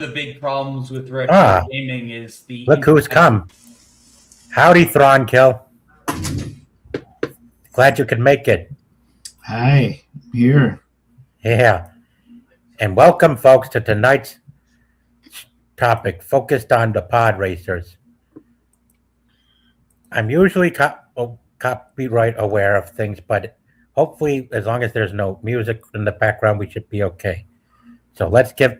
the big problems with retro gaming is the look who's come. Howdy, Thronkill. Glad you could make it. Hi, I'm here. Yeah. And welcome, folks, to tonight's topic focused on the pod racers. I'm usually copyright aware of things, but hopefully, as long as there's no music in the background, we should be okay. So let's give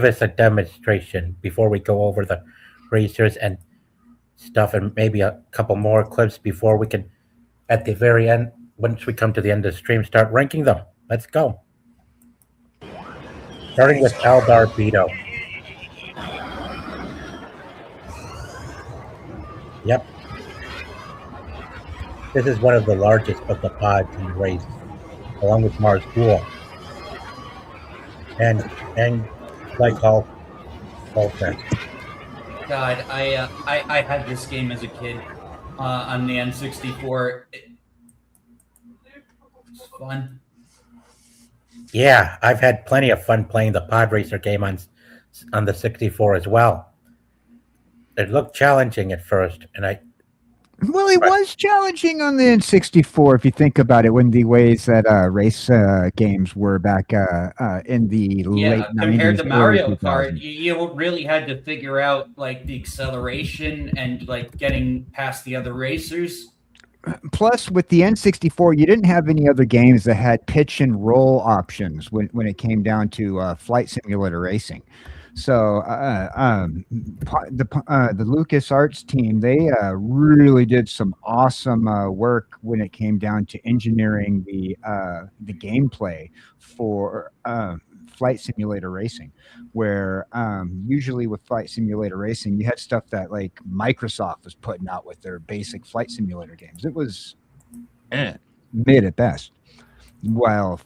us a demonstration before we go over the racers and stuff, and maybe a couple more clips before we can, at the very end, once we come to the end of the stream, start ranking them. Let's go. Starting with Eldar Beto. Yep. This is one of the largest of the pods in the race, along with Mars Ghoul. And like all friends. God, I had this game as a kid on the N64. It's fun. Yeah, I've had plenty of fun playing the Pod Racer game on the 64 as well. It looked challenging at first, and Well, it was challenging on the N64 if you think about it, when the ways that race games were back in the late 90s. Compared to Mario Kart, you really had to figure out like the acceleration and like getting past the other racers. Plus, with the N64, you didn't have any other games that had pitch and roll options when it came down to flight simulator racing. So the LucasArts team, they really did some awesome work when it came down to engineering the gameplay for flight simulator racing, where usually with flight simulator racing, you had stuff that like Microsoft was putting out with their basic flight simulator games. It was mid at best, while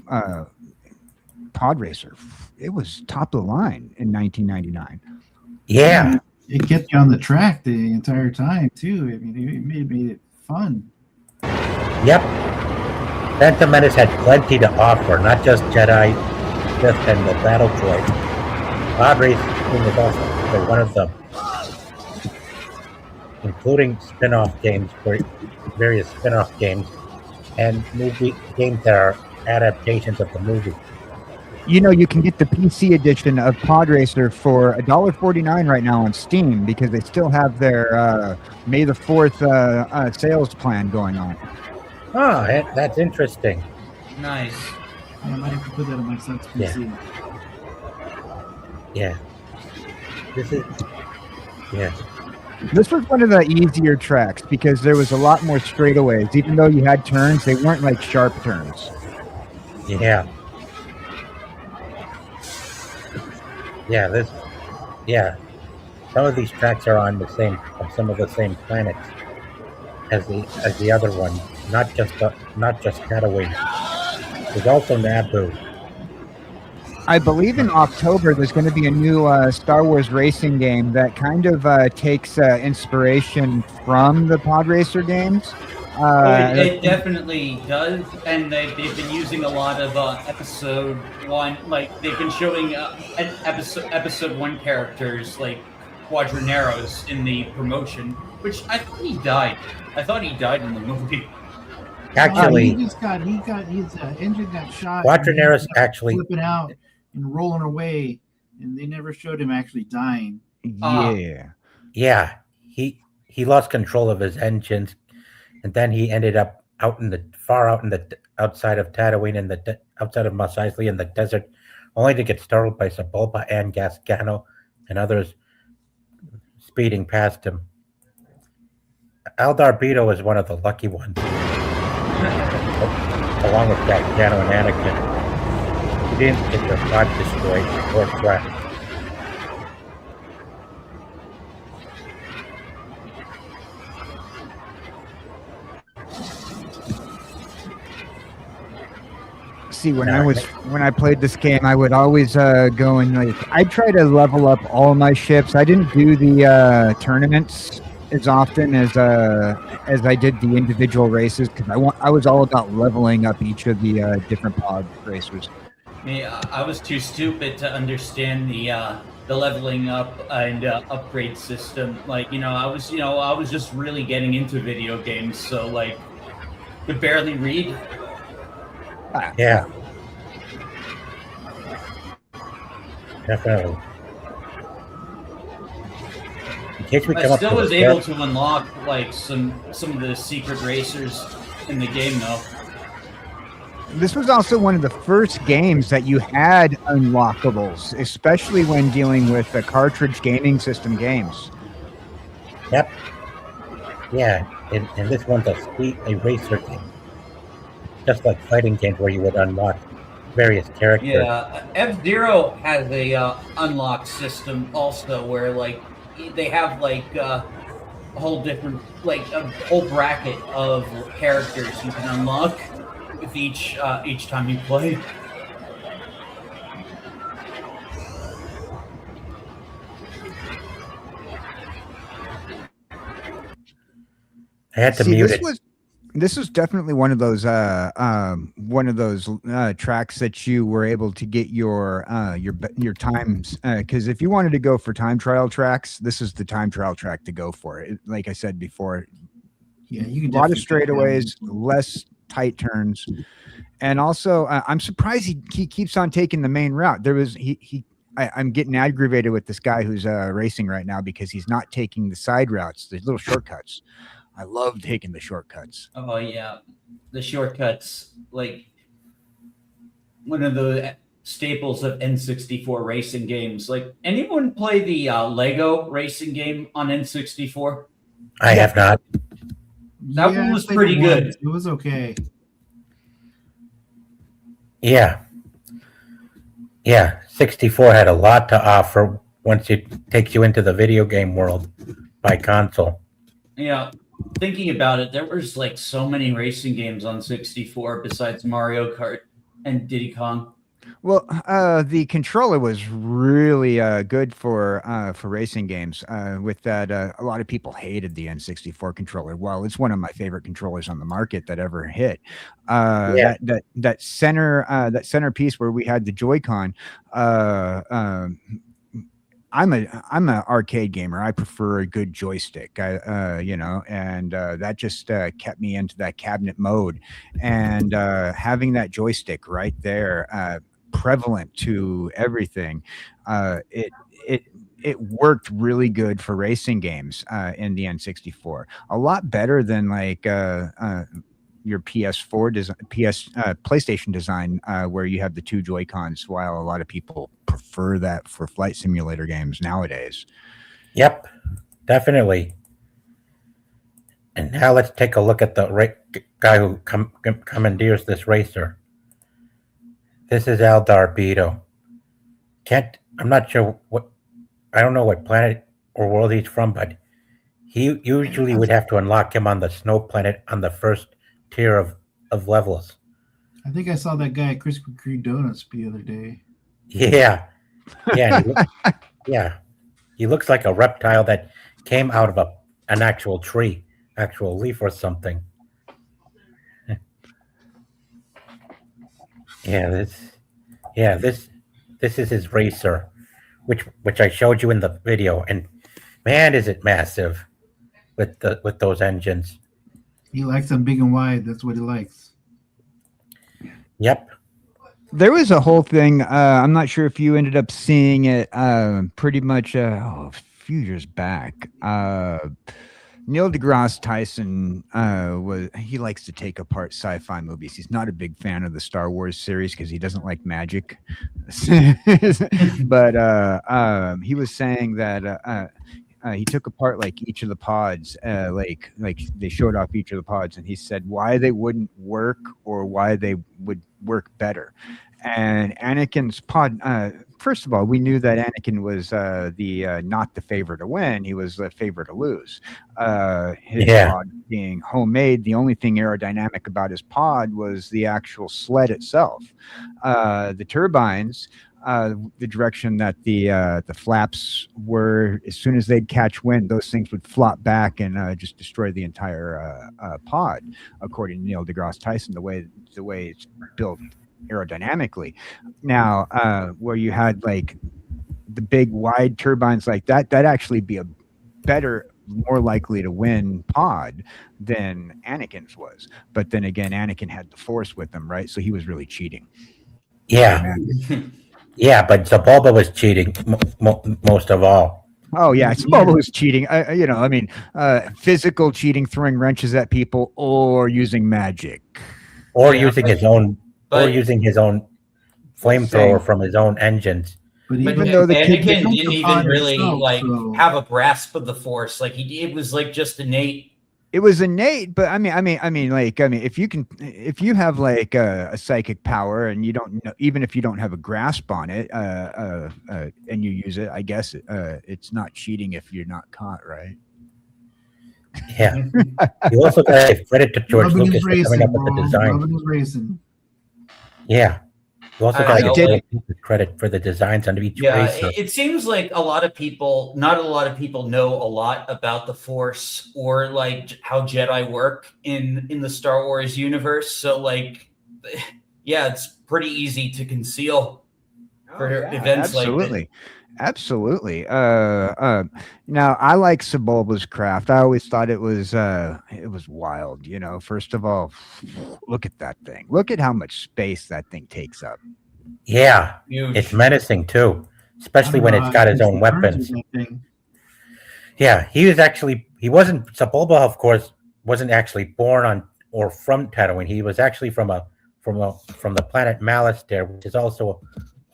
Pod Racer, it was top of the line in 1999. Yeah, it kept you on the track the entire time too. I mean, it made it fun. Yep. Phantom Menace had plenty to offer, not just Jedi, Sith, and the Battle Droid. Pod Racing was also one of them, including spin-off games, various spin-off games, and movie games that are adaptations of the movie. You know, you can get the PC edition of Pod Racer for $1.49 right now on Steam, because they still have their May the 4th sales plan going on. Oh, that's interesting. Nice. I might have to put that on my son's PC. Yeah. This was one of the easier tracks because there was a lot more straightaways. Even though you had turns, they weren't like sharp turns. Yeah. Some of these tracks are on some of the same planets as the other one. Not just Tatooine. There's also Naboo. I believe in October there's going to be a new Star Wars racing game that kind of takes inspiration from the Pod Racer games. It definitely does, and they've been using a lot of episode 1, like they've been showing episode 1 characters like Quadraneros in the promotion, which I thought he died. I thought he died in the movie. Actually, his engine got shot. Quadraneros actually flipping out and rolling away, and they never showed him actually dying. Yeah, he lost control of his engines. And then he ended up outside of Tatooine, outside of Mos Eisley in the desert, only to get startled by Sebulba and Gasgano and others speeding past him. Eldar Beto was one of the lucky ones, along with Gasgano and Anakin. He didn't get their pod destroyed or crashed. See, when I played this game, I would always go and I'd try to level up all my ships. I didn't do the tournaments as often as I did the individual races, because I was all about leveling up each of the different pod racers. I was too stupid to understand the leveling up and upgrade system. Like, I was just really getting into video games, so like, could barely read. Yeah. Definitely. In case we I come up still with was a able to unlock like some of the secret racers in the game, though. This was also one of the first games that you had unlockables, especially when dealing with the cartridge gaming system games. Yep. Yeah, and this one's a racer game. Just like fighting games where you would unlock various characters. Yeah, F-Zero has a unlock system also, where like they have like a whole bracket of characters you can unlock with each time you play. I had to See, mute this it. this was definitely one of those tracks that you were able to get your times, because if you wanted to go for time trial tracks, this is the time trial track to go for. Like I said before, Yeah, you a can lot of definitely get straightaways, down. less tight turns, and also I'm surprised he keeps on taking the main route. I'm getting aggravated with this guy who's racing right now because he's not taking the side routes, the little shortcuts. I love taking the shortcuts. Oh yeah, the shortcuts, like one of the staples of N64 racing games. Like, anyone play the Lego racing game on N64? I have not. That one I was played pretty it good. once. It was okay. Yeah. Yeah, 64 had a lot to offer once it takes you into the video game world by console. Yeah, thinking about it, there was like so many racing games on 64 besides Mario Kart and Diddy Kong. Well, the controller was really good for racing games. With that, a lot of people hated the N64 controller. Well, it's one of my favorite controllers on the market that ever hit. Yeah. That center piece where we had the Joy-Con. I'm an arcade gamer. I prefer a good joystick. And that just kept me into that cabinet mode, and having that joystick right there, prevalent to everything, it worked really good for racing games in the N64. A lot better than like your PS4 design, PlayStation design, where you have the two Joy-Cons, while a lot of people prefer that for flight simulator games nowadays. Yep, definitely. And now let's take a look at the guy who commandeers this racer. This is Al Darbido. I'm not sure I don't know what planet or world he's from, but he usually would have to unlock him on the snow planet on the first tier of levels. I think I saw that guy at Krispy Kreme Donuts the other day. Yeah. Yeah. He looks like a reptile that came out of an actual tree, actual leaf or something. This is his racer, which I showed you in the video, and man, is it massive with those engines. He likes them big and wide. That's what he likes. Yep. There was a whole thing. I'm not sure if you ended up seeing it. Pretty much a few years back. Neil deGrasse Tyson he likes to take apart sci-fi movies. He's not a big fan of the Star Wars series because he doesn't like magic. But he was saying that he took apart like each of the pods, like they showed off each of the pods, and he said why they wouldn't work or why they would work better. And Anakin's pod, first of all, we knew that Anakin was the not the favorite to win; he was the favorite to lose. His pod being homemade, the only thing aerodynamic about his pod was the actual sled itself. The turbines, the direction that the flaps were, as soon as they'd catch wind, those things would flop back and just destroy the entire pod, according to Neil deGrasse Tyson. The way it's built aerodynamically. Now, where you had like the big wide turbines like that, that'd actually be a better, more likely to win pod than Anakin's was. But then again, Anakin had the Force with him, right? So he was really cheating. Yeah, yeah, but Zabulba was cheating most of all. Oh yeah, Sebulba was cheating. Physical cheating, throwing wrenches at people, or using magic, Or Yeah, using his own, but- flamethrower from his own engines. But But even though the kid Anakin built didn't the even pod really himself, like so- have a grasp of the Force. Like it was like just innate. it was innate. But if you have like a psychic power and you don't know, even if you don't have a grasp on it, and you use it, I guess it's not cheating if you're not caught, right? Yeah. You also got to give credit to George Rubbing Lucas is for coming racing, up with the bro. design. Rubbing is racing. Yeah. You also I got to know, give like- George Lucas credit for the designs on each Yeah, racer. it seems like a lot of people, not a lot of people know a lot about the Force or like how Jedi work in the Star Wars universe. So like, yeah, it's pretty easy to conceal for events like absolutely. Absolutely. Now I like Sebulba's craft. I always thought it was wild. You know, first of all, look at that thing. Look at how much space that thing takes up. Yeah. huge. It's menacing too, especially when it's got his own weapons. Yeah, he wasn't, Sebulba, of course, wasn't actually born on or from Tatooine. He was actually from the planet Malastare, which is also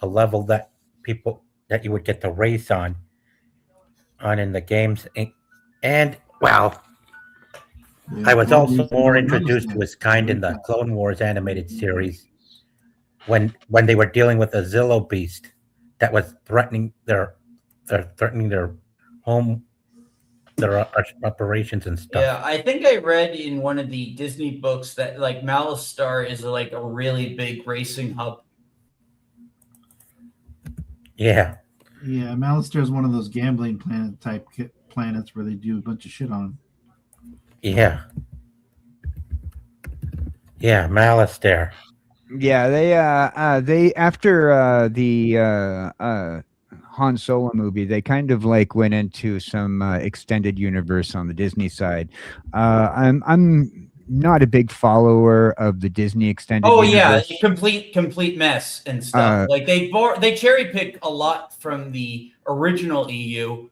a level that you would get to race on in the games. And well, I was also more introduced to his kind in the Clone Wars animated series when they were dealing with a Zillo beast that was threatening their home, their operations and stuff. Yeah, I think I read in one of the Disney books that like Malastare is like a really big racing hub. Yeah. Yeah, Malastare is one of those gambling planet type planets where they do a bunch of shit on. Yeah. Yeah, Malastare. Yeah, they after the Han Solo movie, they kind of like went into some extended universe on the Disney side. I'm not a big follower of the Disney extended. Oh yeah, universe. complete mess and stuff. Like they cherry pick a lot from the original EU,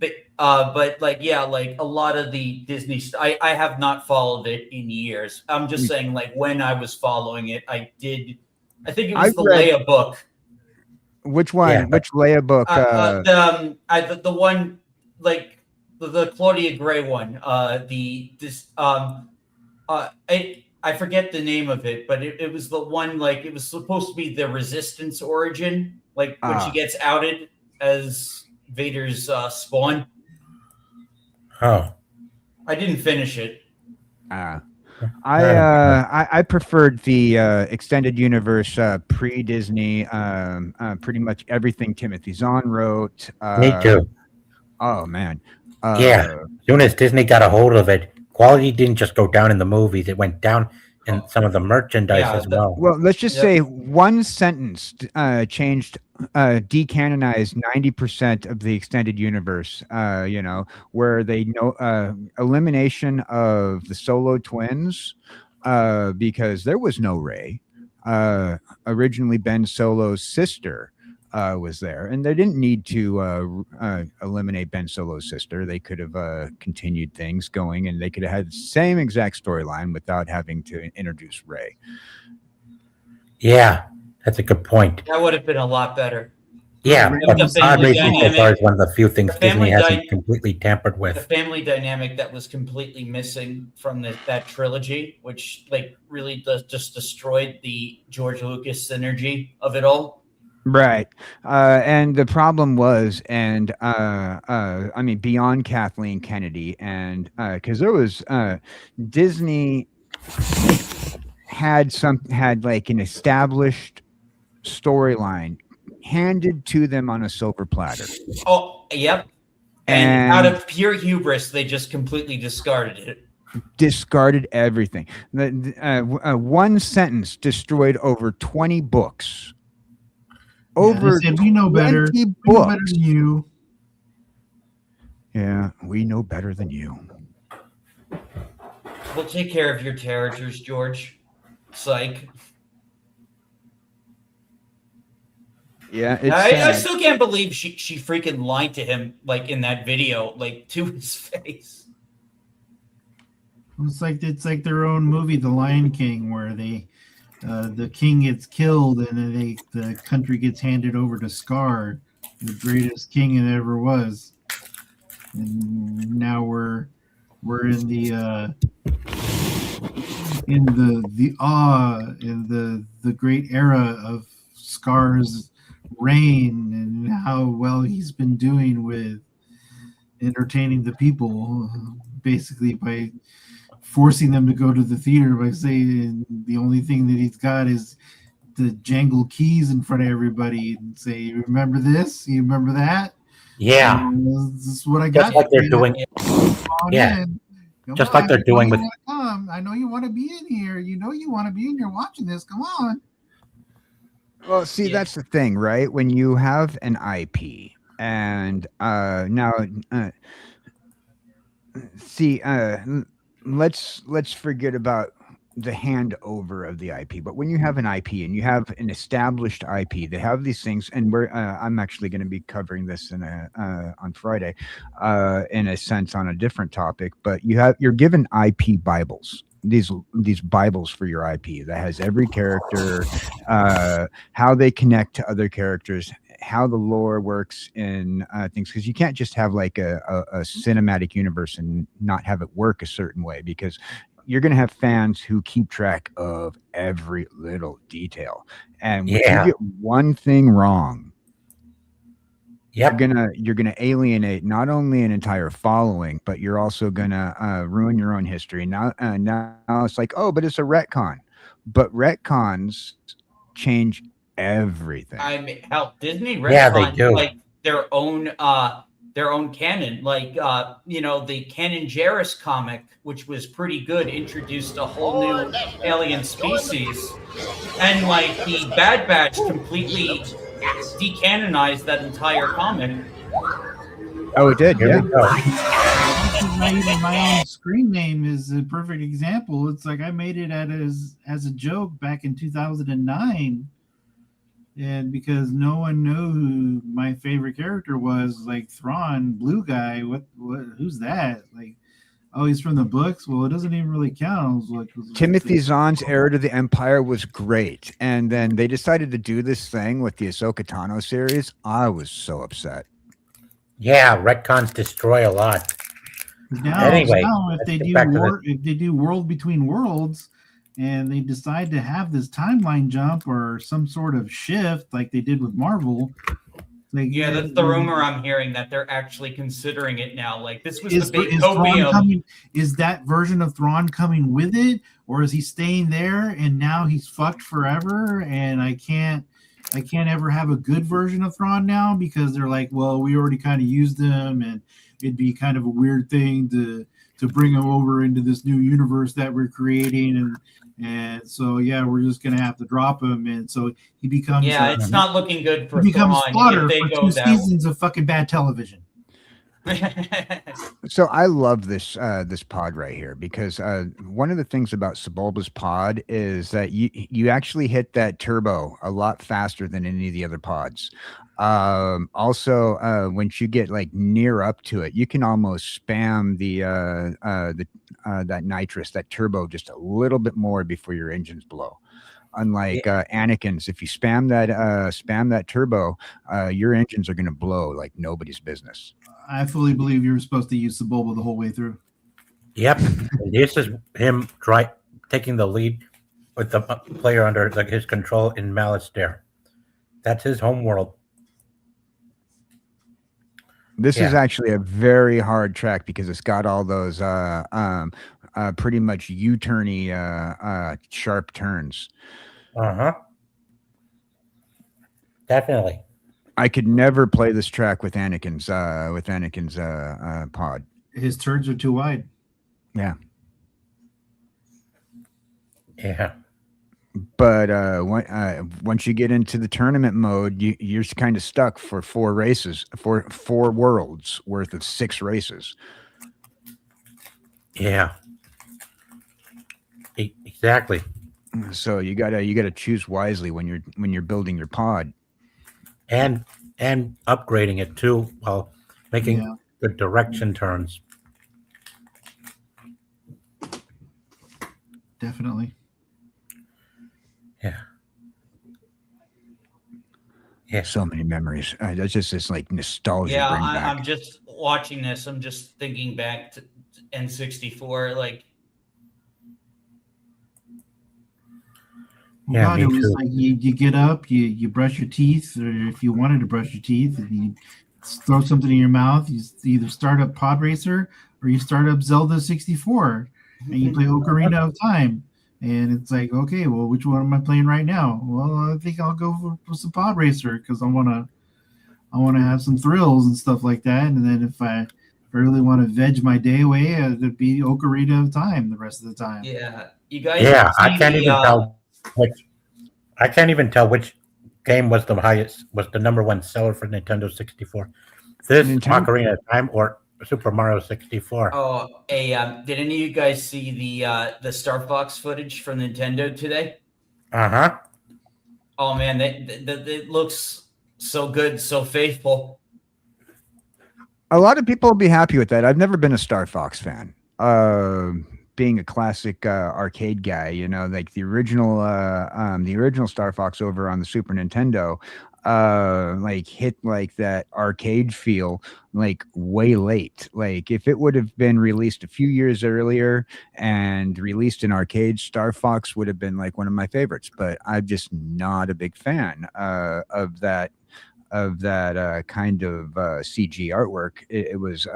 but like yeah, like a lot of the Disney. I have not followed it in years. I'm just saying, like when I was following it, I did. I think it was the Leia book. Which one? Yeah, Which Leia book? The one like the Claudia Gray one. I forget the name of it, but it was the one like it was supposed to be the Resistance origin, like when she gets outed as Vader's spawn. Oh. I didn't finish it. I preferred the extended universe pre-Disney. Pretty much everything Timothy Zahn wrote. Me too. Oh man. Yeah. As soon as Disney got a hold of it, quality didn't just go down in the movies; it went down in some of the merchandise as well. Well, let's just say one sentence changed, decanonized 90% of the extended universe. Where they know elimination of the Solo twins, because there was no Rey. Originally, Ben Solo's sister was there, and they didn't need to eliminate Ben Solo's sister. They could have continued things going, and they could have had the same exact storyline without having to introduce Rey. Yeah, that's a good point. That would have been a lot better. Yeah, but The pod family racing so far is one of the few things the family Disney hasn't dy- completely tampered The with. family dynamic that was completely missing from that trilogy, which like really just destroyed the George Lucas synergy of it all. Right. And the problem was, and I mean, beyond Kathleen Kennedy, and because there was Disney had like an established storyline handed to them on a silver platter. Oh, yep. And out of pure hubris, they just completely discarded it. discarded everything. One sentence destroyed over 20 books. Over they said, we know better. 20 We know better books. than you. Yeah, we know better than you. We'll take care of your characters, George. Psych. Yeah, it's I sad. still can't believe she freaking lied to him, like in that video, like to his face. It's like their own movie, The Lion King, where the king gets killed and then the country gets handed over to Scar, the greatest king it ever was. And now we're in the awe in the great era of Scar's reign and how well he's been doing with entertaining the people, basically by forcing them to go to the theater by saying the only thing that he's got is the jangle keys in front of everybody and say, "You remember this? You remember that? Yeah, This is what I got." just like they're doing. Yeah, just like they're doing with. I know you want to be in here. You know you want to be in here watching this. Come on. Well, see, that's the thing, right? When you have an IP and now let's forget about the handover of the IP. But when you have an IP and you have an established IP, they have these things, and I'm actually going to be covering this on Friday, in a sense on a different topic. But you're given IP Bibles. These Bibles for your IP that has every character, how they connect to other characters, how the lore works in things, because you can't just have like a cinematic universe and not have it work a certain way, because you're going to have fans who keep track of every little detail, and when you get one thing wrong, you're gonna alienate not only an entire following, but you're also gonna ruin your own history. Now it's like, oh, but it's a retcon, but retcons change everything. I mean, hell, Disney retcon, Yeah, they do. like their own canon, like the Canon Jarrus comic, which was pretty good, introduced a whole new alien species, and like the Bad Batch completely decanonized that entire comic. Oh, it did. Here we go. Even my own screen name is a perfect example. It's like I made it as a joke back in 2009. And because no one knew who my favorite character was, like Thrawn, blue guy, who's that? Like, oh, he's from the books. Well, it doesn't even really count. Timothy Zahn's Heir to the Empire was great, and then they decided to do this thing with the Ahsoka Tano series. I was so upset. Yeah, retcons destroy a lot. Now, Anyway, if they do World Between Worlds, and they decide to have this timeline jump or some sort of shift like they did with Marvel. Like, yeah, that's the rumor I'm hearing, that they're actually considering it now. Like, this was the big is that version of Thrawn coming with it, or is he staying there and now he's fucked forever and I can't ever have a good version of Thrawn now because they're like, well, we already kind of used them and it'd be kind of a weird thing to bring him over into this new universe that we're creating, and so we're just gonna have to drop him, and so he becomes it's not looking good for he becomes Thrawn fodder if they for go 2 that seasons of fucking bad television. So I love this pod right here because one of the things about Sebulba's pod is that you actually hit that turbo a lot faster than any of the other pods. Also, once you get like near up to it, you can almost spam that nitrous, that turbo, just a little bit more before your engines blow. Unlike Anakin's, if you spam that turbo, your engines are going to blow like nobody's business. I fully believe you were supposed to use Sebulba the whole way through. Yep, and this is him taking the lead with the player under his control in Malastare. That's his home world. This is actually a very hard track because it's got all those pretty much U-turny sharp turns. Definitely. I could never play this track with Anakin's pod. His turns are too wide. Yeah. Yeah. But once you get into the tournament mode, you're kind of stuck for 4 races, for 4 worlds worth of 6 races. Yeah. Exactly. So you gotta choose wisely when you're building your pod. And upgrading it too while making Yeah. good direction turns. Definitely. Yeah. Yeah. So many memories. That's just this like nostalgia. Yeah, bring back. I'm just watching this. I'm just thinking back to N64. Like, Well, Yeah, God, me it was too. like you get up, you brush your teeth, or if you wanted to brush your teeth, and you throw something in your mouth. You either start up Pod Racer or you start up Zelda 64, and you play Ocarina of Time. And it's like, okay, well, which one am I playing right now? Well, I think I'll go for some Pod Racer because I want to have some thrills and stuff like that. And then if I really want to veg my day away, it'd be Ocarina of Time the rest of the time. yeah, you guys. Yeah, see I can't the, even tell which game was the number 1 seller for Nintendo 64. This Nintendo- Ocarina of Time or Super Mario 64. Oh, hey, did any of you guys see the Star Fox footage from Nintendo today? Uh-huh. Oh man, it looks so good, so faithful. A lot of people will be happy with that. I've never been a Star Fox fan. Being a classic arcade guy, like the original Star Fox over on the Super Nintendo, like hit like that arcade feel like way late. Like if it would have been released a few years earlier and released in arcade, Star Fox would have been like one of my favorites. But I'm just not a big fan of that kind of CG artwork. It was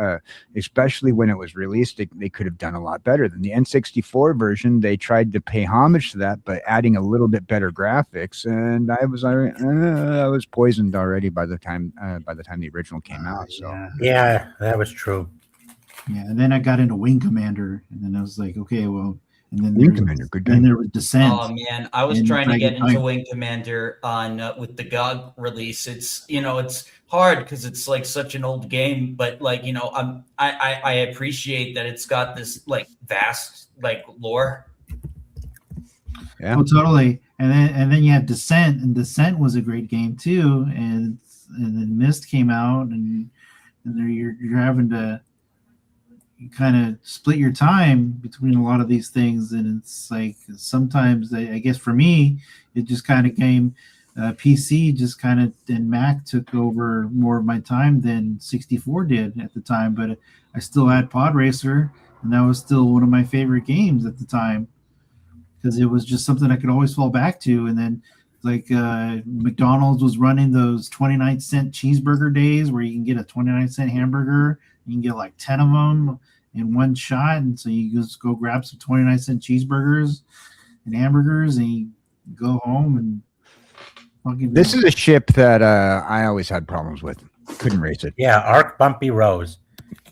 especially when it was released, they could have done a lot better than the N64 version. They tried to pay homage to that, but adding a little bit better graphics. And I was poisoned already by the time the original came out. So Yeah, that was true. Yeah, and then I got into Wing Commander, and then I was like, okay, well, and then Wing Commander, good then game. there was Descent. Oh man, I was And trying to get Dragon into Knight. Wing Commander on with the GOG release. It's it's hard because it's like such an old game, but like I appreciate that it's got this like vast like lore. Yeah. Oh, totally. And then you have Descent, and Descent was a great game too. And then Myst came out, and there you're having to kind of split your time between a lot of these things, and it's like sometimes I guess for me it just kind of came PC just kind of, and Mac took over more of my time than 64 did at the time, but I still had Pod Racer, and that was still one of my favorite games at the time because it was just something I could always fall back to. And then like McDonald's was running those 29-cent cheeseburger days where you can get a 29-cent hamburger. You can get like 10 of them in one shot. And so you just go grab some 29-cent cheeseburgers and hamburgers, and you go home and fucking. This is a ship that I always had problems with. Couldn't race it. Yeah, Arc Bumpy Rose.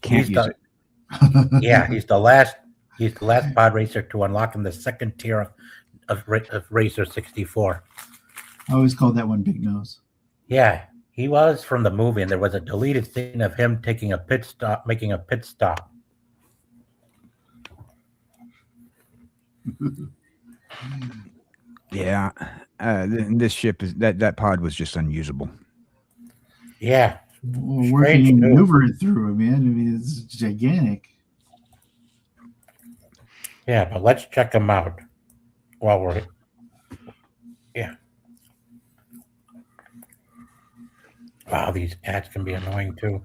Can't He's use the- it. Yeah, he's the last pod racer to unlock in the second tier of Racer 64. I always called that one Big Nose. Yeah, he was from the movie, and there was a deleted scene of him making a pit stop. Yeah. This ship is that pod was just unusable. Yeah, Well, where can you Strange, too. maneuver it through, man? I mean, it's gigantic. yeah, but let's check him out while we're. Yeah. Wow, these ads can be annoying too.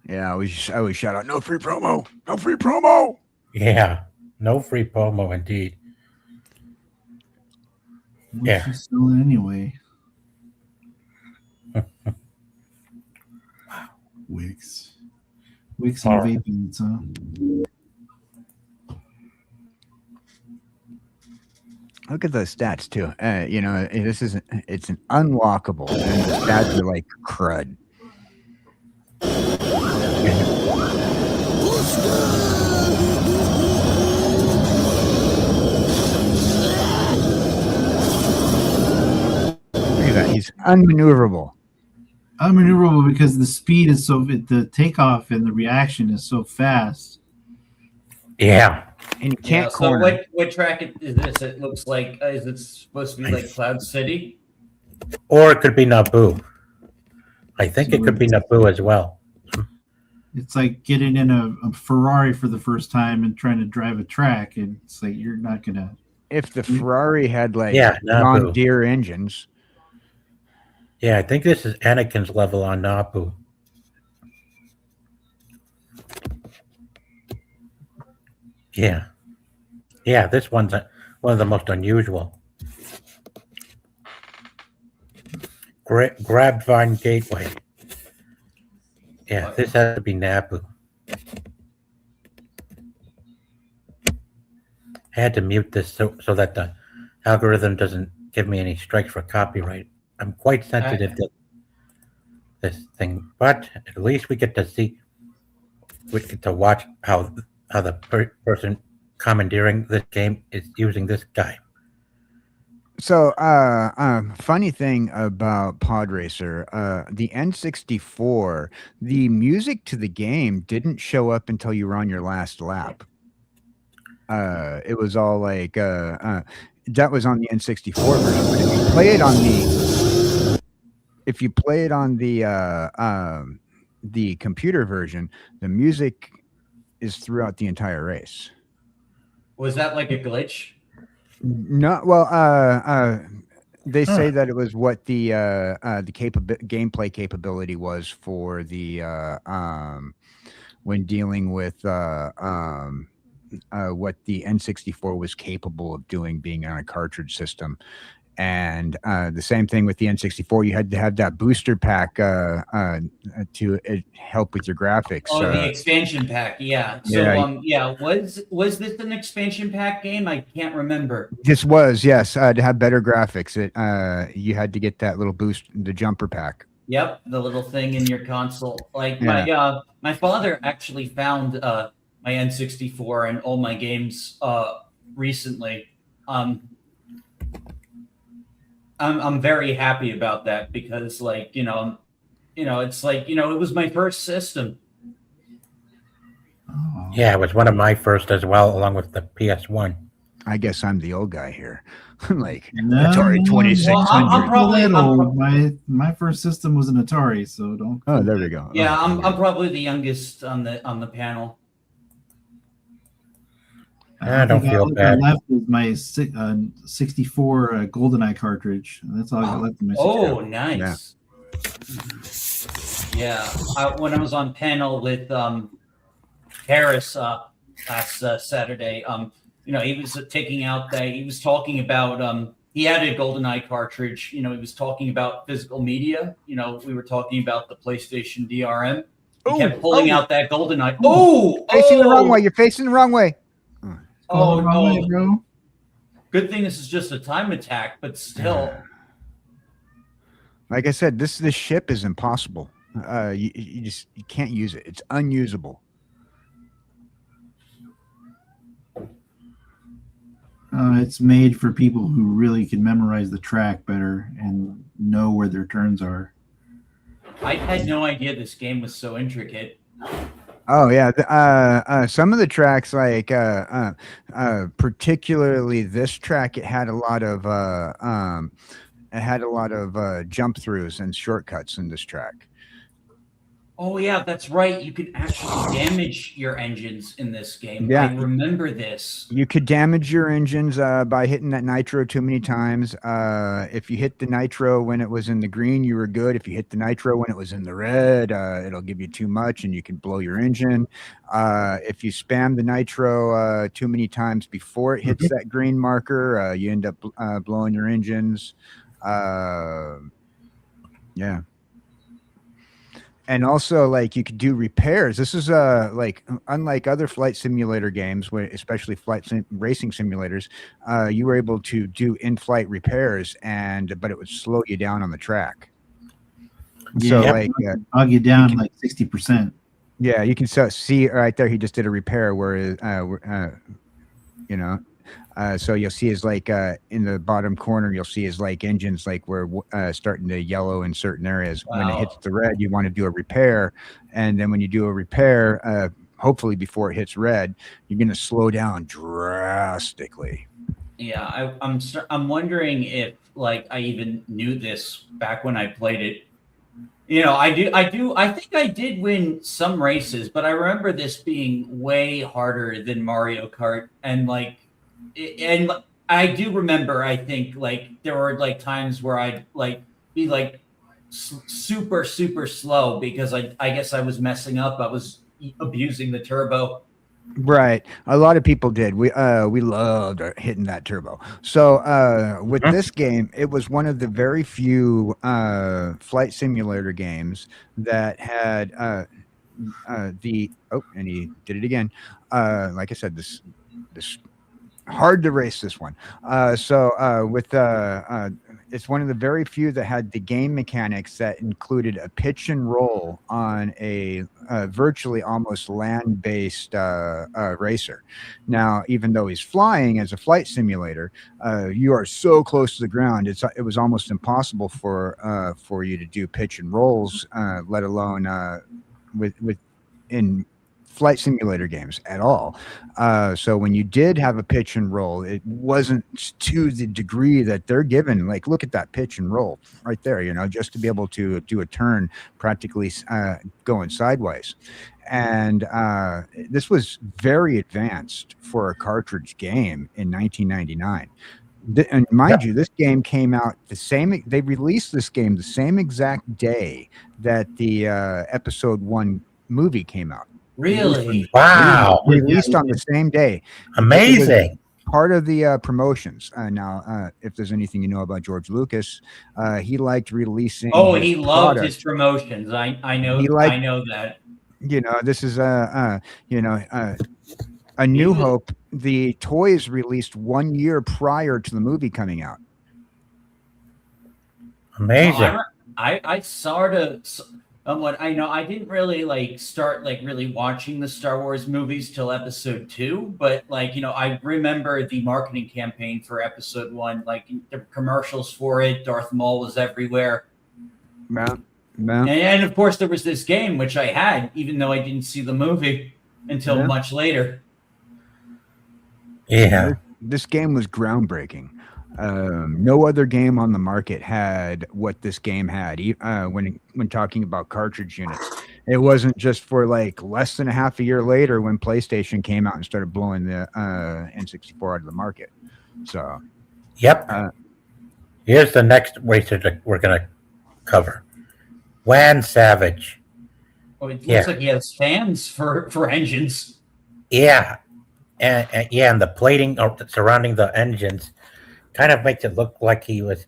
Yeah, I always shout out, no free promo, no free promo. Yeah, no free promo indeed. What's Yeah. she selling anyway? Wix and All right. vaping, huh? Look at the stats too. It's an unlockable, and the stats are like crud. unmaneuverable. Unmaneuverable because the speed is the takeoff and the reaction is so fast. Yeah. And you Yeah. can't So corner. what track is this? It looks like is it supposed to be like Cloud City? Or it could be Naboo. I think it could be Naboo as well. It's like getting in a Ferrari for the first time and trying to drive a track, and it's like you're not gonna. If the Ferrari had like Yeah, John Naboo. Deere engines, Yeah, I think this is Anakin's level on Naboo. Yeah. Yeah, this one's one of the most unusual. Grabvine Gateway. Yeah, this has to be Naboo. I had to mute this so that the algorithm doesn't give me any strikes for copyright. I'm quite sensitive to this thing, but at least we get to watch how the person commandeering this game is using this guy. so funny thing about Pod Racer, the N64, the music to the game didn't show up until you were on your last lap. It was all like that was on the N64 version. But if you play it on the computer version, the music is throughout the entire race. Was that like a glitch? No, well, they say that it was what the gameplay capability was for the when dealing with what the N64 was capable of doing, being on a cartridge system. And the same thing with the N64, you had to have that booster pack to help with your graphics. Oh, the expansion pack, yeah. So, was this an expansion pack game? I can't remember. This was, yes, to have better graphics. You had to get that little boost, the jumper pack. Yep, the little thing in your console. Like my father actually found my N64 and all my games recently. I'm very happy about that because, like, it's like, it was my first system. Oh. Yeah, it was one of my first as well, along with the PS1. I guess I'm the old guy here. Like No, Atari 2600. Well, I'm probably old. My first system was an Atari, so don't. Oh, there we go. Yeah, I'm probably the youngest on the panel. I don't feel bad. Left is my 64 GoldenEye cartridge. That's all I got left in my. Oh, nice. Yeah, when I was on panel with Harris last Saturday, he was taking out that he was talking about he had a GoldenEye cartridge. He was talking about physical media. We were talking about the PlayStation DRM. He kept pulling out that GoldenEye. Facing the wrong way. You're facing the wrong way. Oh no, bro. Good thing this is just a time attack, but still. Like I said, this ship is impossible. You can't use it. It's unusable. It's made for people who really can memorize the track better and know where their turns are. I had no idea this game was so intricate. Oh yeah, some of the tracks, like particularly this track, it had a lot of jump throughs and shortcuts in this track. Oh yeah, that's right. You can actually damage your engines in this game. Yeah. I remember this. You could damage your engines by hitting that nitro too many times. If you hit the nitro when it was in the green, you were good. If you hit the nitro when it was in the red, it'll give you too much and you can blow your engine. If you spam the nitro too many times before it hits that green marker, you end up blowing your engines. Yeah. And also, like, you could do repairs. This is like, unlike other flight simulator games, where especially racing simulators, you were able to do in-flight repairs, but it would slow you down on the track. Yeah, so like bog you down like 60%. Yeah, you can see right there. He just did a repair where So you'll see his like in the bottom corner, you'll see his like engines like where starting to yellow in certain areas. When it hits Wow. the red, you want to do a repair, and then when you do a repair, hopefully before it hits red, you're going to slow down drastically. Yeah, I'm wondering if like I even knew this back when I played it. I think I did win some races, but I remember this being way harder than Mario Kart, and and I do remember. I think like there were like times where I'd like be like super super slow because I guess I was messing up. I was abusing the turbo. Right. A lot of people did. We loved hitting that turbo. So with Mhm. this game, it was one of the very few flight simulator games that had and he did it again. Like I said, this hard to race this one. It's one of the very few that had the game mechanics that included a pitch and roll on a virtually almost land-based racer. Now, even though he's flying as a flight simulator, you are so close to the ground. It was almost impossible for you to do pitch and rolls, let alone with in flight simulator games at all. So when you did have a pitch and roll, it wasn't to the degree that they're given. Like, look at that pitch and roll right there, just to be able to do a turn practically going sideways. And this was very advanced for a cartridge game in 1999. And mind you, this game came out they released this game the same exact day that the episode 1 movie came out. Really? Wow. Released on the same day. Amazing. Part of the promotions. Now, if there's anything you know about George Lucas, he liked releasing. Oh, his he loved product. his promotions. I know. He liked- I know that. This is A New Hope. The toys released 1 year prior to the movie coming out. Amazing. Well, I sort of. What I know, I didn't really like start like really watching the Star Wars movies till episode 2, but I remember the marketing campaign for episode 1, like the commercials for it. Darth Maul was everywhere, Yeah. and of course there was this game which I had, even though I didn't see the movie until Yeah. much later. Yeah. This game was groundbreaking. No other game on the market had what this game had. When talking about cartridge units, it wasn't just for like less than a half a year later when PlayStation came out and started blowing the N64 out of the market. So, Yep. Here's the next racer that we're going to cover. Wan Savage. Oh, it looks Yeah. like he has fans for engines. Yeah. And the plating surrounding the engines kind of makes it look like he was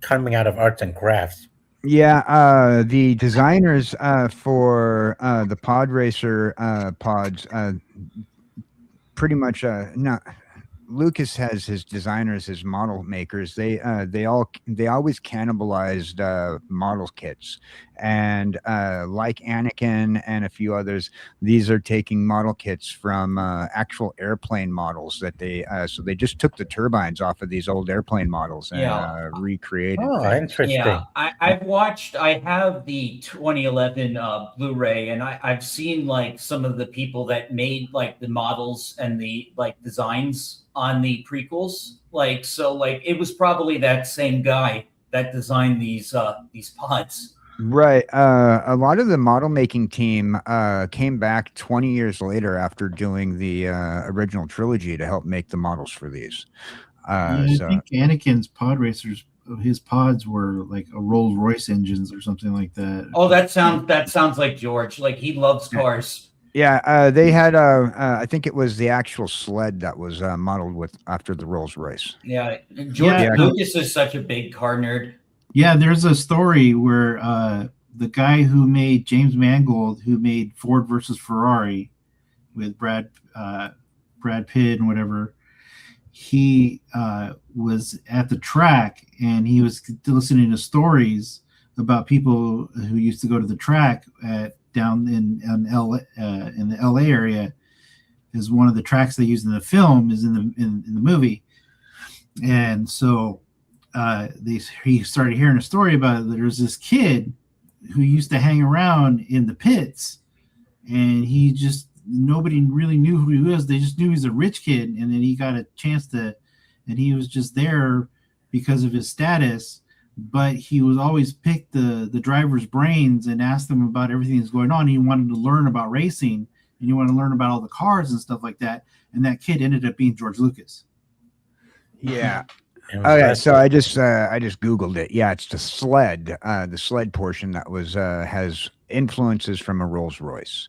coming out of arts and crafts. yeah, the designers for the Pod Racer pods pretty much not. Lucas has his designers, his model makers. They always cannibalized model kits, and like Anakin and a few others, these are taking model kits from actual airplane models that so they just took the turbines off of these old airplane models and Yeah. recreated. Oh, things. interesting. Yeah, I have the 2011 Blu-ray, and I've seen like some of the people that made like the models and the like designs on the prequels. It was probably that same guy that designed these pods. Right. A lot of the model making team came back 20 years later after doing the original trilogy to help make the models for these. I think Anakin's pod racers, his pods were like a Rolls Royce engines or something like that. Oh, that sounds like George. Like he loves cars. Yeah, they had I think it was the actual sled that was modeled with after the Rolls Royce. Yeah, George Yeah. Lucas is such a big car nerd. Yeah, there's a story where the guy who made James Mangold, who made Ford versus Ferrari with Brad Pitt and whatever, he was at the track and he was listening to stories about people who used to go to the track down in the LA area is one of the tracks they use in the film is in the movie, and so he started hearing a story about it. There's this kid who used to hang around in the pits, and nobody really knew who he was. They just knew he was a rich kid, and then he got a chance to, and he was just there because of his status. But he would always pick the driver's brains and ask them about everything that's going on. He wanted to learn about racing, and he wanted to learn about all the cars and stuff like that. And that kid ended up being George Lucas. Yeah. Okay, so I just Googled it. Yeah, it's the sled portion that was has influences from a Rolls Royce.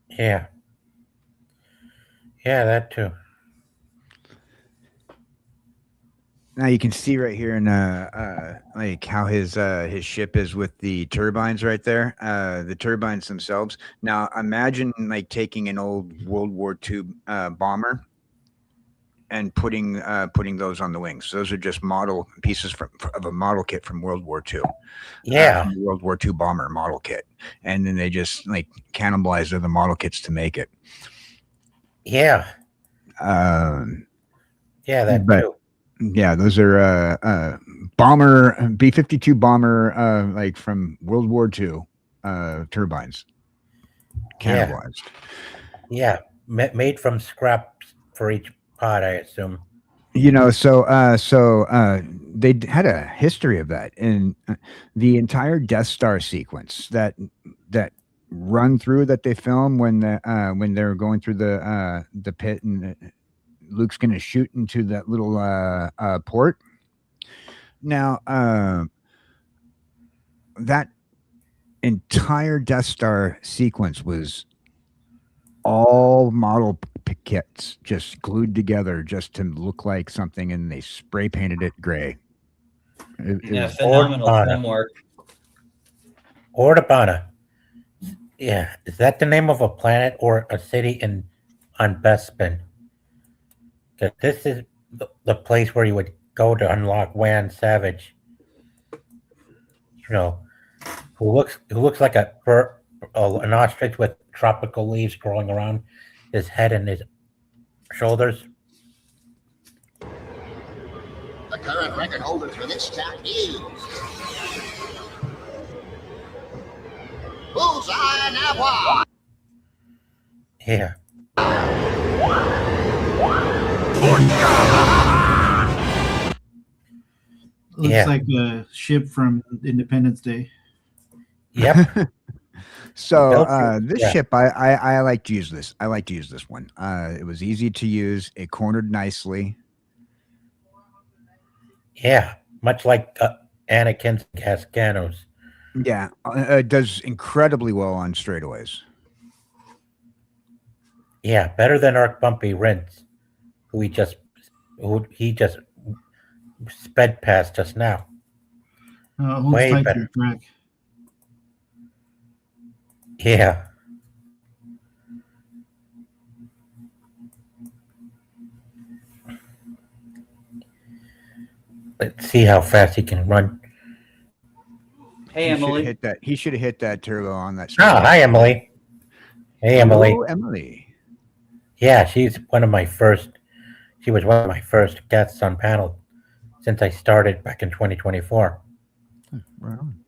Yeah, that too. Now you can see right here in like how his ship is with the turbines right there, the turbines themselves. Now imagine like taking an old World War II bomber and putting those on the wings. Those are just model pieces of a model kit from World War II. Yeah, World War II bomber model kit, and then they just like cannibalized other model kits to make it. Yeah, that too. Yeah, those are bomber B-52 bomber like from World War II turbines cannibalized. Yeah, made from scraps for each pod, I assume. You know, so they had a history of that, and the entire Death Star sequence that run through that they film when they're going through the pit and Luke's going to shoot into that little port. Now, that entire Death Star sequence was all model kits just glued together just to look like something, and they spray painted it gray. Phenomenal film work. Ordabana. Yeah, is that the name of a planet or a city on Bespin? Because this is the place where you would go to unlock Wan Savage. You know, who looks like an ostrich with tropical leaves growing around his head and his shoulders. The current record holder for this track is Bullseye Nabwa. Yeah. Looks like a ship from Independence Day. Yep. So this ship, I like to use this. I like to use this one. It was easy to use. It cornered nicely. Yeah, much like Anakin's Cascanos. Yeah, it does incredibly well on straightaways. Yeah, better than Arc Bumpy Rince, who he just sped past just now. Way better track. Yeah. Let's see how fast he can run. Hey, Emily. He should have hit that turbo on that. Oh, hi, Emily. Hey, Emily. Hello, Emily. Yeah, she was one of my first guests on panel since I started back in 2024. Right on.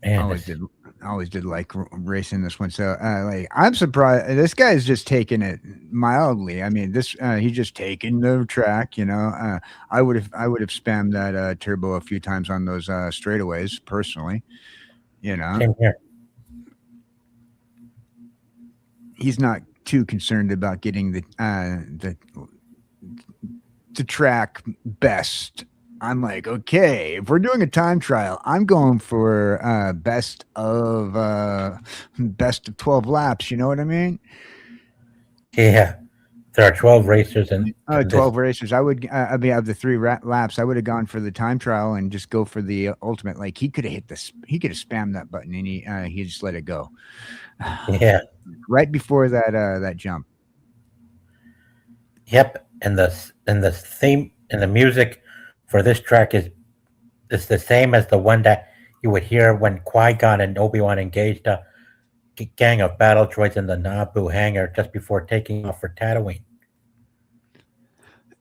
Man, I always did like racing this one. So like I'm surprised this guy's just taking it mildly. I mean, he's just taking the track, you know. I would have spammed that turbo a few times on those straightaways personally, you know. Same here. He's not too concerned about getting the track best. I'm like, okay, if we're doing a time trial, I'm going for best of 12 laps. You know what I mean? Yeah, there are 12 racers and 12 racers. I would, I mean, of the 3 laps, I would have gone for the time trial and just go for the ultimate. Like he could have hit this, he could have spammed that button and he just let it go. Yeah, right before that jump. Yep, and the theme and the music for this track is the same as the one that you would hear when Qui-Gon and Obi-Wan engaged a gang of battle droids in the Naboo hangar just before taking off for Tatooine.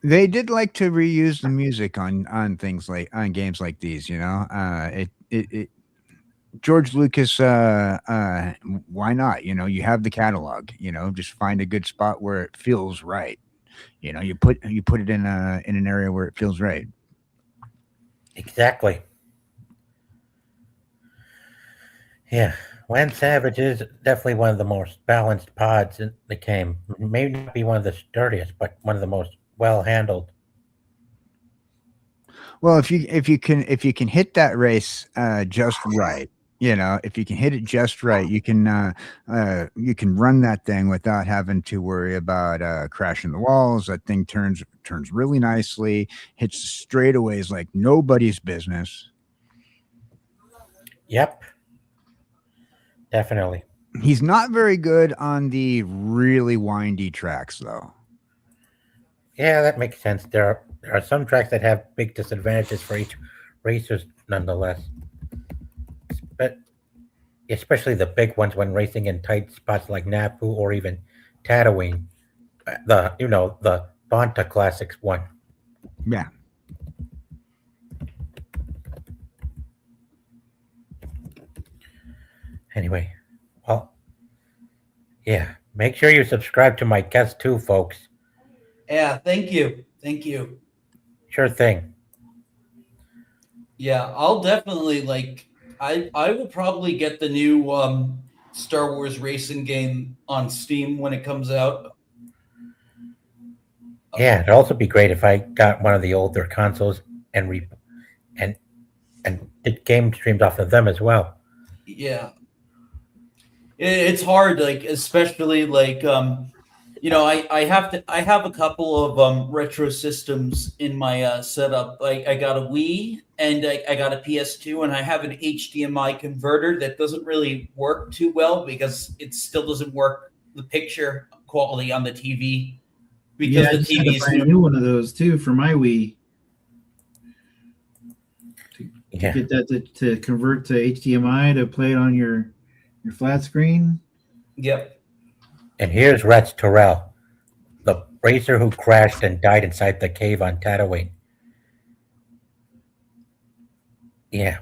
They did like to reuse the music on things like on games like these, you know. It George Lucas, why not? You know, you have the catalog. You know, just find a good spot where it feels right. You know, you put it in an area where it feels right. Exactly. Yeah, Land Savage is definitely one of the most balanced pods in the game. Maybe not be one of the sturdiest, but one of the most well handled. Well, if you can hit that race just right, you know, if you can hit it just right, you can run that thing without having to worry about crashing the walls. That thing turns really nicely, hits straightaways like nobody's business. Yep, definitely. He's not very good on the really windy tracks, though. Yeah, that makes sense. There are some tracks that have big disadvantages for each racers, nonetheless. But especially the big ones when racing in tight spots like Naboo or even Tatooine. The Bonta Classics one. Yeah. Anyway, well, yeah. Make sure you subscribe to my guest too, folks. Yeah, thank you. Thank you. Sure thing. Yeah, I'll definitely I will probably get the new Star Wars racing game on Steam when it comes out. Yeah, it'd also be great if I got one of the older consoles and and did game streams off of them as well. Yeah. It's hard, especially I have a couple of retro systems in my setup. I got a Wii and I got a PS2, and I have an HDMI converter that doesn't really work too well because it still doesn't work the picture quality on the TV because Yeah, I the just had TV to is buy a new one of those too for my Wii. Yeah. Get that to convert to HDMI to play it on your flat screen. Yep. And here's Rex Terrell, the racer who crashed and died inside the cave on Tatooine. Yeah.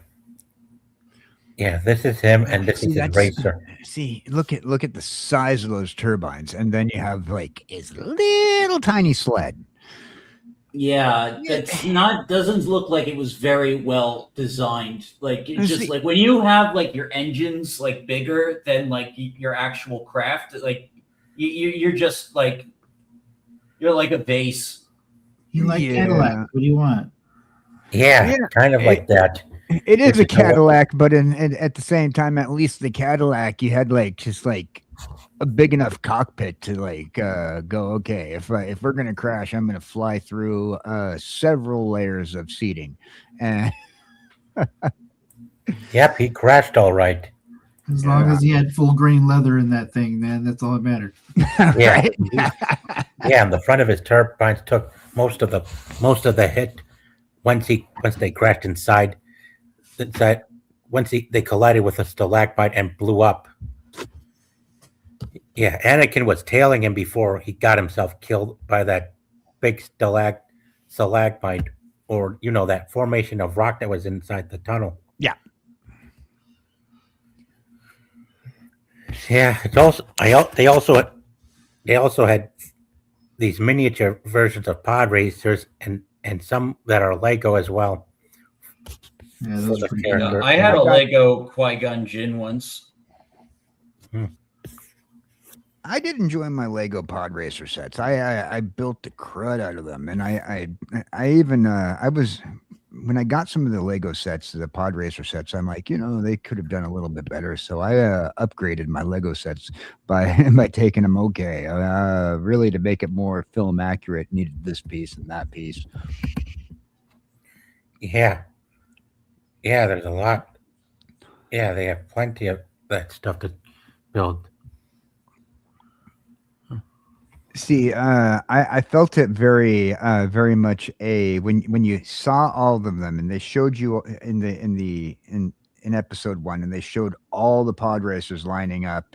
Yeah, this is him, and this is his racer. See, look at the size of those turbines, and then you have like his little tiny sled. Yeah, doesn't look like it was very well designed. Like it just See- like when you have like your engines like bigger than like your actual craft, like you're just like you're like a base. You like Yeah. Cadillac? What do you want? Yeah, Yeah, kind of like that. It is Which a is the- Cadillac, but at the same time, at least the Cadillac, you had like just like a big enough cockpit to like go. Okay, if we're gonna crash, I'm gonna fly through several layers of seating, and Yep, he crashed all right. As long as he had full grain leather in that thing, man, that's all that mattered. Yeah. right? Yeah, and the front of his turbines took most of the hit once they crashed inside. They collided with a stalagmite and blew up. Yeah, Anakin was tailing him before he got himself killed by that big stalagmite, or that formation of rock that was inside the tunnel. Yeah. Yeah, it's also they also had these miniature versions of pod racers and some that are Lego as well. Yeah, For those the are pretty character. good. I had a Lego Qui-Gon Jinn once. I did enjoy my Lego Pod Racer sets. I built the crud out of them, and I even I was when I got some of the Lego sets, the Pod Racer sets. I'm like, they could have done a little bit better. So I upgraded my Lego sets by by taking them. Okay, really to make it more film accurate, needed this piece and that piece. Yeah. Yeah, there's a lot. Yeah, they have plenty of that stuff to build. See, I felt it very much when you saw all of them and they showed you in episode one and they showed all the pod racers lining up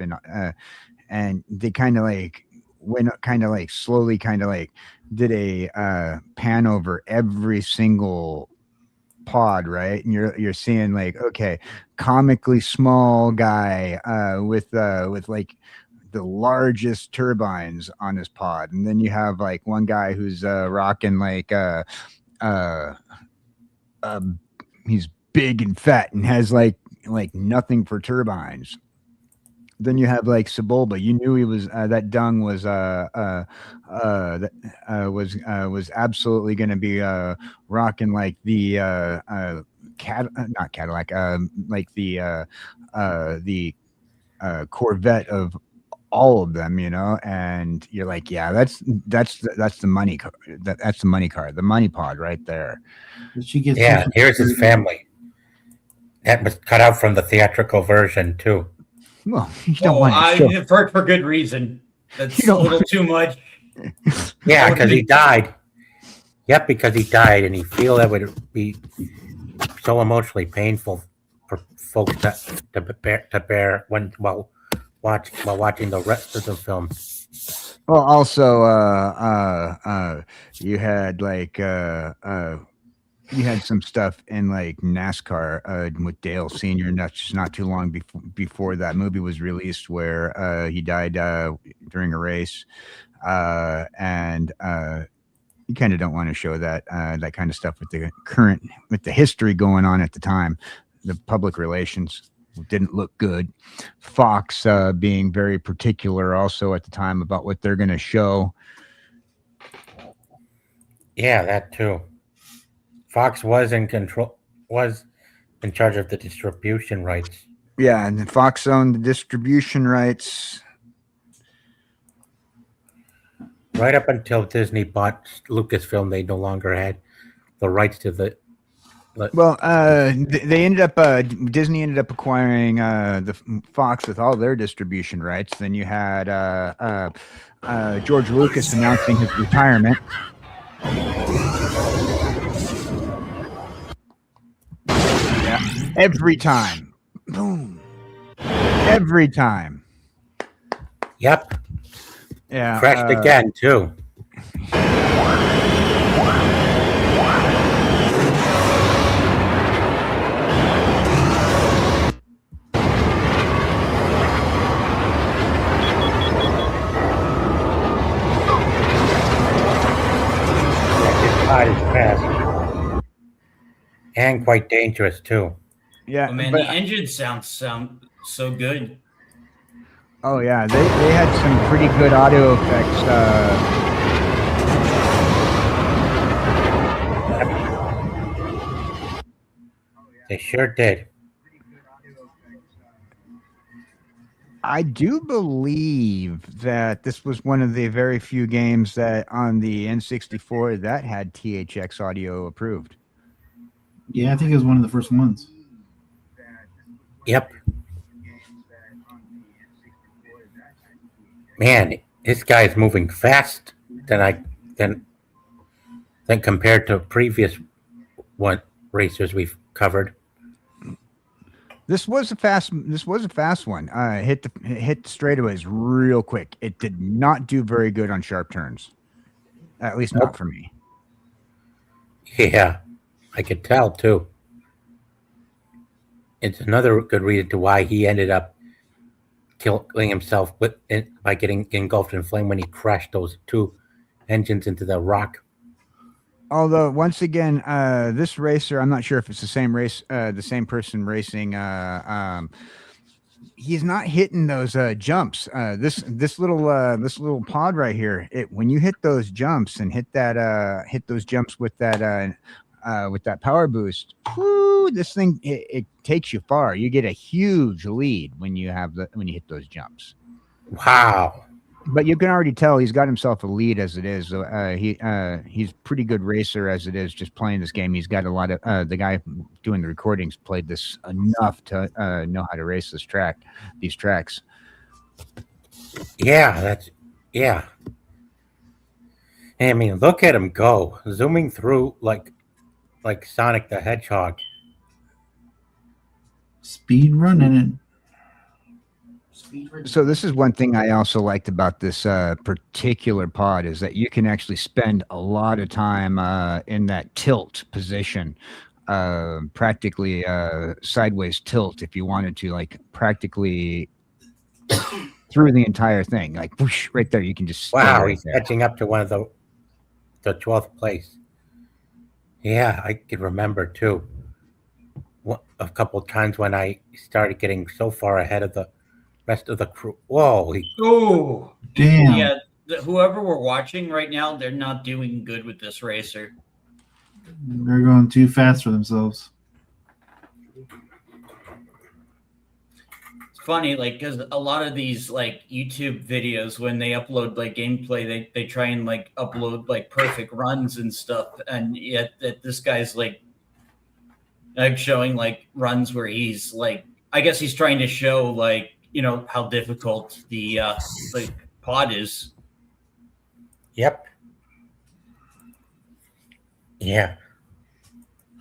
and they kind of like went kind of like slowly kind of like did a pan over every single pod, right? And you're seeing like, okay, comically small guy with like the largest turbines on his pod, and then you have like one guy who's rocking like uh, uh he's big and fat and has like nothing for turbines. Then you have like Sebulba. You knew he was that dung was absolutely going to be rocking like the not Cadillac, like the Corvette of all of them, you know. And you're like, yeah, that's the money card. That's the money card, the money pod right there. She gets Yeah, here's his family. That was cut out from the theatrical version too. Well, you don't want to show. For good reason. That's You a don't- little too much. Yeah, because he died. Yep, because he died, and he feel that would be so emotionally painful for folks to bear while watching the rest of the film. Well, also, you had like you had some stuff in like NASCAR with Dale Senior. Not too long before that movie was released, where he died during a race, and you kind of don't want to show that that kind of stuff with the history going on at the time. The public relations didn't look good. Fox being very particular also at the time about what they're going to show. Yeah, that too. Fox was in charge of the distribution rights. Yeah, and then Fox owned the distribution rights. Right up until Disney bought Lucasfilm, they no longer had the rights to the. Well, they ended up Disney ended up acquiring the Fox with all their distribution rights. Then you had George Lucas announcing his retirement. Yeah, every time, boom, every time. Yep, Yeah, crashed again too. His is fast and quite dangerous too. Yeah, Oh man, but- the engine sound so good. oh yeah, they had some pretty good audio effects. They sure did. I do believe that this was one of the very few games that on the N64 that had THX audio approved. Yeah, I think it was one of the first ones. Yep. Man, this guy's moving fast than compared to previous racers we've covered. This was a fast one. Hit the straightaways real quick. It did not do very good on sharp turns. At least not for me. Yeah, I could tell too. It's another good reason to why he ended up killing himself by getting engulfed in flame when he crashed those two engines into the rock. Although once again, this racer, I'm not sure if it's the same person racing. He's not hitting those jumps. This little pod right here. When you hit those jumps and hit those jumps with that power boost, whoo, this thing it takes you far. You get a huge lead when you hit those jumps. Wow. But you can already tell he's got himself a lead as it is. He's pretty good racer as it is. Just playing this game, he's got a lot of the guy doing the recordings played this enough to know how to race these tracks. Yeah, I mean, look at him go, zooming through like Sonic the Hedgehog. Speed running it. So this is one thing I also liked about this particular pod is that you can actually spend a lot of time in that tilt position, practically sideways tilt if you wanted to, like practically through the entire thing, like whoosh, right there. You can just stay Wow, right he's there. catching up to one of the 12th place. Yeah, I can remember too. A couple times when I started getting so far ahead of the rest of the crew. Whoa, Oh, Damn. yeah. Whoever we're watching right now, they're not doing good with this racer. They're going too fast for themselves. It's funny, like, because a lot of these like YouTube videos, when they upload like gameplay, they try and like upload like perfect runs and stuff, and yet that this guy's like showing like runs where he's like, I guess he's trying to show like, you know, how difficult the like pod is. yep. Yeah.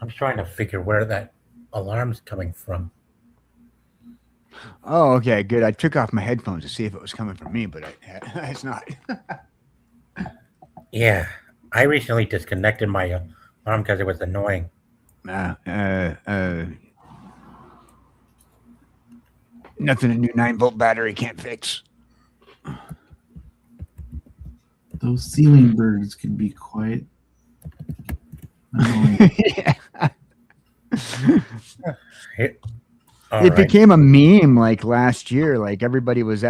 I'm trying to figure where that alarm's coming from. Oh, okay, good. I took off my headphones to see if it was coming from me, but it's not. Yeah. I recently disconnected my alarm because it was annoying. Nothing a new 9-volt battery can't fix. Those ceiling birds can be quite annoying. Yeah. All It right. became a meme like last year. Like everybody was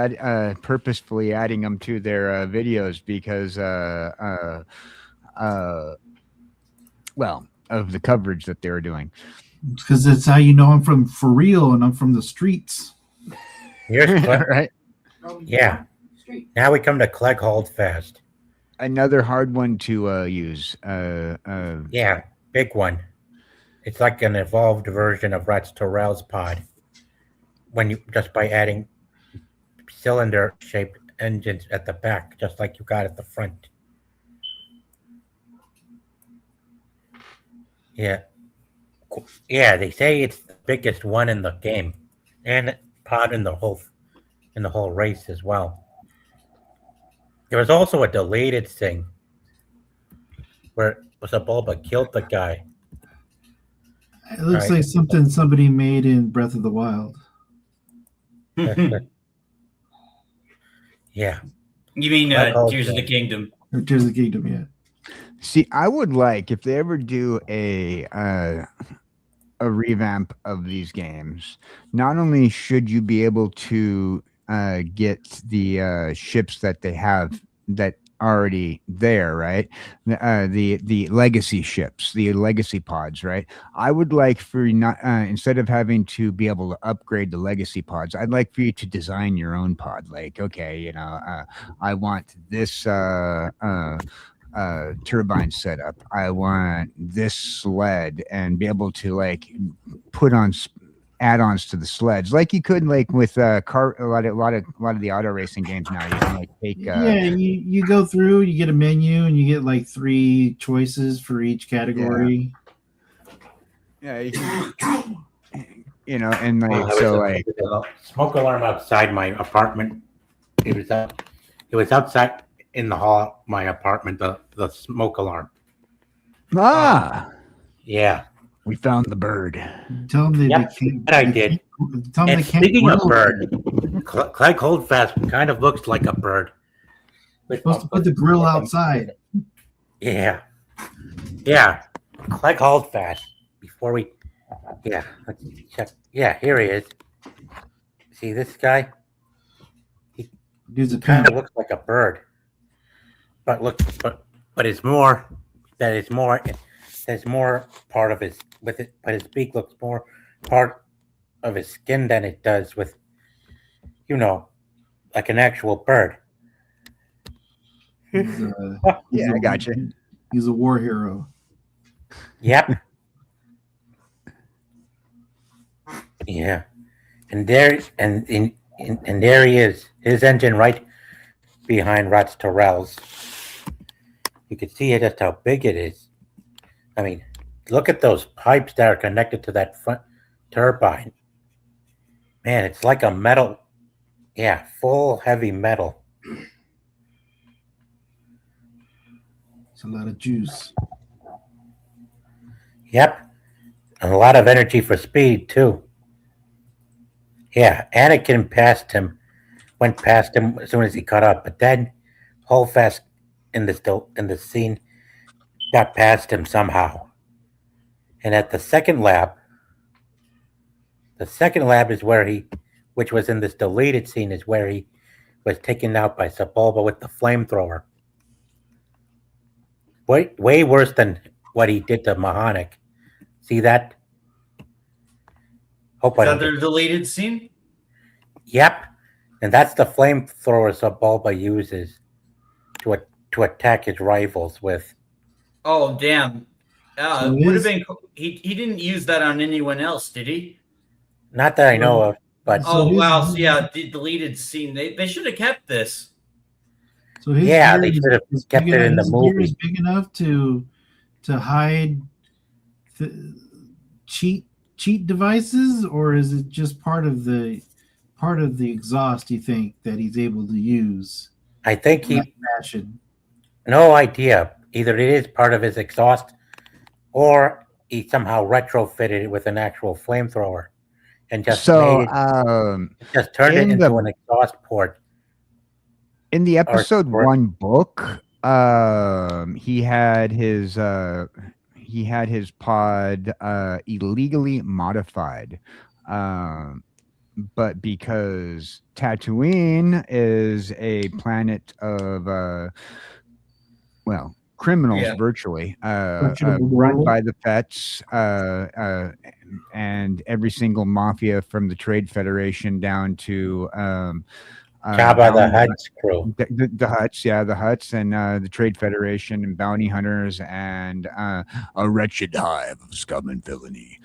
purposefully adding them to their videos because, well, of the coverage that they were doing. Because it's how you know I'm from for real and I'm from the streets. Here's Clegg. Right? Yeah. Now we come to Clegg Holdfast. Another hard one to use. Yeah, big one. It's like an evolved version of Rats Torell's pod. When you just by adding cylinder-shaped engines at the back, just like you got at the front. Yeah. Yeah, they say it's the biggest one in the game. And pod in the whole race as well. There was also a deleted thing where Sebulba killed the guy. It looks Right. like something somebody made in Breath of the Wild. Yeah. You mean Like all Tears of the things. Kingdom? Or Tears of the Kingdom, yeah. See, I would like if they ever do a revamp of these games. Not only should you be able to get the ships that they have that already there, right? The legacy ships, the legacy pods, right? I would like for you not instead of having to be able to upgrade the legacy pods, I'd like for you to design your own pod. Like, okay, you know, I want this turbine setup. I want this sled and be able to like put on add-ons to the sleds, like you could like with a lot of the auto racing games now. You can like take Yeah, you go through, you get a menu, and you get like 3 choices for each category. yeah, you can, you know, and like There was so a- like there was a smoke alarm outside my apartment. It was outside in the hall of my apartment, the smoke alarm. Yeah. we found the bird. Tell them they, Yep, they can't. that I they did. can't- Tell them And they can't. speaking of grill. bird, Clegg Holdfast kind of looks like a bird. You're supposed to put the grill outside. Yeah. Yeah. Clegg Holdfast. Before we. Yeah. Let's check. Yeah, here he is. See this guy? Dude's a Kind pimp. of looks like a bird. But it's more. There's more part of his with it, but his beak looks more part of his skin than it does with, you know, like an actual bird. He's, Yeah, I a- got you. He's a war hero. Yep. Yeah. And there and there he is. His engine right behind Rats Torell's. You can see just how big it is. I mean, look at those pipes that are connected to that front turbine. Man, it's like a metal. Yeah, full heavy metal. It's a lot of juice. Yep. And a lot of energy for speed, too. Yeah, Anakin went past him as soon as he caught up, but then Holfast in the scene got past him somehow. And at the second lab is where which was in this deleted scene, is where he was taken out by Sebulba with the flamethrower. Way worse than what he did to Mahonic. See that? Hope I Is that don't. their deleted scene? Yep, and that's the flamethrower Sebulba uses to attack his rivals with. Oh, damn. So Would have his- been. He didn't use that on anyone else, did he? Not that I know of, but So Oh his- wow! So yeah, the deleted scene. They should have kept this. So his Yeah, gear they is- should have is kept big it in enough- the his gear movie. is big enough to hide cheat devices, or is it just part of the exhaust? You think that he's able to use I think in that fashion? no idea. Either it is part of his exhaust, or he somehow retrofitted it with an actual flamethrower, and just So, just turned it in into the- an exhaust port. in the episode or- 1 book, he had his pod illegally modified, but because Tatooine is a planet of criminals, Yeah. virtually Questionable run rule. by the Fets, and every single mafia from the Trade Federation down to Jabba the bounty Hutt's crew. the Huts, yeah, the Huts, and the Trade Federation and bounty hunters and a wretched hive of scum and villainy.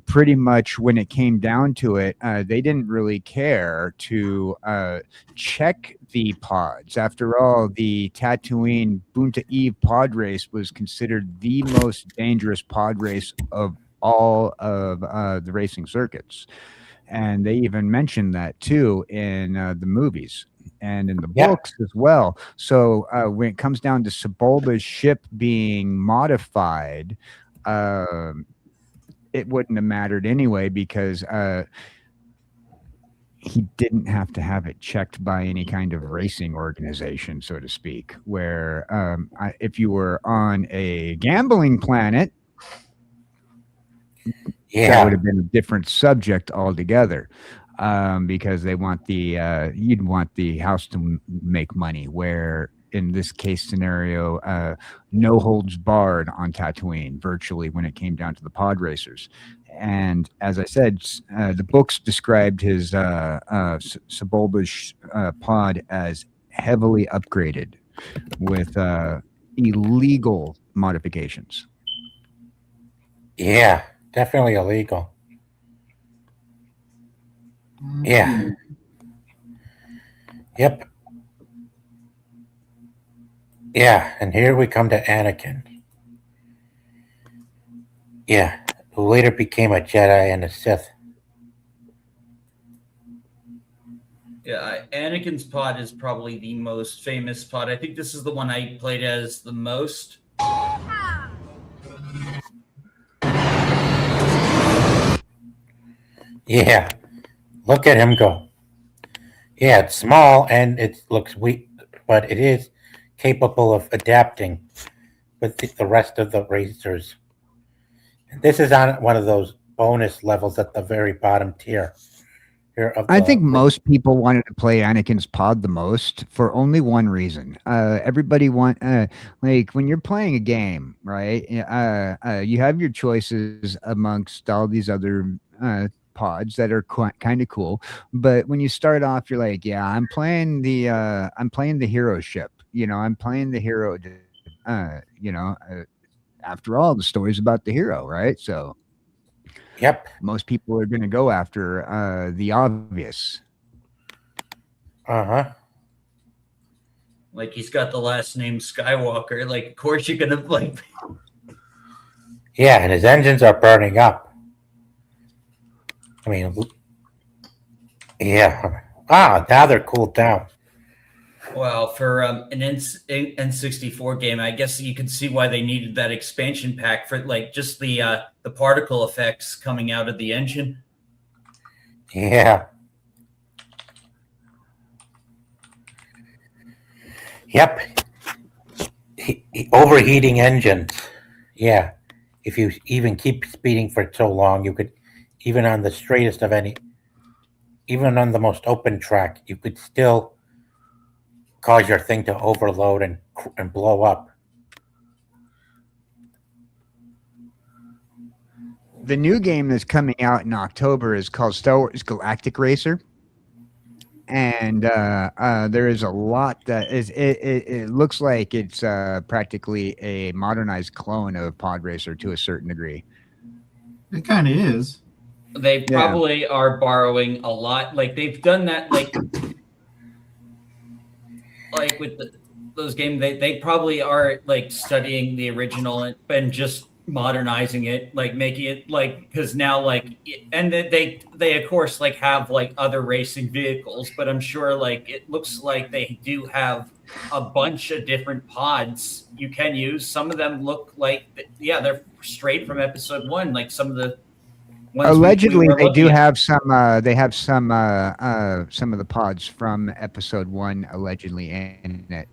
Pretty much, when it came down to it, they didn't really care to check the pods. After all, the Tatooine Boonta Eve pod race was considered the most dangerous pod race of all of the racing circuits. And they even mentioned that too in the movies and in the Yeah. books as well. So when it comes down to Sebulba's ship being modified, it wouldn't have mattered anyway, because he didn't have to have it checked by any kind of racing organization, so to speak. Where if you were on a gambling planet, that Yeah, would have been a different subject altogether, because they want you'd want the house to make money, where in this case scenario, no holds barred on Tatooine virtually when it came down to the pod racers. And as I said, the books described his Sebulba's pod as heavily upgraded with illegal modifications. yeah, definitely illegal. Yeah. Yep. Yeah, and here we come to Anakin. Yeah, who later became a Jedi and a Sith. Yeah, Anakin's pod is probably the most famous pod. I think this is the one I played as the most. Yeah, look at him go. Yeah, it's small and it looks weak, but it is capable of adapting with the rest of the racers. And this is on one of those bonus levels at the very bottom tier. Here of I the- think most people wanted to play Anakin's pod the most for only one reason. Everybody like when you're playing a game, right? You have your choices amongst all these other pods that are kind of cool, but when you start off, you're like, yeah, I'm playing the hero ship. I'm playing the hero. After all, the story's about the hero, right? So Yep. most people are going to go after the obvious. Uh-huh. Like he's got the last name Skywalker. Like, of course you're gonna like. Yeah, and his engines are burning up. I mean, yeah. Now they're cooled down. Well, for an N64 game, I guess you can see why they needed that expansion pack for like just the particle effects coming out of the engine. Yeah. Yep. Overheating engines. Yeah. If you even keep speeding for so long, you could, even on the straightest of any, even on the most open track, you could still cause your thing to overload and blow up. The new game that's coming out in October is called Star Wars Galactic Racer. And there is a lot that is. It looks like it's practically a modernized clone of Pod Racer to a certain degree. It kind of is. They probably are borrowing a lot. Like they've done that. Like with those games, they probably are like studying the original and just modernizing it, like making it like, because now like, and they of course like have like other racing vehicles, but I'm sure like it looks like they do have a bunch of different pods you can use. Some of them look like they're straight from episode 1, like some of the ones allegedly we they do at. have some some of the pods from episode 1 allegedly in it.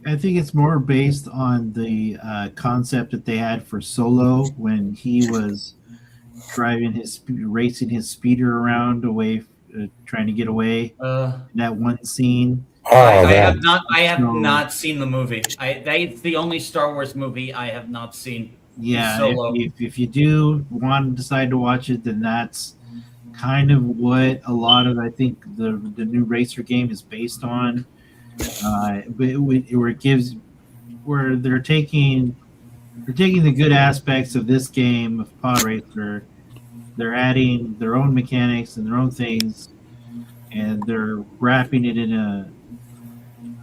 I think it's more based on the concept that they had for Solo when he was driving racing his speeder around away, trying to get away. In that one scene. I have not seen the movie. That's the only Star Wars movie I have not seen. Yeah, Solo. if you do want to decide to watch it, then that's kind of what a lot of, I think, the new Racer game is based on. Where they're taking the good aspects of this game of Pod Racer, they're adding their own mechanics and their own things, and they're wrapping it in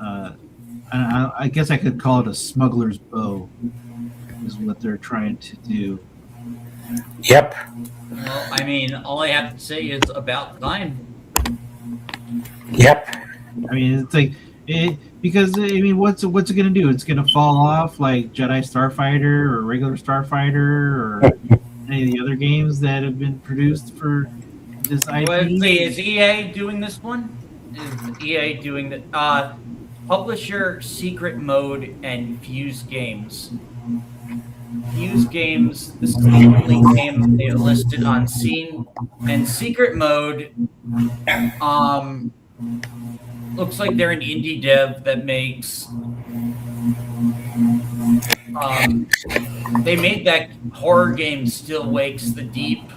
I guess I could call it a smuggler's bow, is what they're trying to do. Yep. Well, I mean, all I have to say is about time. Yep. I mean, it's like because I mean, what's it going to do? It's going to fall off like Jedi Starfighter or regular Starfighter or any of the other games that have been produced for this IP. Let's see, is EA doing this one? Is EA doing the publisher Secret Mode and Fuse Games? Fuse Games, this is the only game they listed on Scene, and Secret Mode looks like they're an indie dev that makes they made that horror game Still Wakes the Deep.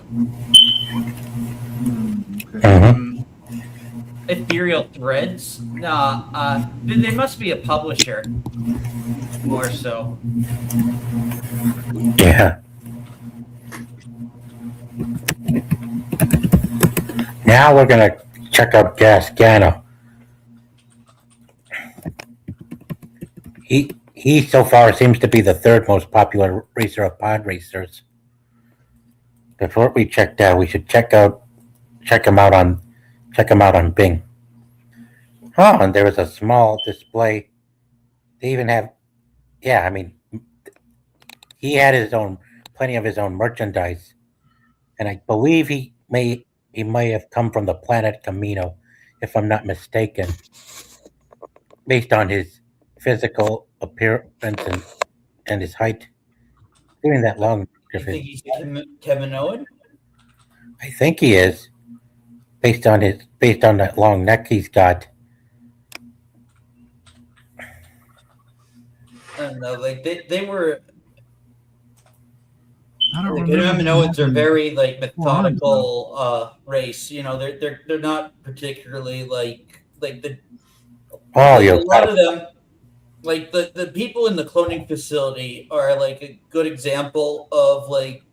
Ethereal Threads. They must be a publisher more so. Yeah. Now we're gonna check out Gasgano. He so far seems to be the third most popular racer of pod racers. Before we check that, we should check him out on Bing. Oh, and there was a small display. They even have, I mean, he had plenty of his own merchandise, and I believe he may have come from the planet Camino, if I'm not mistaken, based on his physical appearance and his height. Doing that long. You think he's Kevin Owen? I think he is, based on that long neck he's got. I don't know, like they were. I don't Like, remember. Kevin Owens are very like methodical race. You know, they're not particularly like the. Oh, like, yeah. A lot of them, like the people in the cloning facility, are like a good example of like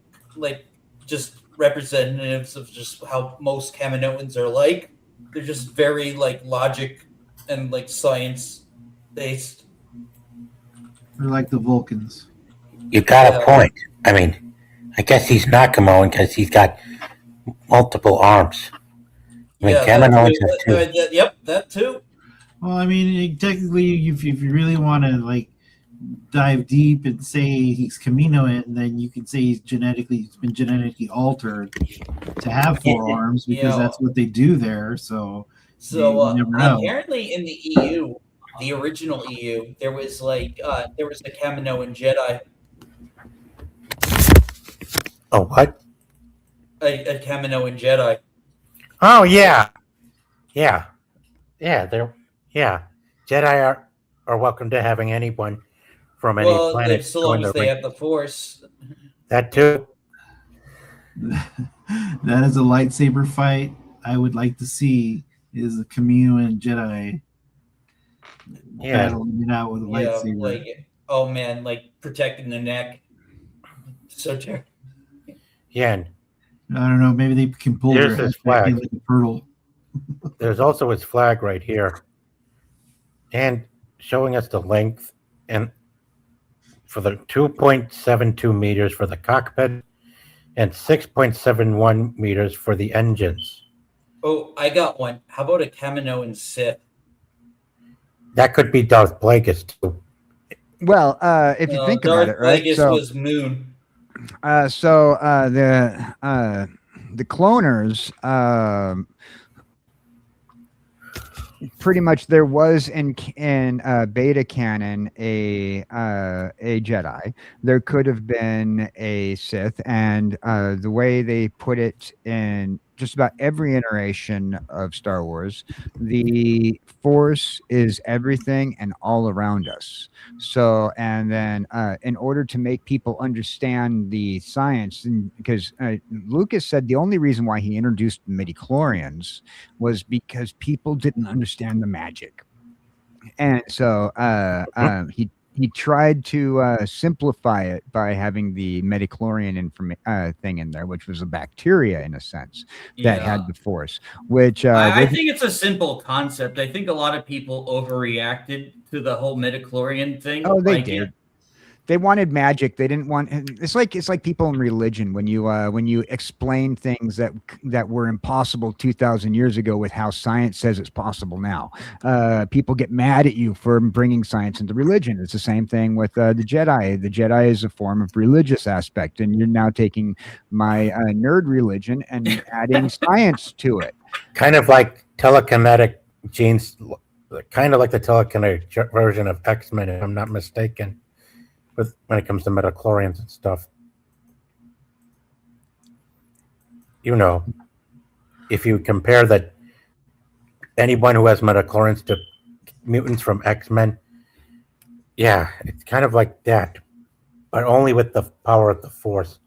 just representatives of just how most Kaminoans are like. They're just very like logic and like science based. They're like the Vulcans. You got a Yeah. point. I mean, I guess he's Nakamoan because he's got multiple arms. I mean, Yeah, Kaminoans have two. Yep, that too. Well, I mean, technically, if you really want to like dive deep and say he's Kaminoan, then you can say he's been genetically altered to have four Yeah. arms because Yeah. that's what they do there. So So you never know. apparently in the EU, the original EU, there was a Kaminoan Jedi, Oh, what? a Kaminoan Jedi. Oh, yeah. Yeah. Yeah, Jedi are welcome to having anyone from any Well, planet so join long the as they ring. have the Force. That too. That is a lightsaber fight I would like to see. Is a Kaminoan Jedi Yeah. battling it out with a Yeah, lightsaber. like oh man, like protecting the neck. So terrible. Yeah, and I don't know. Maybe they can pull Here's their his head back in flag. like a turtle. there's also his flag right here. And showing us the length and for the 2.72 meters for the cockpit and 6.71 meters for the engines. Oh, I got one. How about a Kaminoan Sith? That could be Darth Plagueis too. Well, if you think Darth about it, right? Plagueis So, was Moon. The cloners, pretty much there was in beta canon a Jedi. There could have been a Sith, and the way they put it in just about every iteration of Star Wars, the Force is everything and all around us. So, and then in order to make people understand the science, and because Lucas said the only reason why he introduced the midichlorians was because people didn't understand the magic, and so he tried to simplify it by having the midichlorian thing in there, which was a bacteria in a sense that had the Force. Which I think it's a simple concept. I think a lot of people overreacted to the whole midichlorian thing. oh, they did. They wanted magic. They didn't want. It's like people in religion when you explain things that were impossible 2,000 years ago with how science says it's possible now. People get mad at you for bringing science into religion. It's the same thing with the Jedi. The Jedi is a form of religious aspect, and you're now taking my nerd religion and adding science to it. Kind of like telekinetic genes, kind of like the telekinetic version of X-Men, if I'm not mistaken. When it comes to midichlorians and stuff, if you compare that anyone who has midichlorians to mutants from X-Men, yeah, it's kind of like that, but only with the power of the Force,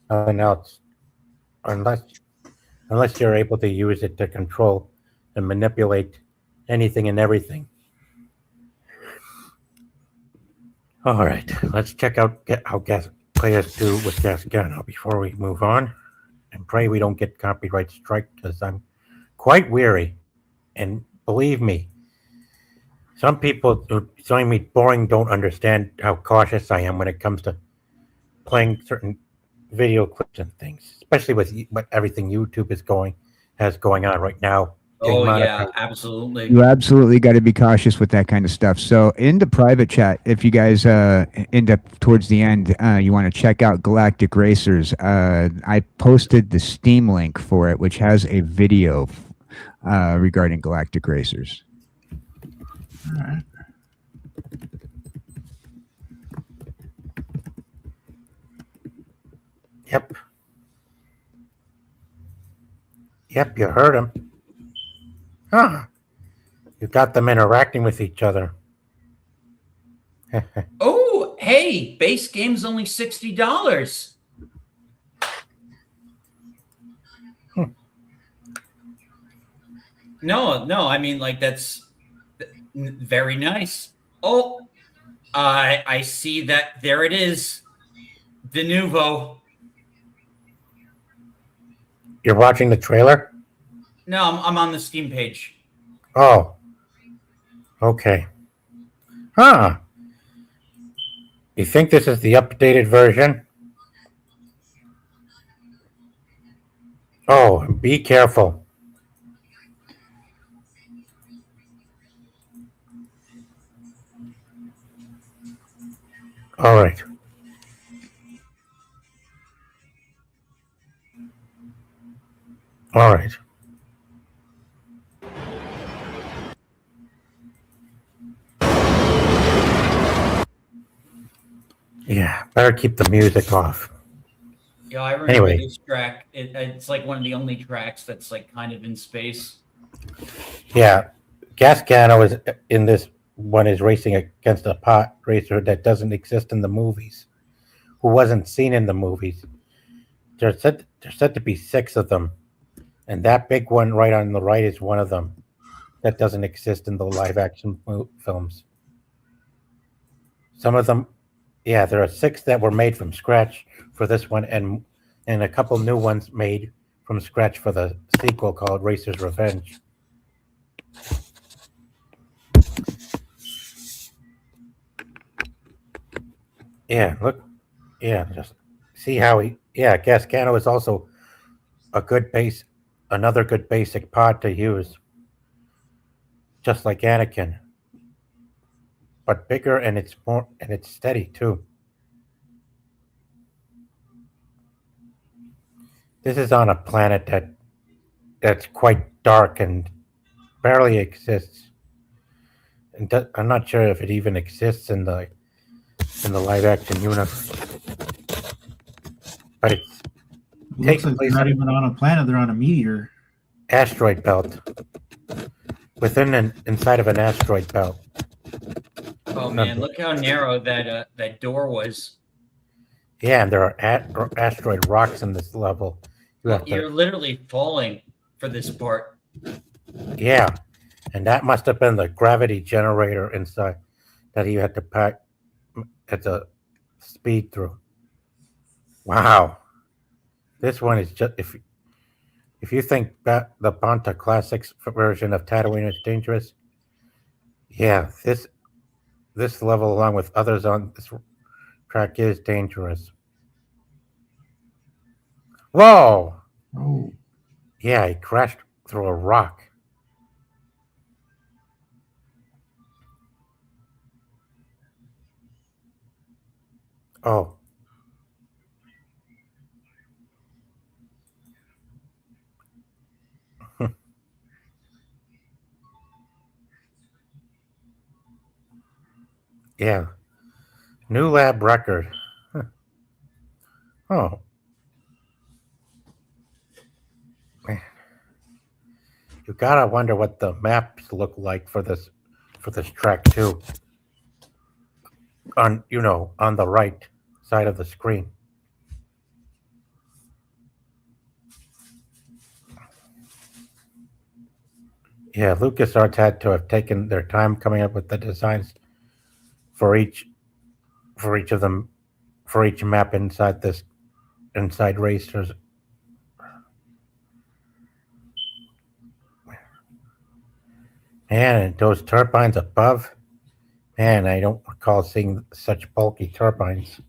nothing else, unless you're able to use it to control and manipulate anything and everything. All right, let's check out how players do with Gasgano before we move on, and pray we don't get copyright strike because I'm quite weary. And believe me, some people who find me boring don't understand how cautious I am when it comes to playing certain video clips and things, especially with everything YouTube has going on right now. Oh yeah, absolutely. You absolutely got to be cautious with that kind of stuff. So in the private chat, if you guys end up towards the end, you want to check out Galactic Racers. I posted the Steam link for it, which has a video regarding Galactic Racers. All right. Yep, you heard him. Huh. You got them interacting with each other. Oh, hey, base game's only $60. No, I mean, like, that's very nice. Oh, I see that. There it is. De Nouveau. You're watching the trailer? No, I'm on the Steam page. Oh. Okay. Huh. You think this is the updated version? Oh, be careful. All right. All right. Yeah, better keep the music off. Yeah, I remember Anyway. this track. It's like one of the only tracks that's like kind of in space. Yeah, Gascano is in this one is racing against a pot racer that doesn't exist in the movies, who wasn't seen in the movies. There's said to be 6 of them, and that big one right on the right is one of them that doesn't exist in the live action films. Some of them, yeah, there are 6 that were made from scratch for this one, and a couple new ones made from scratch for the sequel called Racer's Revenge. Yeah, look, yeah, just see how Gascano is also a good base, another good basic pod to use, just like Anakin, but bigger and it's steady too. This is on a planet that's quite dark and barely exists. And I'm not sure if it even exists in the live action universe, but it It takes looks like they're place not on even on a planet; they're on a meteor. asteroid belt, inside of an asteroid belt. Oh man, look how narrow that door was. Yeah, and there are asteroid rocks in this level. You're literally falling for this part. Yeah, and that must have been the gravity generator inside that he had to pack at the speed through. Wow, this one is just if you think that the Banta Classics version of Tatooine is dangerous, yeah, this level along with others on this track is dangerous. Whoa! Oh, Yeah, he crashed through a rock. Oh. Yeah. New lab record. Huh. Oh. Man. You gotta wonder what the maps look like for this track too. On on the right side of the screen. Yeah, LucasArts had to have taken their time coming up with the designs for each of them, for each map inside Racers. Man, and those turbines above, man, I don't recall seeing such bulky turbines.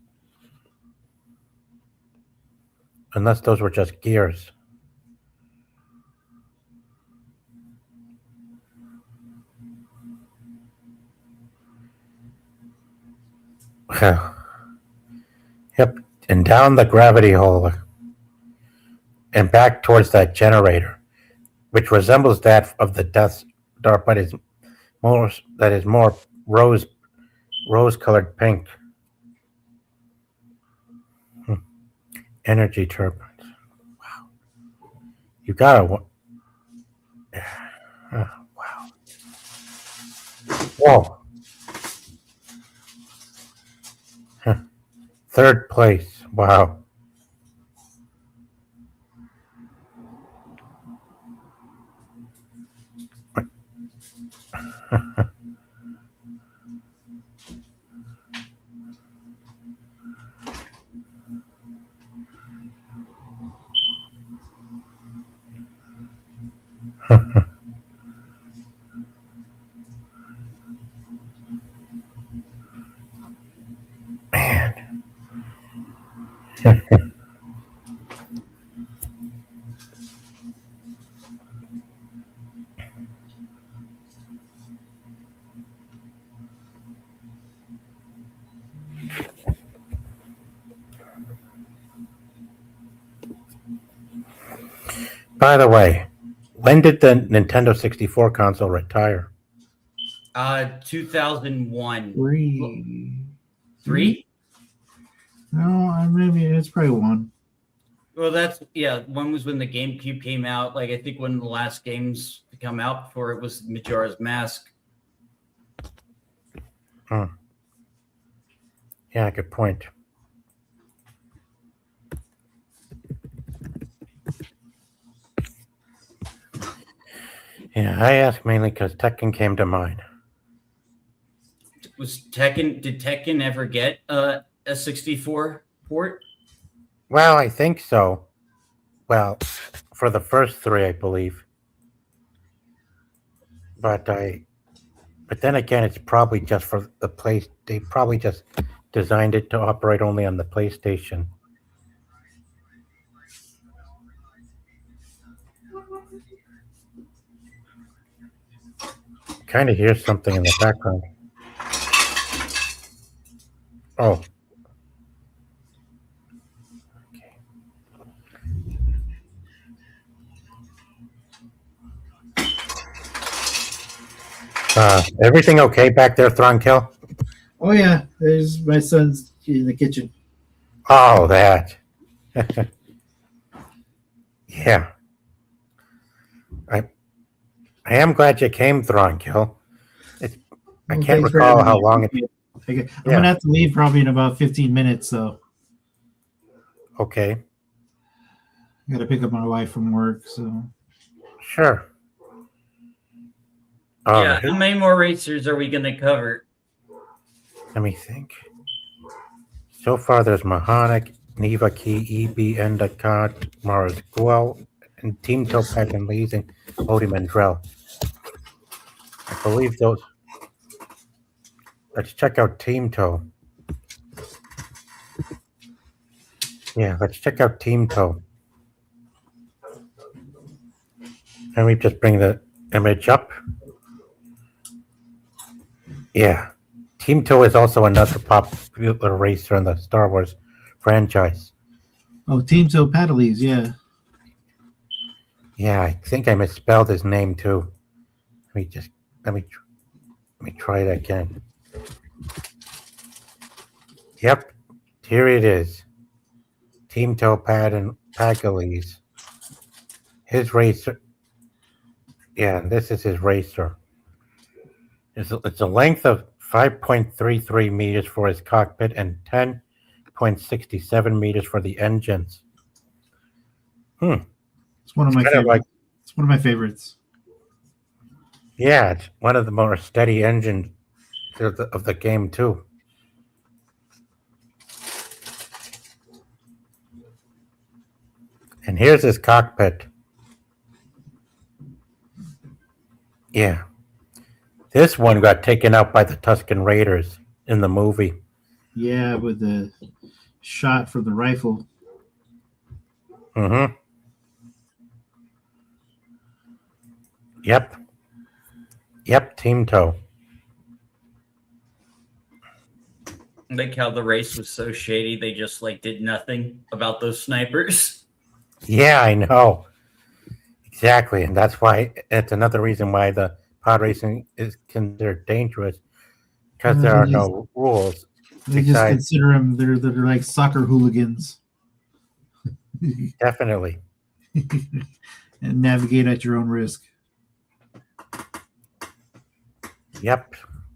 Unless those were just gears. Yep, and down the gravity hole and back towards that generator, which resembles that of the Death Star, but is more rose-colored pink. Energy turbines. Wow, you gotta. Wow. Whoa. Huh. 3rd place. Wow. By the way, when did the Nintendo 64 console retire? 2001. Three. 3? No, I mean it's probably one. Well, one was when the GameCube came out. Like, I think one of the last games to come out before it was Majora's Mask. Yeah, good point. Yeah, I ask mainly because Tekken came to mind. Did Tekken ever get a 64 port? Well, I think so. Well, for the first three, I believe. But then again, it's probably just for the place. They probably just designed it to operate only on the PlayStation. Kind of hear something in the background. Oh. Everything okay back there, Thronkill? Oh yeah, there's my son's in the kitchen. Oh, that. Yeah. I am glad you came, Thronkill. I can't Thanks for recall having how me. long it. I'm gonna have to leave probably in about 15 minutes, so Okay, I gotta pick up my wife from work. So sure. Yeah, how many more racers are we going to cover? Let me think. So far, there's Mahonic, Neva Key, EB, Endicott, Mars Guel, and Team Topaz and Lees and Odie Mandrell. I believe those. Let's check out Team Toe. Yeah, let's check out Team Toe. And we just bring the image up. Yeah. Team Toe is also another popular racer in the Star Wars franchise. oh, Team Topatales, yeah. Yeah, I think I misspelled his name too. Let me try it again. Yep, here it is. Team Topad and Pagales. His racer. Yeah, this is his racer. It's a length of 5.33 meters for his cockpit and 10.67 meters for the engines. It's one of my Kind of favorites. It's one of my favorites. Yeah, it's one of the more steady engines of the game too. And here's his cockpit. Yeah. This one got taken out by the Tusken Raiders in the movie. Yeah, with the shot from the rifle. Mm-hmm. Yep. Yep, Team Toe. Like how the race was so shady, they just like did nothing about those snipers. Yeah, I know. Exactly, and that's why it's another reason why the pod racing is considered dangerous, because there are no rules. They just consider them they're like soccer hooligans. Definitely. And navigate at your own risk. Yep,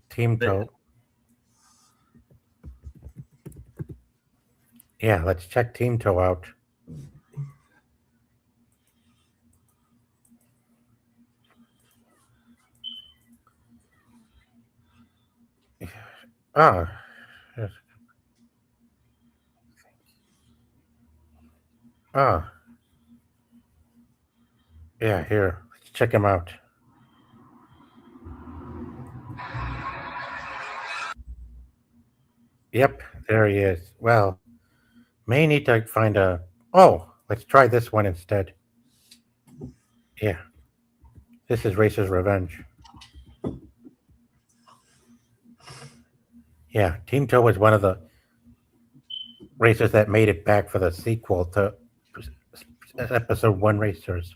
Team Toe. Yeah, let's check Team Toe out. Ah, yes. Ah, yeah. Here, let's check him out. Yep, there he is. Well, May need to find a. Oh, let's try this one instead. Yeah. This is Racer's Revenge. Yeah, Team Toe was one of the racers that made it back for the sequel to episode 1 Racers.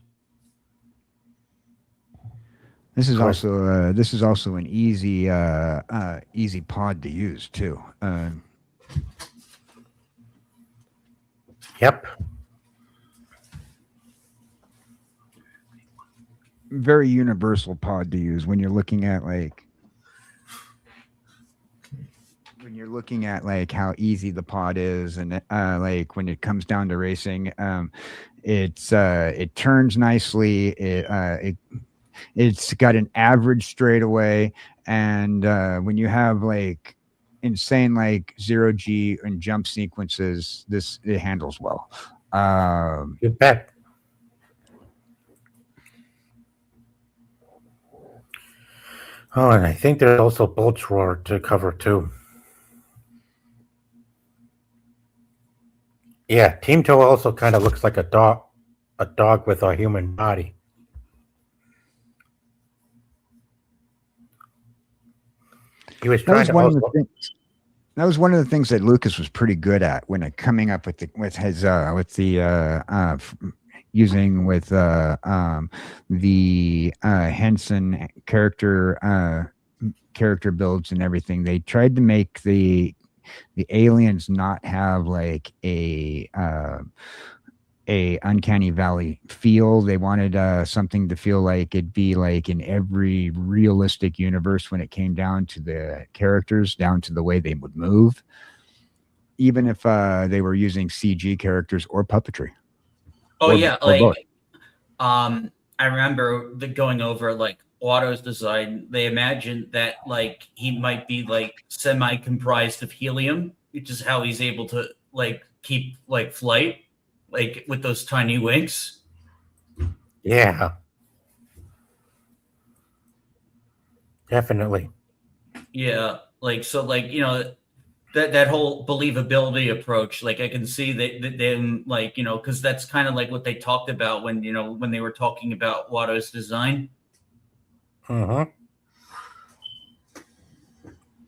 This is Correct. also an easy easy pod to use too. Yep. Very universal pod to use when you're looking at how easy the pod is, and like when it comes down to racing, it turns nicely. It's got an average straightaway, and when you have like insane like 0G and jump sequences, it handles well. You bet. Oh, and I think there's also Bulge Roar to cover too. Yeah, Team Toe also kind of looks like a dog with a human body. He was That trying was to one of also, the things. That was one of the things that Lucas was pretty good at when coming up with using with the Henson character builds and everything. They tried to make the aliens not have like a uncanny valley feel. They wanted something to feel like it'd be like in every realistic universe when it came down to the characters, down to the way they would move, even if they were using CG characters or puppetry. Oh Or- yeah, or both. like I remember going over like Watto's design. They imagined that like he might be like semi-comprised of helium, which is how he's able to like keep like flight, like with those tiny wings. yeah, definitely. Yeah, like so, like that whole believability approach. Like I can see that them like because that's kind of like what they talked about when when they were talking about Watto's design. Mm-hmm.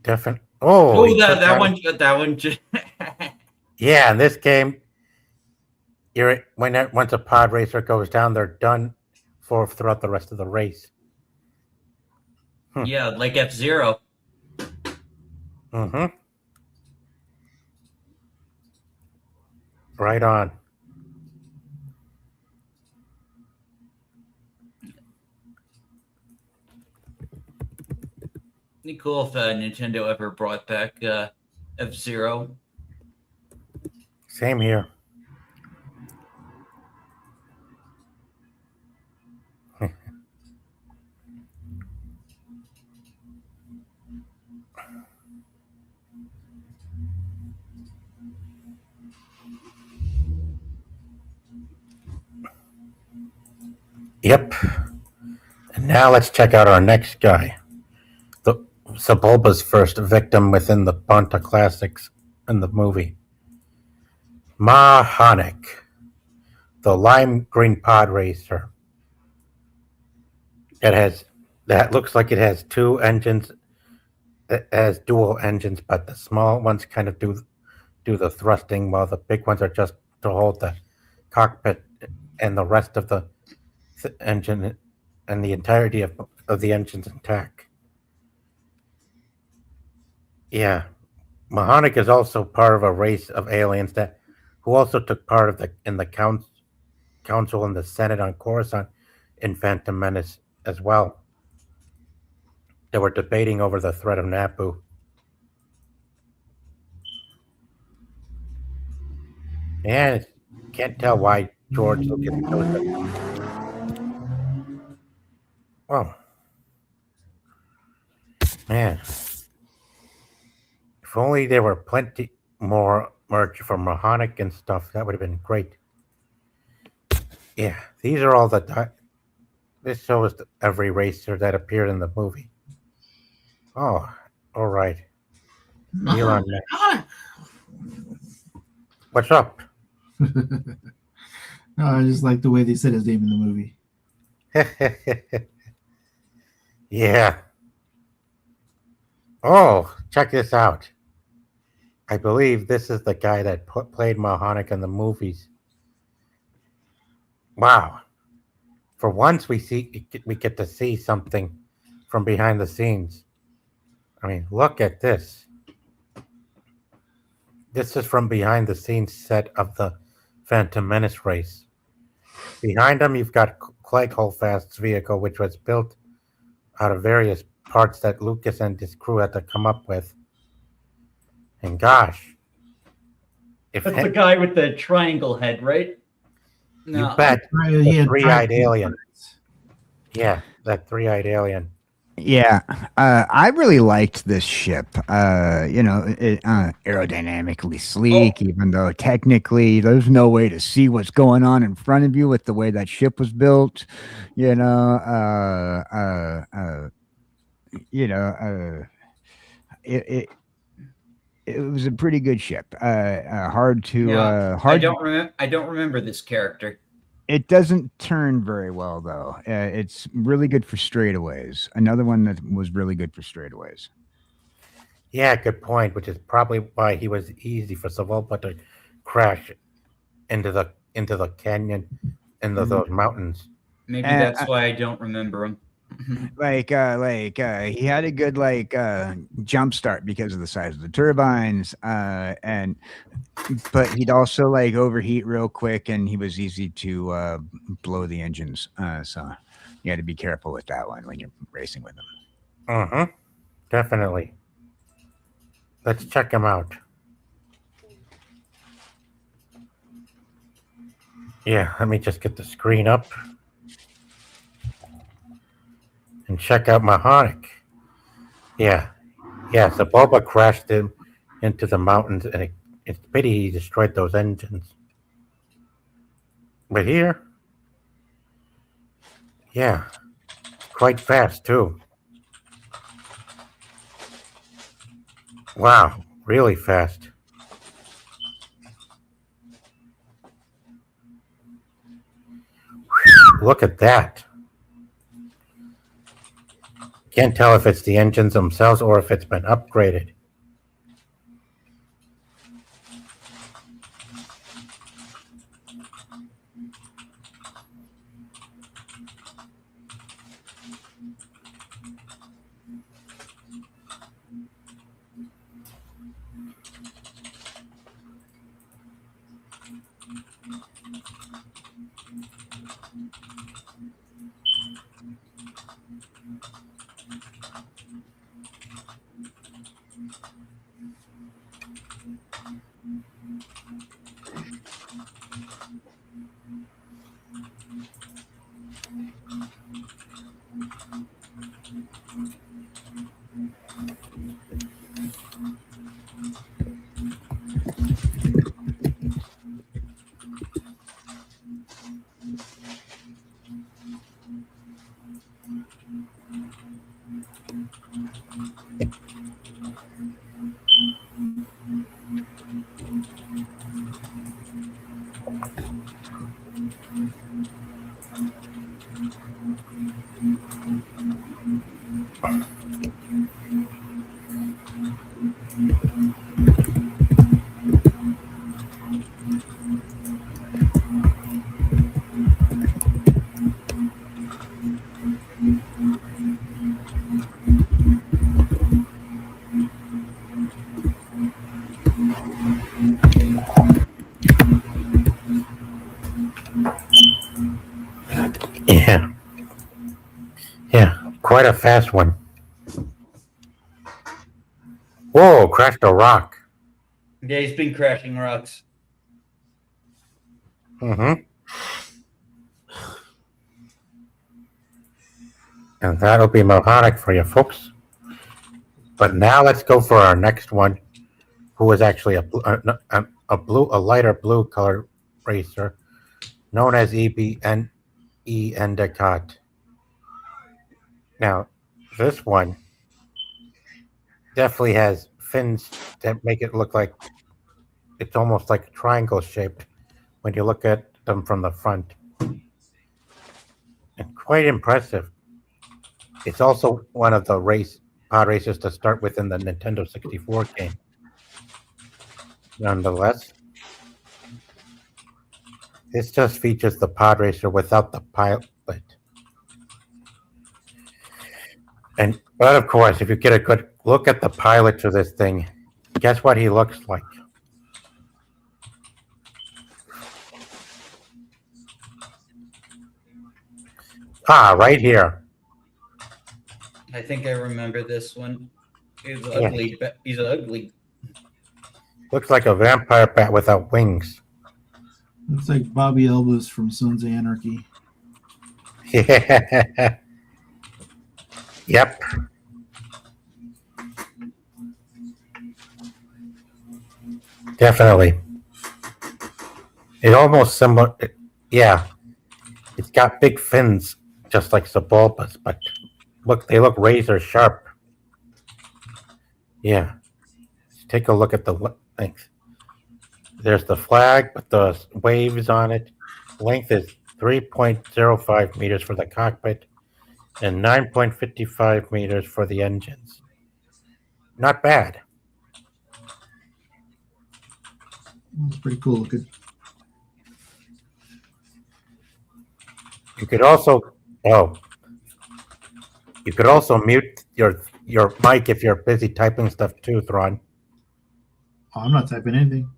Definitely. Oh, Oh, he took that one. Just Yeah, in this game, once a pod racer goes down, they're done throughout the rest of the race. yeah, like F-Zero. Mm-hmm. Right on. It'd be cool if Nintendo ever brought back F-Zero. Same here. Yep. And now let's check out our next guy. The Sebulba's first victim within the Bonta Classics in the movie. Mahonic, the lime green pod racer. That looks like it has two engines. It has dual engines, but the small ones kind of do the thrusting, while the big ones are just to hold the cockpit and the rest of the engine and the entirety of the engine's intact. Yeah, Mahonic is also part of a race of aliens who also took part in the council and the Senate on Coruscant in Phantom Menace as well. They were debating over the threat of Naboo. And can't tell why George Lucas chose it. Well, man, if only there were plenty more merch for Mahonic and stuff, that would have been great. Yeah, these are all this shows every racer that appeared in the movie. Oh, all right. Here on next. What's up? No, I just like the way they said his name in the movie. Yeah. Oh, check this out. I believe this is the guy that played Mahonic in the movies. Wow. For once, we get to see something from behind the scenes. I mean, look at this. This is from behind the scenes set of the Phantom Menace race. Behind him, you've got Clegg Holdfast's vehicle, which was built out of various parts that Lucas and his crew had to come up with. And gosh, if That's the guy with the triangle head, right? you bet, He the had three-eyed tried- alien. Yeah, that three-eyed alien. Yeah, I really liked this ship. Aerodynamically sleek, even though technically there's no way to see what's going on in front of you with the way that ship was built. You know, it was a pretty good ship. Hard to Yeah, hard. I don't remember this character. It doesn't turn very well though. It's really good for straightaways. Another one that was really good for straightaways. Yeah, good point. Which is probably why he was easy for Savolpa to crash into the canyon, into those mountains. Maybe And, that's why I don't remember him. He had a good jump start because of the size of the turbines, but he'd also overheat real quick, and he was easy to blow the engines. So you had to be careful with that one when you're racing with him. Definitely. Let's check him out. Yeah, let me just get the screen up and check out Mahonic. Yeah, so Boba crashed him into the mountains, and it's pity he destroyed those engines. But here, yeah, quite fast too. Wow, really fast. Look at that. Can't tell if it's the engines themselves or if it's been upgraded. Yeah, quite a fast one. Whoa, crashed a rock. Yeah, he's been crashing rocks. And that'll be Mohonic for you folks. But now let's go for our next one, who is actually a lighter blue color racer, known as EBN Endicott. Now, this one definitely has fins that make it look like it's almost like triangle shaped when you look at them from the front. And quite impressive. It's also one of the pod races to start with in the Nintendo 64 game. Nonetheless, this just features the pod racer without the pilot. But of course, if you get a good look at the pilot to this thing, guess what he looks like? Right here. I think I remember this one. He's Yeah. ugly. He's ugly. Looks like a vampire bat without wings. Looks like Bobby Elbows from Sons of Anarchy. Yeah. Yep. Definitely. It almost similar. Yeah. It's got big fins, just like Sebulbas, but look, they look razor sharp. Yeah. Take a look at the length. There's the flag with the waves on it. Length is 3.05 meters for the cockpit and 9.55 meters for the engines. Not bad. It's pretty cool looking. You could also mute your mic if you're busy typing stuff too, Thrawn. Oh, I'm not typing anything.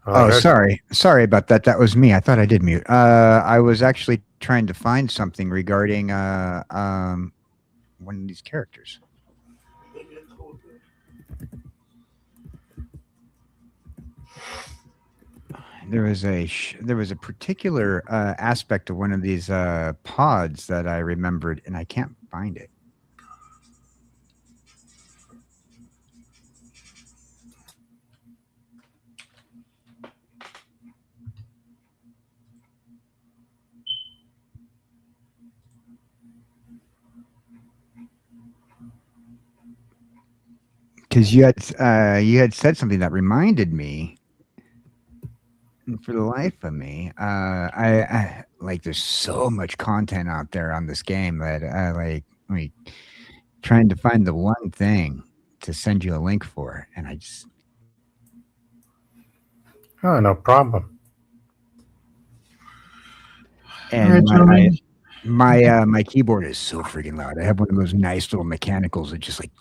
Oh, sorry about that. That was me. I thought I did mute. I was actually trying to find something regarding one of these characters. There was a particular aspect of one of these pods that I remembered, and I can't find it. Because you had said something that reminded me. And for the life of me, I like. There's so much content out there on this game that I like trying to find the one thing to send you a link for, and I just. Oh, no problem. And All right, my keyboard is so freaking loud. I have one of those nice little mechanicals that just like.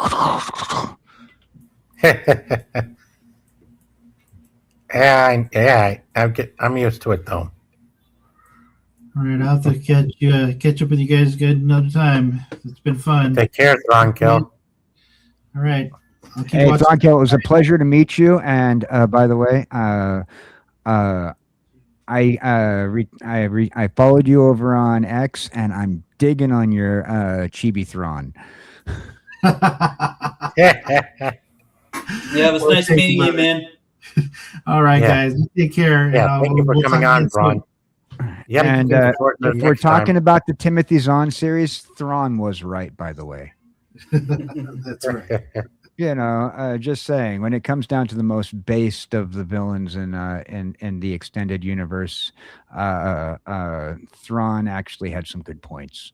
I'm used to it though. All right, I'll have to catch up with you guys good another time. It's been fun. Take care, Thronkill. All right. I'll keep Hey, watching. Thronkill, it was a pleasure to meet you. And by the way, I followed you over on X, and I'm digging on your Chibi Thrawn. Yeah, it was Well, nice thank meeting you, you, brother. man. All right, Yeah. guys. Take care. Yeah, thank you for we'll coming talk on, again soon. Thrawn. Yep, And looking forward to if the we're next time. talking about the Timothy Zahn series, Thrawn was right, by the way. That's right. You know, just saying, when it comes down to the most based of the villains in the extended universe, Thrawn actually had some good points.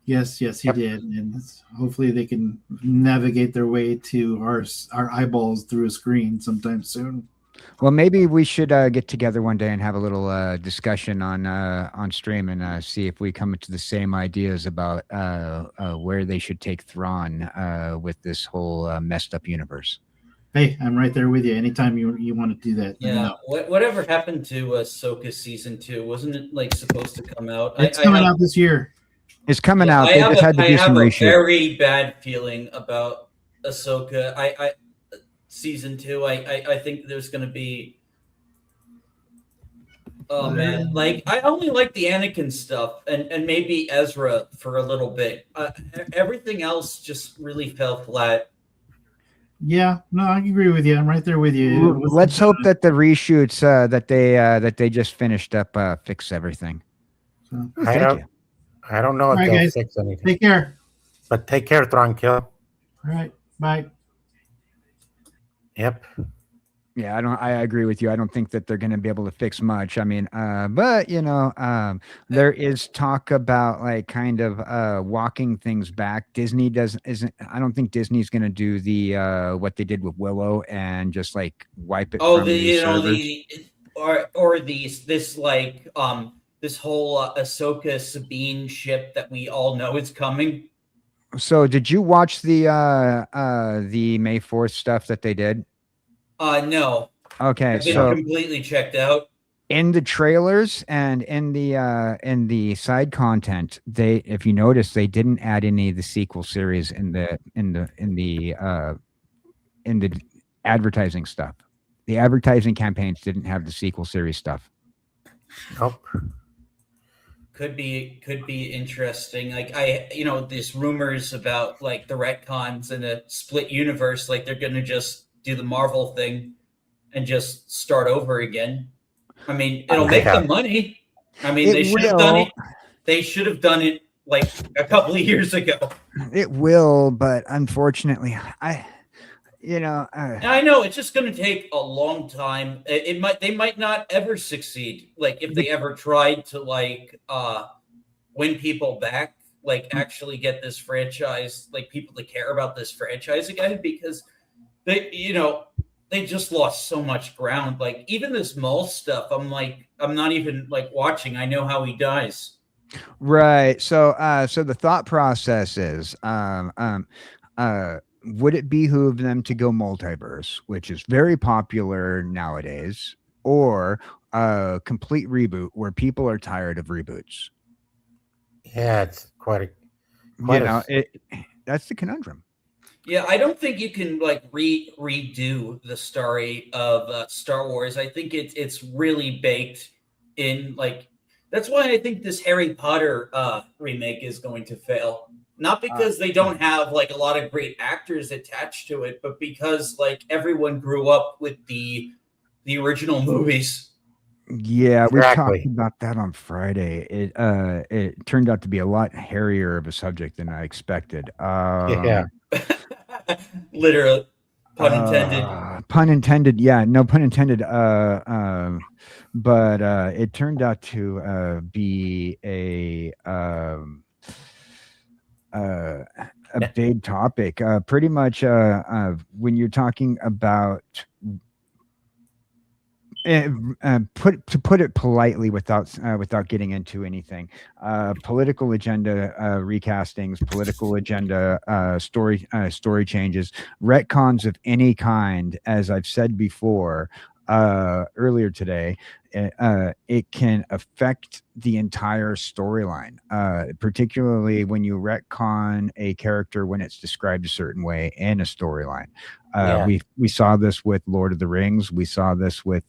Yes, he Yep. did, and hopefully they can navigate their way to our eyeballs through a screen sometime soon. Well, maybe we should get together one day and have a little discussion on stream and see if we come to the same ideas about where they should take Thrawn with this whole messed up universe. Hey, I'm right there with you. Anytime you want to do that. let me Yeah. know. Whatever happened to Ahsoka season 2? Wasn't it like supposed to come out? It's coming out this year. It's coming out. I They have just had to do some a reshoot. very bad feeling about Ahsoka. I season 2. I think there's going to be. Oh man, like I only like the Anakin stuff and maybe Ezra for a little bit. Everything else just really fell flat. Yeah, no, I agree with you. I'm right there with you. It was- Let's hope that the reshoots that they just finished up fix everything. So, Oh, thank you. I don't know if All right, they'll guys. fix anything. take care. But take care, Thronkill. All right, bye. Yep. Yeah, I agree with you. I don't think that they're going to be able to fix much. I mean, but there is talk about like kind of walking things back. Disney isn't. I don't think Disney's going to do the what they did with Willow and just like wipe it Oh, from the the you know servers. the or these this like this whole Ahsoka Sabine ship that we all know is coming. So, did you watch the May 4th stuff that they did? No, Okay, I've been so completely checked out. in the trailers and in the side content, if you notice, they didn't add any of the sequel series in the advertising stuff. The advertising campaigns didn't have the sequel series stuff. Nope. Could be interesting. Like there's rumors about like the retcons in a split universe, like they're gonna just do the Marvel thing and just start over again. I mean, it'll make them money. I mean, they should have done it. They should have done it like a couple of years ago. It will, but unfortunately, I know it's just going to take a long time. They might not ever succeed. Like if they ever tried to like win people back, like actually get this franchise, like people to care about this franchise again, because they just lost so much ground. Like even this Maul stuff, I'm not even like watching. I know how he dies. Right. So the thought process is, would it behoove them to go multiverse, which is very popular nowadays, or a complete reboot where people are tired of reboots? Yeah, it's that's the conundrum. Yeah, I don't think you can like redo the story of Star Wars. I think it's really baked in. Like that's why I think this Harry Potter remake is going to fail. Not because they don't have like a lot of great actors attached to it, but because like everyone grew up with the original movies. Yeah, we Exactly. talked about that on Friday. It turned out to be a lot hairier of a subject than I expected. Yeah. Literally, pun intended. Pun intended. Yeah, no pun intended. But it turned out to be a big topic. Pretty much when you're talking about put it politely without getting into anything, political agenda recastings, political agenda story changes, retcons of any kind, as I've said before earlier today, it can affect the entire storyline, particularly when you retcon a character when it's described a certain way in a storyline. We saw this with Lord of the Rings. We saw this with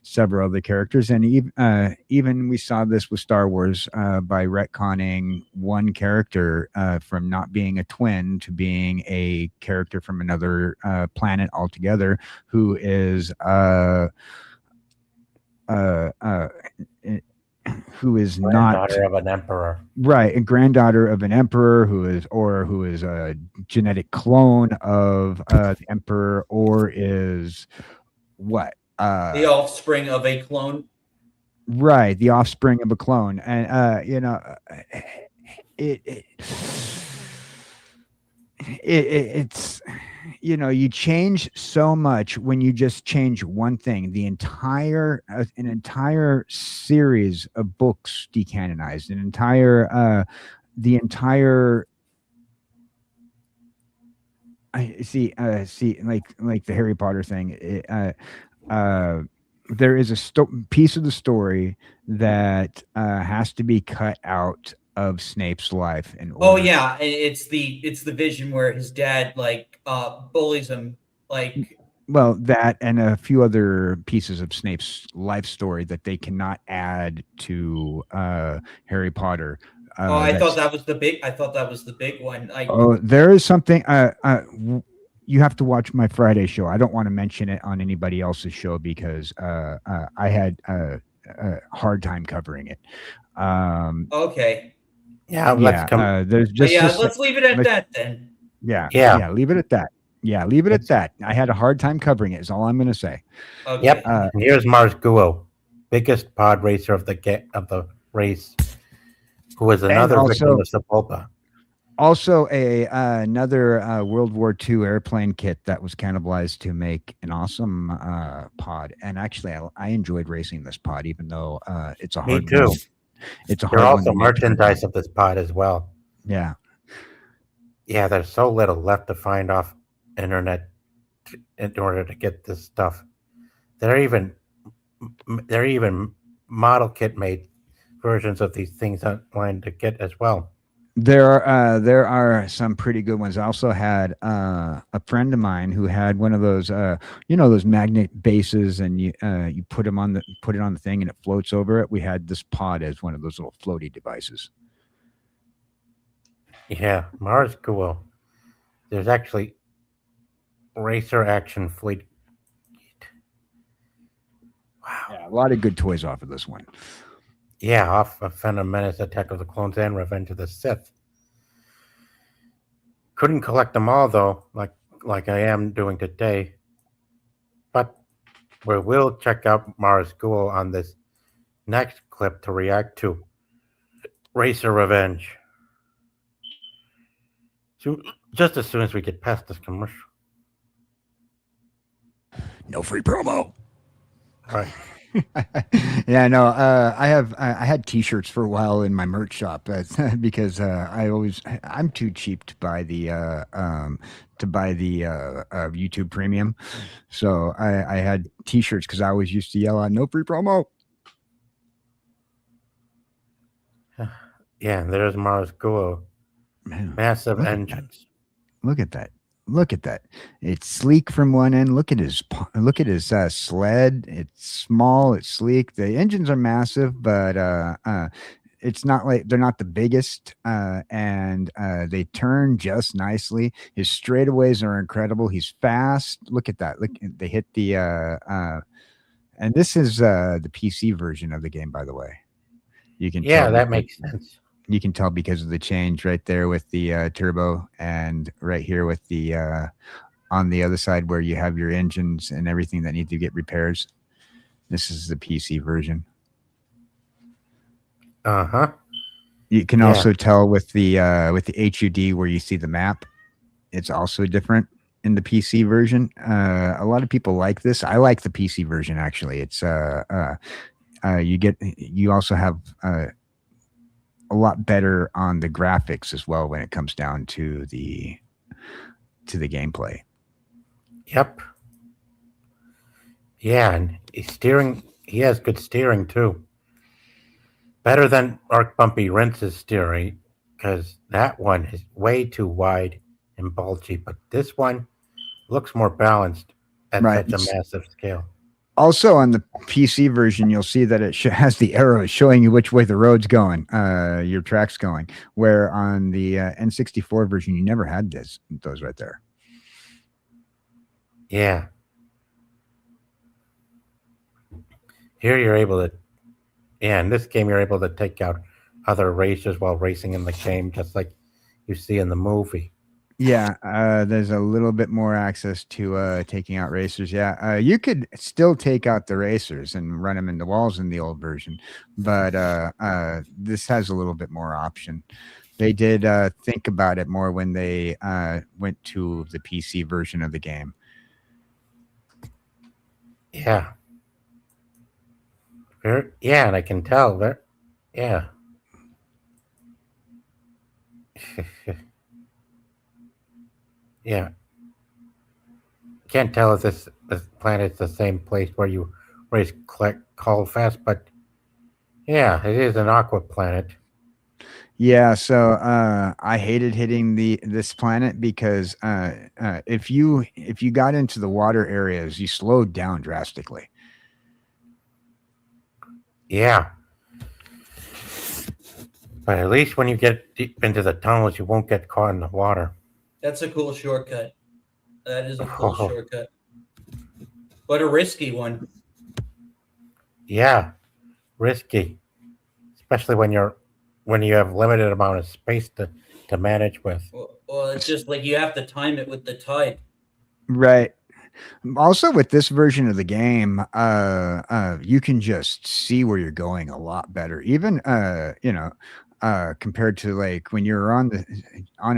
several other characters, and even we saw this with Star Wars by retconning one character from not being a twin to being a character from another planet altogether, who is Granddaughter of an emperor. Right, a granddaughter of an emperor who is a genetic clone of the emperor, or is what the offspring of a clone. Right, the offspring of a clone, and it's you change so much when you just change one thing. The entire an entire series of books decanonized, the entire I see like the Harry Potter thing. There is a piece of the story that has to be cut out of Snape's life. Oh yeah, it's the vision where his dad like bullies him, like. Well, that and a few other pieces of Snape's life story that they cannot add to Harry Potter. I thought that was the big one. There is something. You have to watch my Friday show. I don't want to mention it on anybody else's show because I had a hard time covering it. Okay. Yeah, let's let's leave it at that then. Yeah, leave it at that. Yeah, leave it at that. I had a hard time covering it. Is all I'm going to say. Okay. Yep. And here's Mars Guo, biggest pod racer of the race, who is another victim also- of Sepulpa. Also, another World War II airplane kit that was cannibalized to make an awesome pod. And actually, I enjoyed racing this pod, even though it's a Me hard too. one. It's a There hard are one also to make. merchandise of this pod as well. Yeah. Yeah, there's so little left to find off internet in order to get this stuff. There are even model kit made versions of these things online to get as well. There are some pretty good ones. I also had a friend of mine who had one of those those magnet bases, and you put it on the thing and it floats over it. We had this pod as one of those little floaty devices. Yeah, Mars Guo. There's actually Racer Action Fleet. Wow. Yeah, a lot of good toys off of this one. Yeah, off of Phantom Menace, Attack of the Clones, and Revenge of the Sith. Couldn't collect them all though, like I am doing today. But we will check out Mars Guo on this next clip to react to Racer Revenge. So just as soon as we get past this commercial. No free promo. All right. Yeah, no. I had T-shirts for a while in my merch shop because I'm too cheap to buy the YouTube Premium, so I had T-shirts because I always used to yell out "No free promo." Yeah, there's Mars Guo. Man, Massive look at engines. look at that. Look at that. It's sleek from one end. Look at his sled. It's small. It's sleek. The engines are massive, but it's not like they're not the biggest, and they turn just nicely. His straightaways are incredible. He's fast. Look at that. Look, they hit the and this is the PC version of the game, by the way. You can Yeah, tell that because- makes sense. You can tell because of the change right there with the turbo, and right here with the on the other side where you have your engines and everything that need to get repairs. This is the PC version. Uh-huh. You can Yeah. also tell with the HUD where you see the map. It's also different in the PC version. A lot of people like this. I like the PC version actually. It's you also have a lot better on the graphics as well when it comes down to the gameplay. Yep. Yeah, and he has good steering too. Better than Arc Bumpy Rince's steering, because that one is way too wide and bulgy, but this one looks more balanced at Right. such a massive scale. Also on the PC version, you'll see that it has the arrows showing you which way the road's going, your track's going. Where on the N64 version, you never had those right there. Yeah. Here you're able to, in this game you're able to take out other racers while racing in the game, just like you see in the movie. Yeah, there's a little bit more access to taking out racers. Yeah, you could still take out the racers and run them into walls in the old version, but this has a little bit more option. They did think about it more when they went to the PC version of the game. Yeah. Yeah, and I can tell that. Yeah. Yeah. Can't tell if this planet's the same place where you race Call Fast, but yeah, it is an aqua planet. Yeah, so I hated hitting this planet because if you got into the water areas, you slowed down drastically. Yeah. But at least when you get deep into the tunnels, you won't get caught in the water. That's a cool shortcut. That is a cool Oh. shortcut. But a risky one. Yeah. Risky. Especially when you have limited amount of space to manage with. Well, it's just like you have to time it with the tide. Right. Also, with this version of the game, you can just see where you're going a lot better. Even compared to like when you're on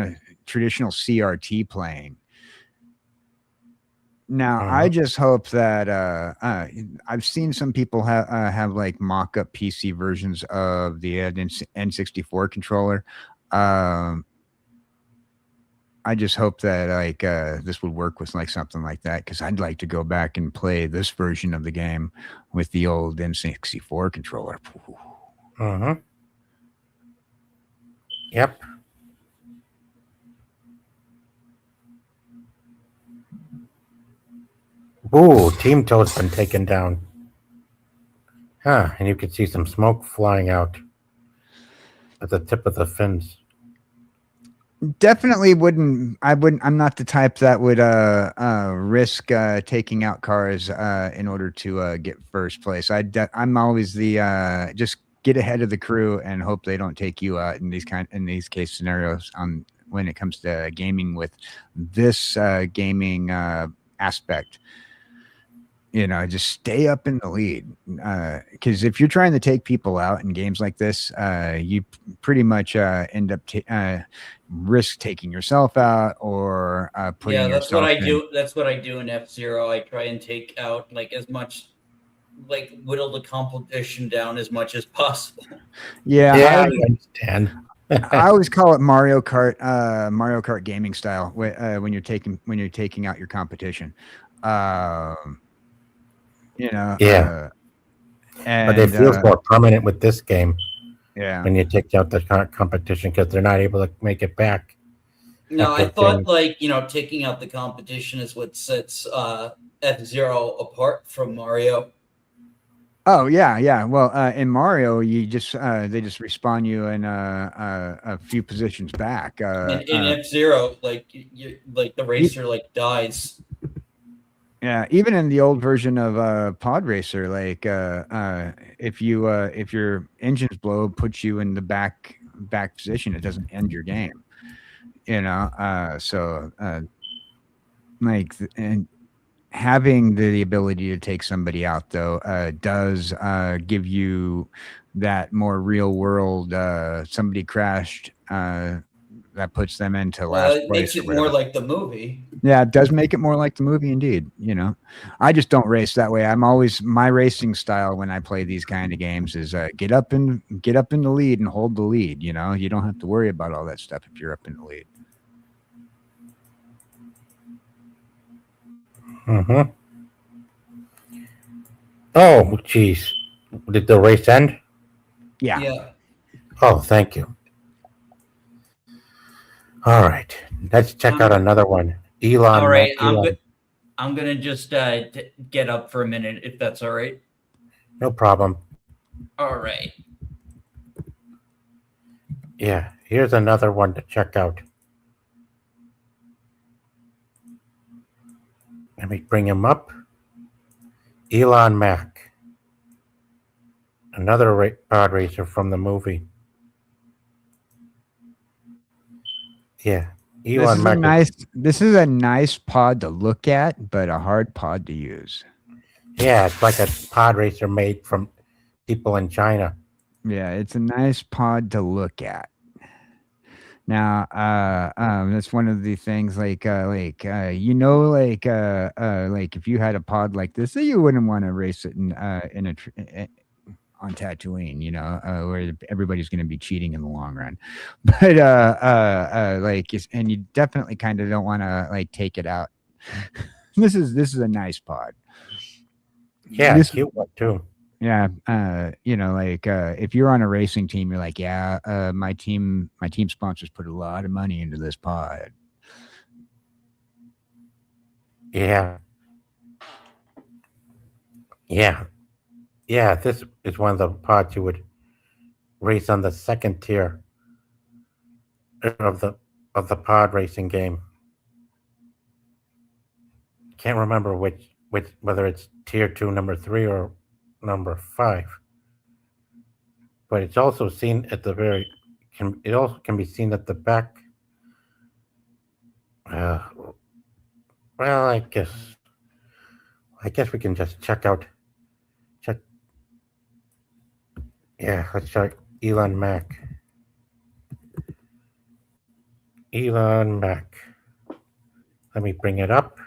a traditional CRT playing. Now, I Mhm. just hope that I've seen some people have like mock-up PC versions of the N64 controller. Um, I just hope that like this would work with like something like that because I'd like to go back and play this version of the game with the old N64 controller. Mhm. Yep. Ooh, Team Toad's been taken down. Huh, and you can see some smoke flying out at the tip of the fins. Definitely wouldn't. I wouldn't. I'm not the type that would risk taking out cars in order to get first place. I'm always the just get ahead of the crew and hope they don't take you out in these case scenarios on when it comes to gaming with this gaming aspect. Just stay up in the lead. Because if you're trying to take people out in games like this, you pretty much end up risk taking yourself out or putting Yeah, that's what yourself I in. do. That's what I do in F-Zero. I try and take out like as much, like whittle the competition down as much as possible. Yeah, Yeah, I understand. I always call it Mario Kart gaming style when you're taking out your competition. Um, you know, Yeah, uh, but it and feels more permanent with this game yeah. when you take out the competition because they're not able to make it back No, I after thought getting. like taking out the competition is what sets F-Zero apart from Mario. Oh yeah, yeah. Well, in Mario, you just they just respawn you in a few positions back. In F-Zero, like like the E- racer like dies. yeah, even in the old version of Pod Racer, like if your engines blow, puts you in the back position, it doesn't end your game. And having the ability to take somebody out though does give you that more real world somebody crashed that puts them into Well, last it makes place or it more whatever. like the movie. Yeah, it does make it more like the movie indeed. I just don't race that way. I'm always my racing style when I play these kind of games is get up in the lead and hold the lead. You don't have to worry about all that stuff if you're up in the lead. Mm-hmm. Oh, geez. Did the race end? Yeah. Yeah. Oh, thank you. All right. Let's check out another one. All right, Elon. I'm gonna just get up for a minute if that's all right. No problem. All right. Yeah, here's another one to check out. Let me bring him up. Elon Mack. Another pod racer from the movie. Yeah. Elon Mack. This is a nice pod to look at, but a hard pod to use. Yeah, it's like a pod racer made from people in China. Yeah, it's a nice pod to look at. Now, that's one of the things like if you had a pod like this, you wouldn't want to race it on Tatooine, where everybody's going to be cheating in the long run. But and you definitely kind of don't want to like take it out. This is a nice pod. Yeah, cute one too. Yeah, if you're on a racing team, you're like, yeah, my team sponsors put a lot of money into this pod. Yeah. Yeah. Yeah, this is one of the pods you would race on the second tier of the pod racing game. Can't remember which whether it's tier 2, number 3, or number 5. But it's also seen at the very. It also can be seen at the back. Well, I guess we can just check. Yeah, let's check Elon Mac. Elon Mac. Let me bring it up.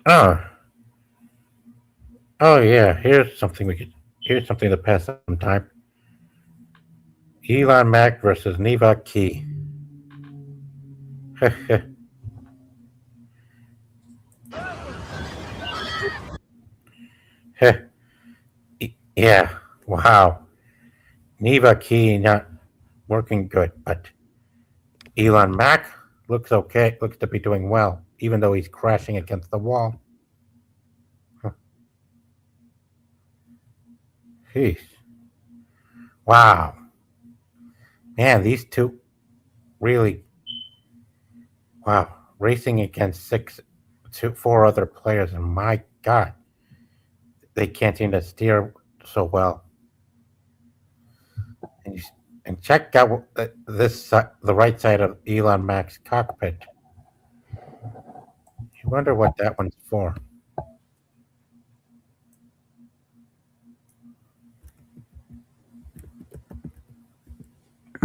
Oh, oh yeah. Here's something to pass some time. Elon Mac versus Neva Key. Yeah. Wow. Neva Key not working good, but Elon Mac looks okay. Looks to be doing well, even though he's crashing against the wall. Huh. Jeez. Wow. Man, these two really, wow, racing against four other players, and my God, they can't seem to steer so well. And, and check out the right side of Elon Mac's cockpit. You wonder what that one's for.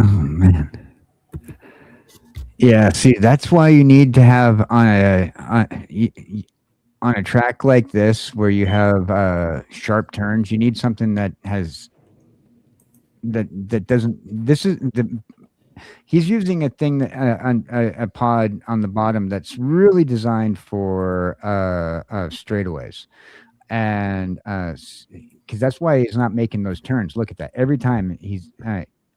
Oh man. Yeah, see, that's why you need to have on a track like this where you have sharp turns. You need something that has that doesn't. This is the he's using a thing that a pod on the bottom that's really designed for straightaways, and because that's why he's not making those turns. Look at that. Every time he's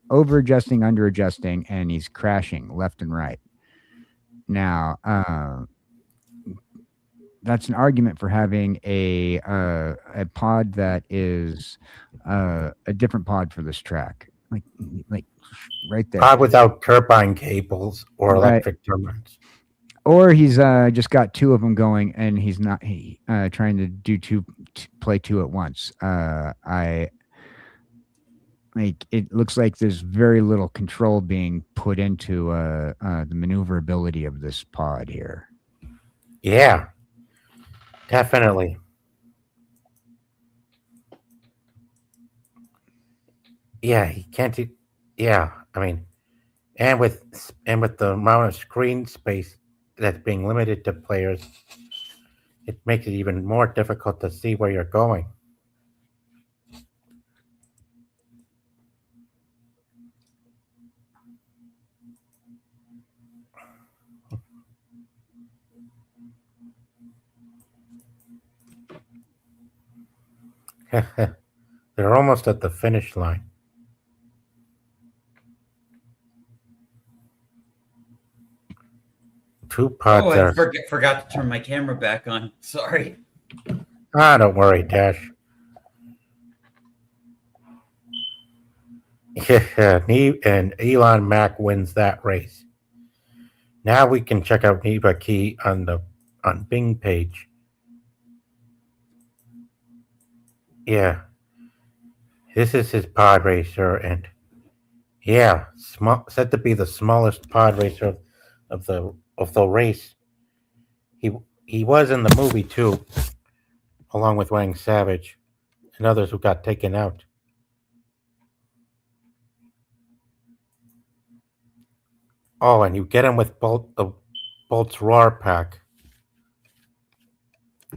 over adjusting, under adjusting, and he's crashing left and right. Now, that's an argument for having a pod that is a different pod for this track, like right there. Pod without turbine cables or Right. electric turbines. Or he's just got two of them going, and he's not trying to do play two at once. It looks like there's very little control being put into the maneuverability of this pod here. Yeah, definitely. Yeah, he can't. Yeah, I mean, and with the amount of screen space that's being limited to players, it makes it even more difficult to see where you're going. They're almost at the finish line. Two pods Oh, I are. forgot to turn my camera back on. Sorry. Don't worry, Dash. Yeah, and Elon Mac wins that race. Now we can check out Neva Key on Bing page. Yeah, this is his pod racer, and yeah, said to be the smallest pod racer of the race. He was in the movie too, along with Wang Savage and others who got taken out. Oh, and you get him with Bolt's Roar pack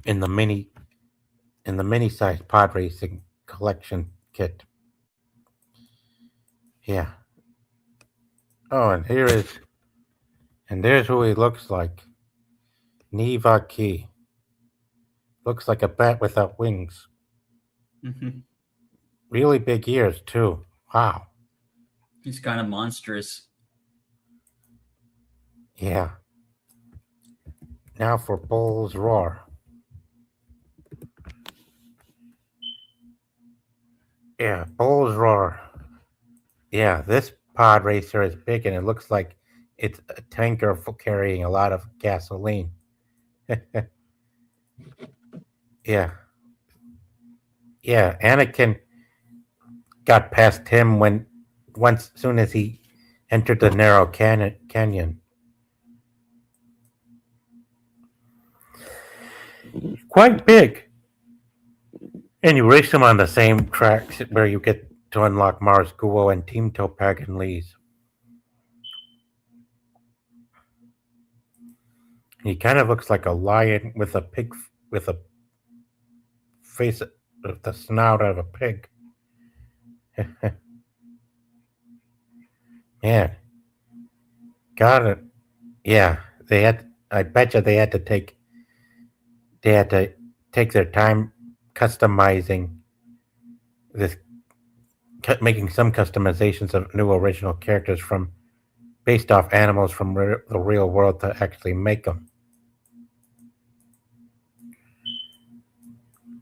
in the mini size pod racing collection kit. Yeah. Oh, and there's who he looks like. Neva Key. Looks like a bat without wings. Mm-hmm. Really big ears too. Wow. He's kind of monstrous. Yeah. Now for Bull's Roar. Yeah, Bull's Roar. Yeah, this pod racer is big, and it looks like it's a tanker carrying a lot of gasoline. Yeah. Yeah, Anakin got past him soon as he entered the narrow canyon. Quite big. And you race him on the same tracks where you get to unlock Mars Guo and Team Topag and Lee's. He kind of looks like a lion with a pig, with a face, with the snout of a pig. Man, got it. Yeah, I bet you they had to take their time customizing this, making some customizations of new original characters based off animals from the real world to actually make them.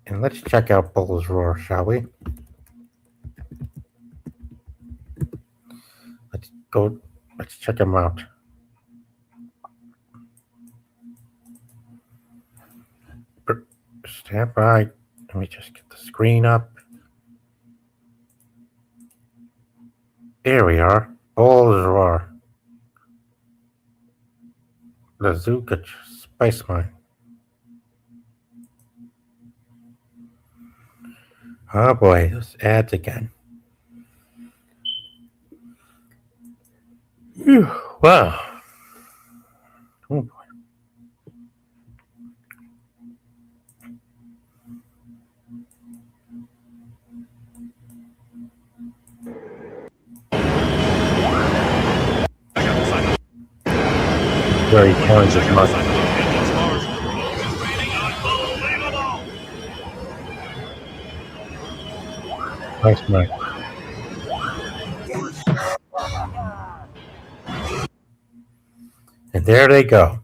And let's check out Bull's Roar, shall we? Let's check him out. Stand by. Let me just get the screen up. There we are. Bull's Roar. The Zooka Spice Mine. Oh boy, those ads again. Whew, wow. Oh boy. Where he points his muscle. Nice, Mike. And there they go.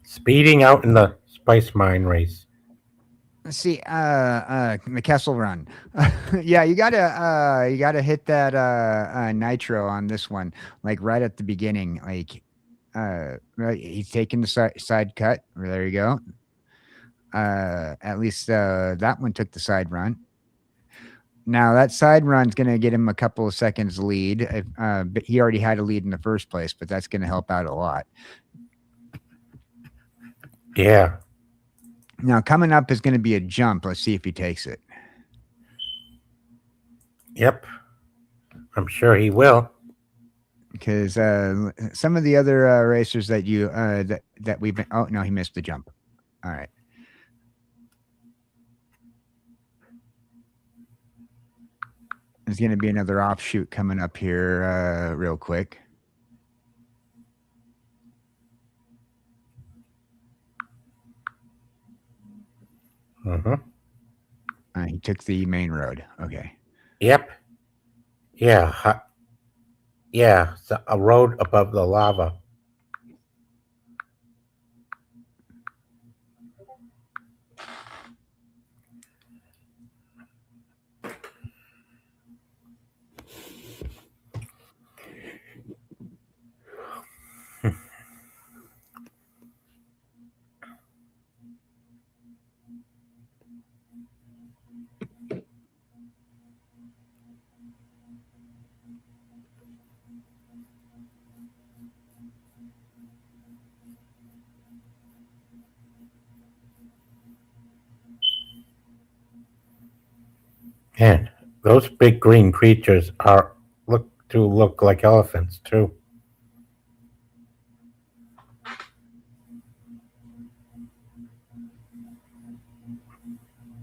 Speeding out in the Spice Mine race. Let's see, the Kessel Run. Yeah, you gotta hit that nitro on this one, like right at the beginning. Like, right, he's taking the side cut. There you go. At least that one took the side run. Now that side run's gonna get him a couple of seconds lead. But he already had a lead in the first place, but that's gonna help out a lot. Yeah. Now coming up is going to be a jump. Let's see if he takes it. Yep. I'm sure he will. Because some of the other racers that that we've been. Oh no, he missed the jump. All right. There's going to be another offshoot coming up here real quick. He took the main road. Okay. Yep. Yeah. Yeah. It's a road above the lava. Man, those big green creatures look like elephants too.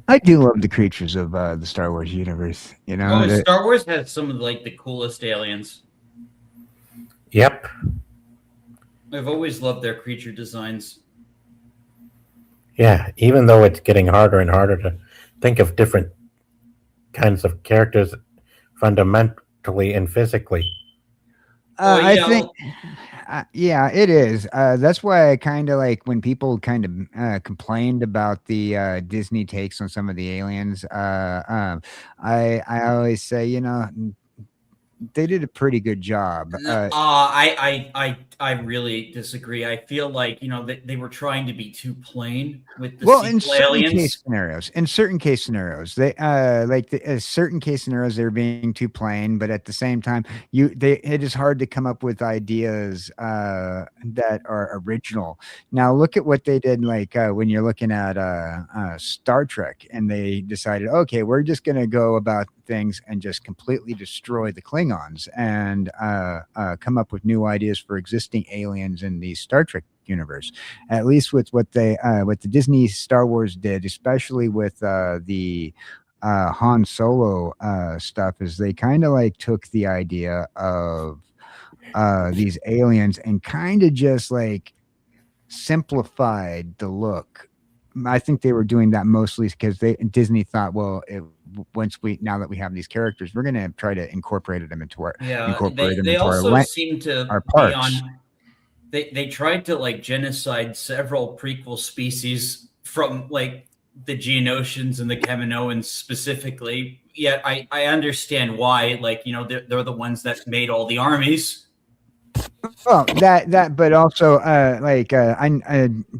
I do love the creatures of the Star Wars universe. You know, Star Wars has some of the coolest aliens. Yep. I've always loved their creature designs. Yeah, even though it's getting harder and harder to think of different kinds of characters fundamentally and physically. I think, yeah, it is. That's why I kind of like when people kind of complained about the Disney takes on some of the aliens. I always say, you know, They did a pretty good job. I really disagree. I feel like they were trying to be too plain with the Well, in sequel certain aliens. case scenarios, they certain case scenarios they're being too plain, but at the same time, it is hard to come up with ideas that are original. Now, look at what they did, like when you're looking at Star Trek, and they decided, okay, we're just going to go about things and just completely destroy the Klingons and come up with new ideas for existing aliens in the Star Trek universe. At least with what the Disney Star Wars did, especially with the Han Solo stuff, is they kind of like took the idea of these aliens and kind of just like simplified the look. I think they were doing that mostly because Disney thought, well, now that we have these characters, we're going to try to incorporate them into They also seem to our be parks. They tried to like genocide several prequel species from like the Geonosians and the Kaminoans specifically. Yet I understand why. Like they're the ones that made all the armies. Well, but also,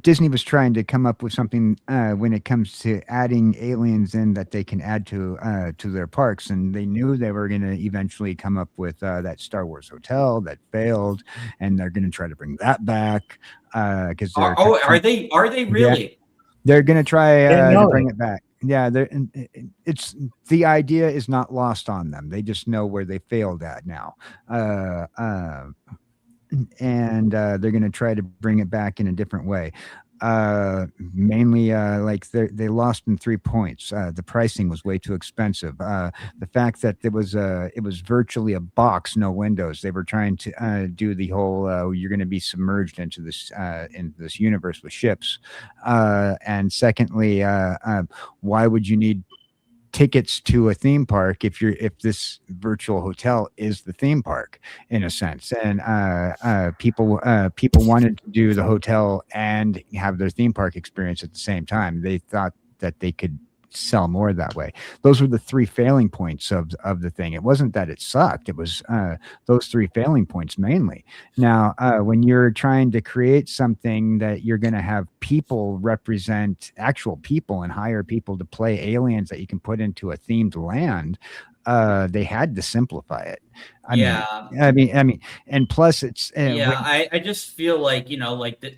Disney was trying to come up with something when it comes to adding aliens in that they can add to their parks, and they knew they were going to eventually come up with that Star Wars hotel that failed, and they're going to try to bring that back because are they really? Yeah, they're going to try to bring it. it back. Yeah, it's the idea is not lost on them. They just know where they failed at now. And they're going to try to bring it back in a different way. Mainly, like they lost in 3 points. The pricing was way too expensive. The fact that it was virtually a box, no windows. They were trying to do the whole you're going to be submerged into this universe with ships. And secondly, why would you need tickets to a theme park if this virtual hotel is the theme park in a sense? And people wanted to do the hotel and have their theme park experience at the same time. They thought that they could sell more that way. Those were the 3 failing points of the thing. It wasn't that it sucked. It was those 3 failing points mainly. Now, when you're trying to create something that you're going to have people represent actual people and hire people to play aliens that you can put into a themed land, they had to simplify it. I mean, and plus it's I just feel like a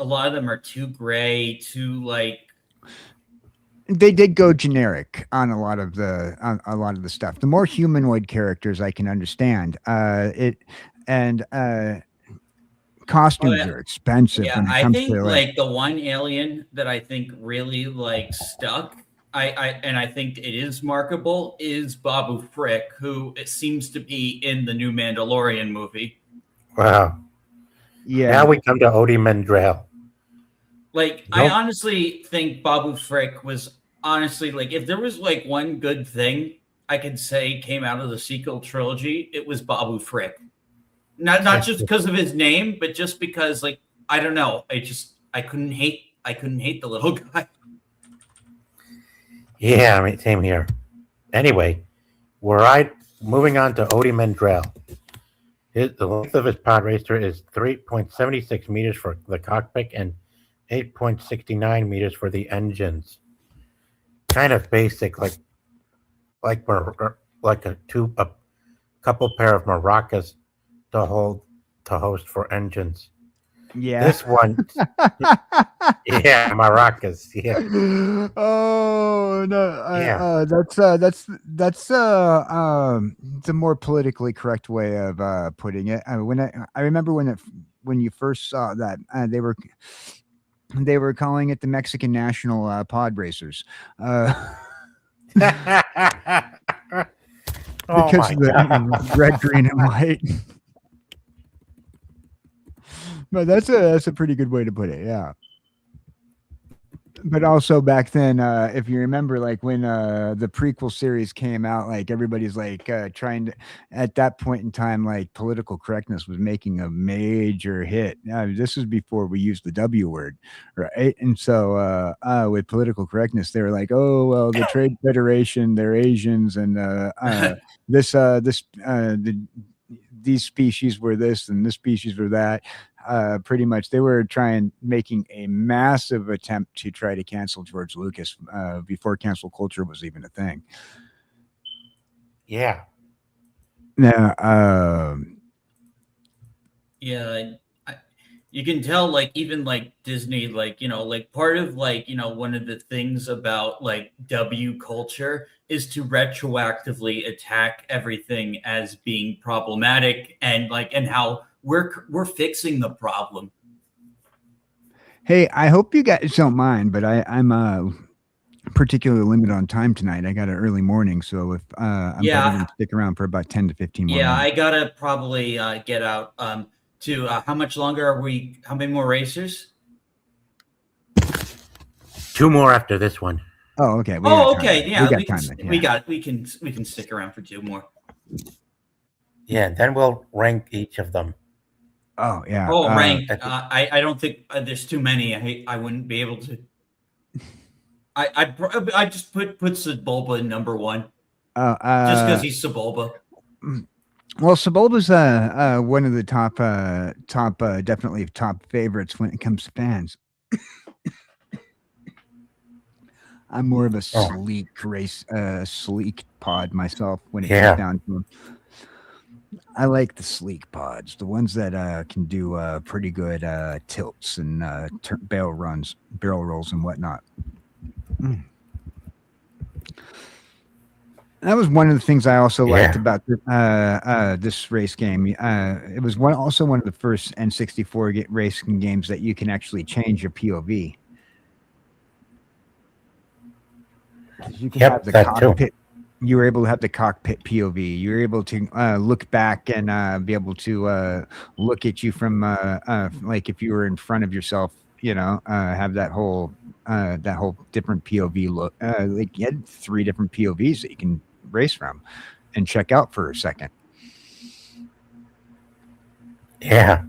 lot of them are too gray, too like. They did go generic on a lot of the stuff. The more humanoid characters I can understand. Costumes are expensive. Yeah, I think like the one alien that I think really like stuck, I think it is marketable, is Babu Frick, who it seems to be in the new Mandalorian movie. Wow. Yeah. Now we come to Odie Mandrell. Like, I honestly think Babu Frick was honestly like, if there was like one good thing I could say came out of the sequel trilogy, it was Babu Frick. Not just because of his name, but just because like I don't know, I couldn't hate the little guy. Yeah, I mean, same here. Anyway, moving on to Odie Mandrell. The length of his pod racer is 3.76 meters for the cockpit and 8.69 meters for the engines. Kind of basic, like a couple pair of maracas to host for engines. Yeah. This one, yeah, maracas. Yeah. Oh no. That's the more politically correct way of putting it. I remember when you first saw that they were calling it the Mexican National Pod Racers. Because of the red, green, and white. But that's a pretty good way to put it, yeah. But also back then, if you remember, like when the prequel series came out, like everybody's like trying to, at that point in time, like political correctness was making a major hit. This was before we used the W word, right? And so with political correctness, they were like, oh, well, the Trade Federation, they're Asians, and these species were this and this species were that. Pretty much, they were making a massive attempt to try to cancel George Lucas before cancel culture was even a thing. Yeah. Now, Yeah, you can tell, like, even like Disney, like, like part of like, one of the things about like W culture is to retroactively attack everything as being problematic, and how we're fixing the problem. hey, I hope you guys don't mind, but I'm particularly limited on time tonight. I got an early morning, so if I'm probably going to stick around for about 10 to 15 more Yeah, minutes. I gotta probably get out. To how much longer are we? How many more racers? 2 more after this one. Oh, okay. Okay. Yeah, we got time then. Yeah. we can stick around for 2 more. Yeah, and then we'll rank each of them. Oh, yeah. Oh, rank. I don't think there's too many. I wouldn't be able to. I just put Sebulba in number 1 just because he's Sebulba. Well, Sebulba's one of the top definitely top favorites when it comes to fans. I'm more of a sleek pod myself when it comes down to them. I like the sleek pods, the ones that can do pretty good tilts and barrel rolls and whatnot. That was one of the things I also liked about this race game. It was also one of the first N64 racing games that you can actually change your POV. You can have the cockpit. You were able to have the cockpit POV. You were able to look back and be able to look at you from like if you were in front of yourself. Have that whole different POV look. Like you had 3 different POVs that you can race from and check out for a second. Yeah.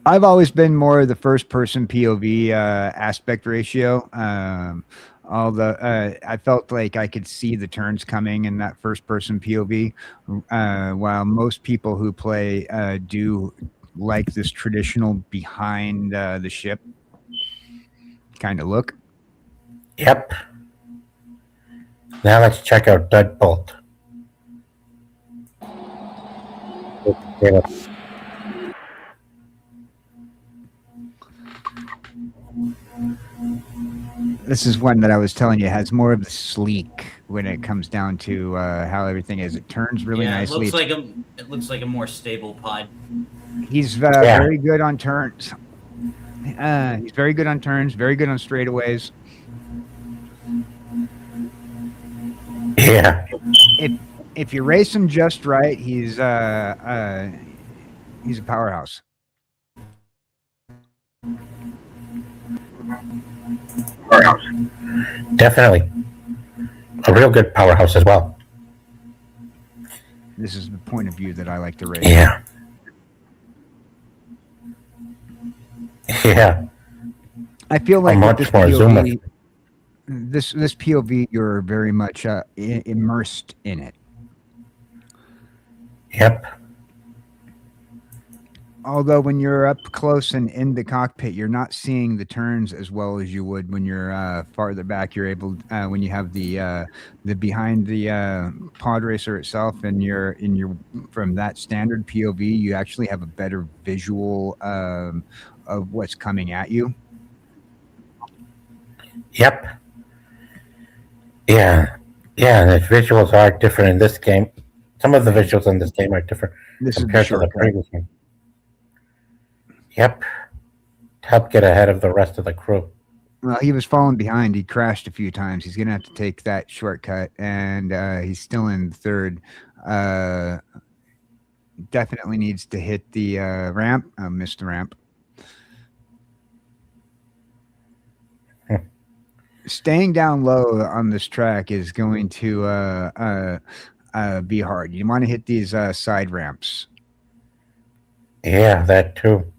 I've always been more of the first person POV aspect ratio. Although I felt like I could see the turns coming in that first person POV, while most people who play do like this traditional behind the ship kind of look. Yep. Now let's check out Deadbolt. This is one that I was telling you has more of the sleek when it comes down to how everything is. It turns really nicely. It looks like a more stable pod. He's very good on turns. He's very good on turns. Very good on straightaways. Yeah. If you race him just right, he's a powerhouse. Definitely. A real good powerhouse as well. This is the point of view that I like to race. Yeah. Yeah. I feel like much this more POV, this POV, you're very much immersed in it. Yep. Although when you're up close and in the cockpit, you're not seeing the turns as well as you would when you're farther back. You're able when you have the behind the pod racer itself, and you're in your from that standard POV, you actually have a better visual of what's coming at you. Yep. Yeah. Yeah, the visuals are different in this game. Some of the visuals in this game are different compared to the previous one. Yep. To help get ahead of the rest of the crew. Well, he was falling behind. He crashed a few times. He's going to have to take that shortcut, and he's still in third. Definitely needs to hit the ramp. Missed the ramp. Staying down low on this track is going to be hard. You want to hit these side ramps. Yeah, that too.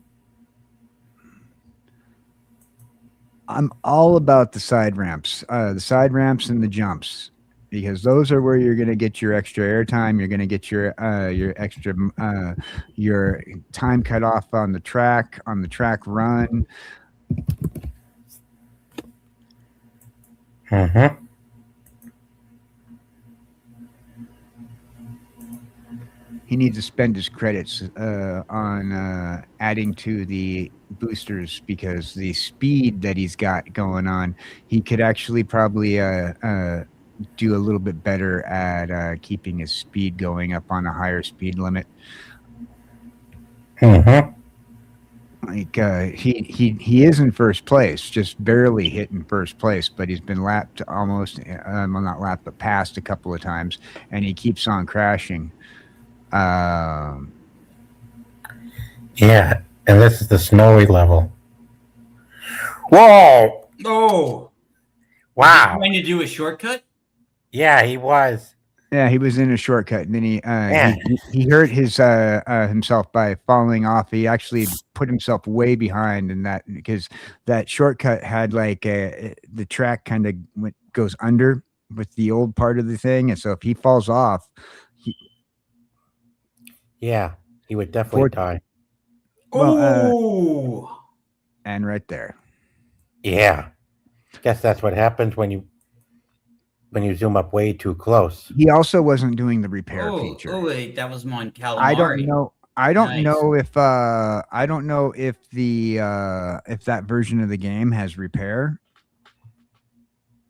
I'm all about the side ramps and the jumps. because those are where you're going to get your extra airtime. You're going to get your extra your time cut off on the track run. Mm-hmm. He needs to spend his credits on adding to the boosters, because the speed that he's got going on, he could actually probably do a little bit better at keeping his speed going up on a higher speed limit. Mm-hmm. Like he is in first place, just barely hitting first place, but he's been lapped almost, well, not lapped, but passed a couple of times, and he keeps on crashing. Yeah, and this is the snowy level. Whoa! Oh, Wow! trying to do a shortcut. Yeah, he was. Yeah, he was in a shortcut, and then Yeah. he hurt his himself by falling off. He actually put himself way behind in that, because that shortcut had like the track kind of goes under with the old part of the thing, and so if he falls off, Yeah, he would definitely die. Well, Oh, and right there. Yeah, guess that's what happens when you zoom up way too close. He also wasn't doing the repair feature. Oh wait, that was Mon Calamari. I don't know. I don't Nice. know if I don't know if the if that version of the game has repair.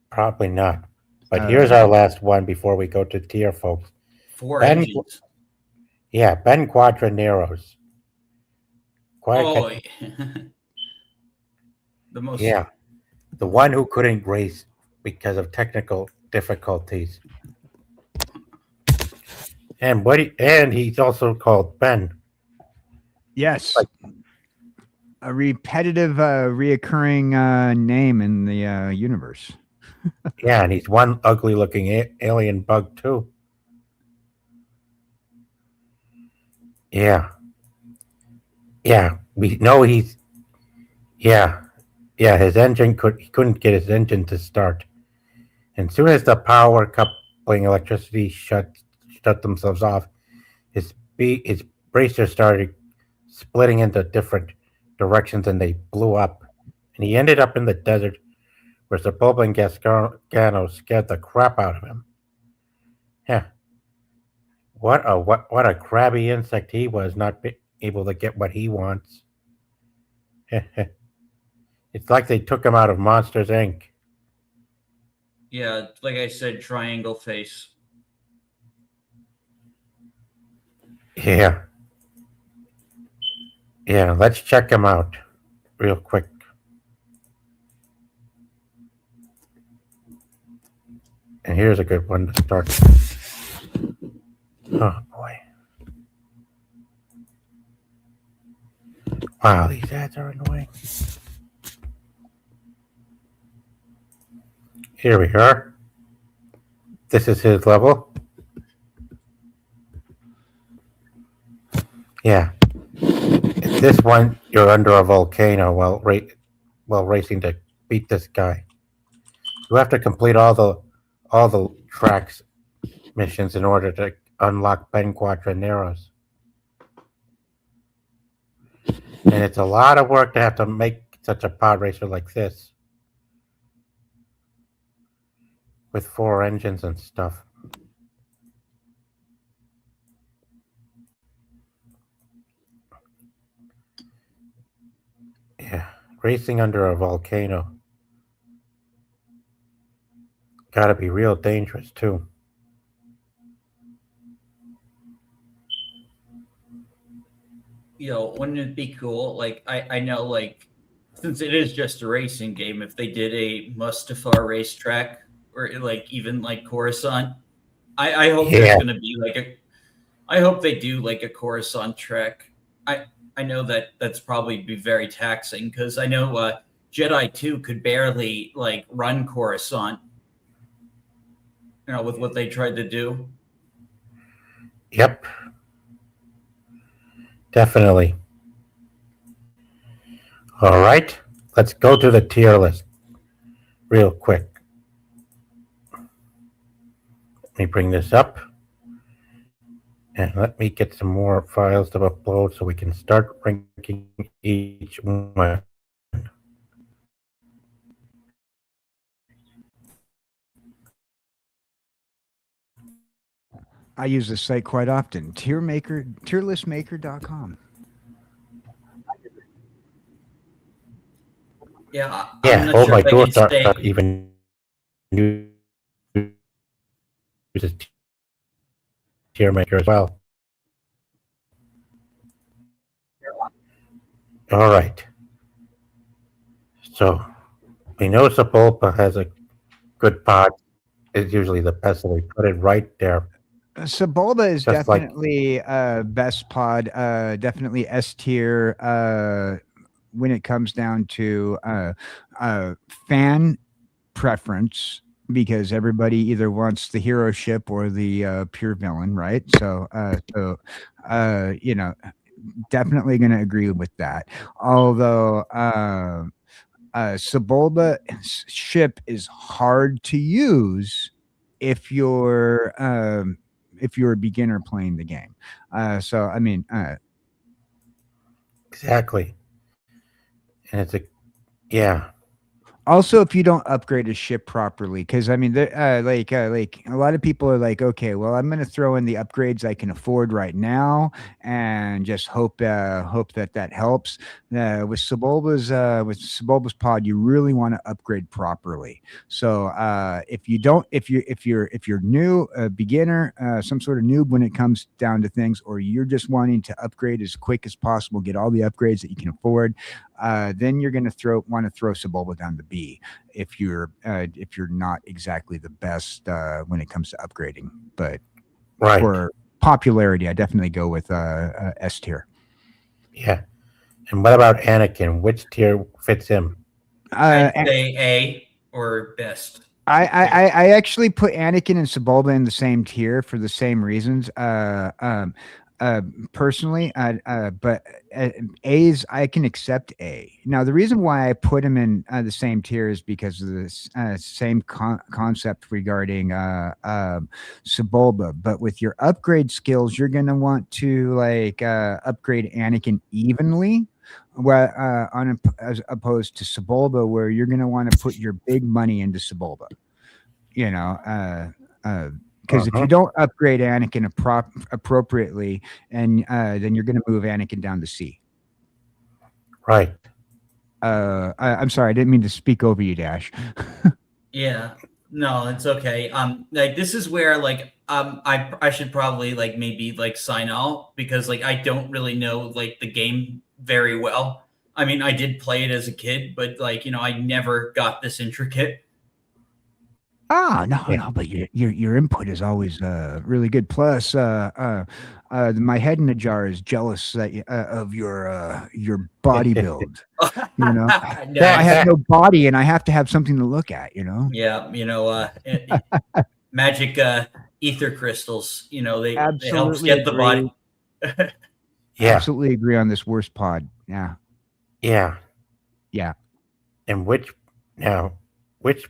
Probably not. But here's our last one before we go to tier, folks. 4 Ben- engines. Yeah, Ben Quadraneros. Oh, the most. Yeah, the one who couldn't race because of technical difficulties. And he's also called Ben. Yes. A repetitive, reoccurring name in the universe. Yeah, and he's one ugly-looking alien bug too. Yeah. Yeah, we know he's. Yeah, his engine he couldn't get his engine to start. And as soon as the power coupling electricity shut themselves off, his bracers started splitting into different directions, and they blew up. And he ended up in the desert, where Sebulba and Gasgano scared the crap out of him. Yeah. What a crabby insect he was, not able to get what he wants. It's like they took him out of Monsters, Inc. Yeah, like I said, triangle face. Yeah. Yeah, let's check him out real quick. And here's a good one to start. Oh, boy. Wow, these ads are annoying. Here we are. This is his level. Yeah. This one, you're under a volcano while racing to beat this guy. You have to complete all the tracks missions in order to unlock Ben Quadraneros. And it's a lot of work to have to make such a pod racer like this, with 4 engines and stuff. Yeah, racing under a volcano. Gotta be real dangerous, too. You know, wouldn't it be cool? Like, I know, like, since it is just a racing game, if they did a Mustafar racetrack, or like even like Coruscant, I hope there's going to be like I hope they do like a Coruscant track. I know that's probably be very taxing, because I know Jedi 2 could barely like run Coruscant, you know, with what they tried to do. Yep. Definitely. All right, let's go to the tier list real quick. me bring this up. And let me get some more files to upload so we can start ranking each one. I use this site quite often. Tierlistmaker.com. Yeah. Yeah, I'm not oh, sure my if I door can start stay. even uses Tier Maker as well. All right. So we know Sepulpa has a good pod. It's usually the best, so we put it right there. Sebulba is Just like- definitely best pod, definitely S tier when it comes down to fan preference, because everybody either wants the hero ship or the pure villain, right? So you know, definitely going to agree with that. Although Sebulba's ship is hard to use if you're a beginner playing the game. So I mean, Exactly. And it's yeah. also, if you don't upgrade a ship properly, because I mean, like a lot of people are like, okay, well, I'm going to throw in the upgrades I can afford right now, and just hope that helps. With Sebulba's pod, you really want to upgrade properly. So if you're new, a beginner, some sort of noob when it comes down to things, or you're just wanting to upgrade as quick as possible, get all the upgrades that you can afford. Then you're going to want to throw Sebulba down to B if you're not exactly the best when it comes to upgrading. But Right. for popularity, I definitely go with S tier. Yeah. And what about Anakin? Which tier fits him? I'd say A or best. I actually put Anakin and Sebulba in the same tier for the same reasons. Personally, but A's, I can accept A. Now, the reason why I put him in the same tier is because of this same concept regarding Sebulba. But with your upgrade skills, you're going to want to like upgrade Anakin evenly. As opposed to Sebulba, where you're going to want to put your big money into Sebulba. You know, because if you don't upgrade Anakin appropriately, and then you're going to move Anakin down to C. Right. I'm sorry, I didn't mean to speak over you, Dash. Yeah, no, it's okay. Like this is where like I should probably like maybe like sign out, because like I don't really know like the game very well. I mean, I did play it as a kid, but like, you know, I never got this intricate. No, but your input is always really good. Plus, my head in a jar is jealous that of your body build. You know, I have no body, and I have to have something to look at. You know. Yeah, you know, magic ether crystals. You know, they help get the body. Yeah. Absolutely agree on this worst pod. Yeah. Yeah. Yeah. And where would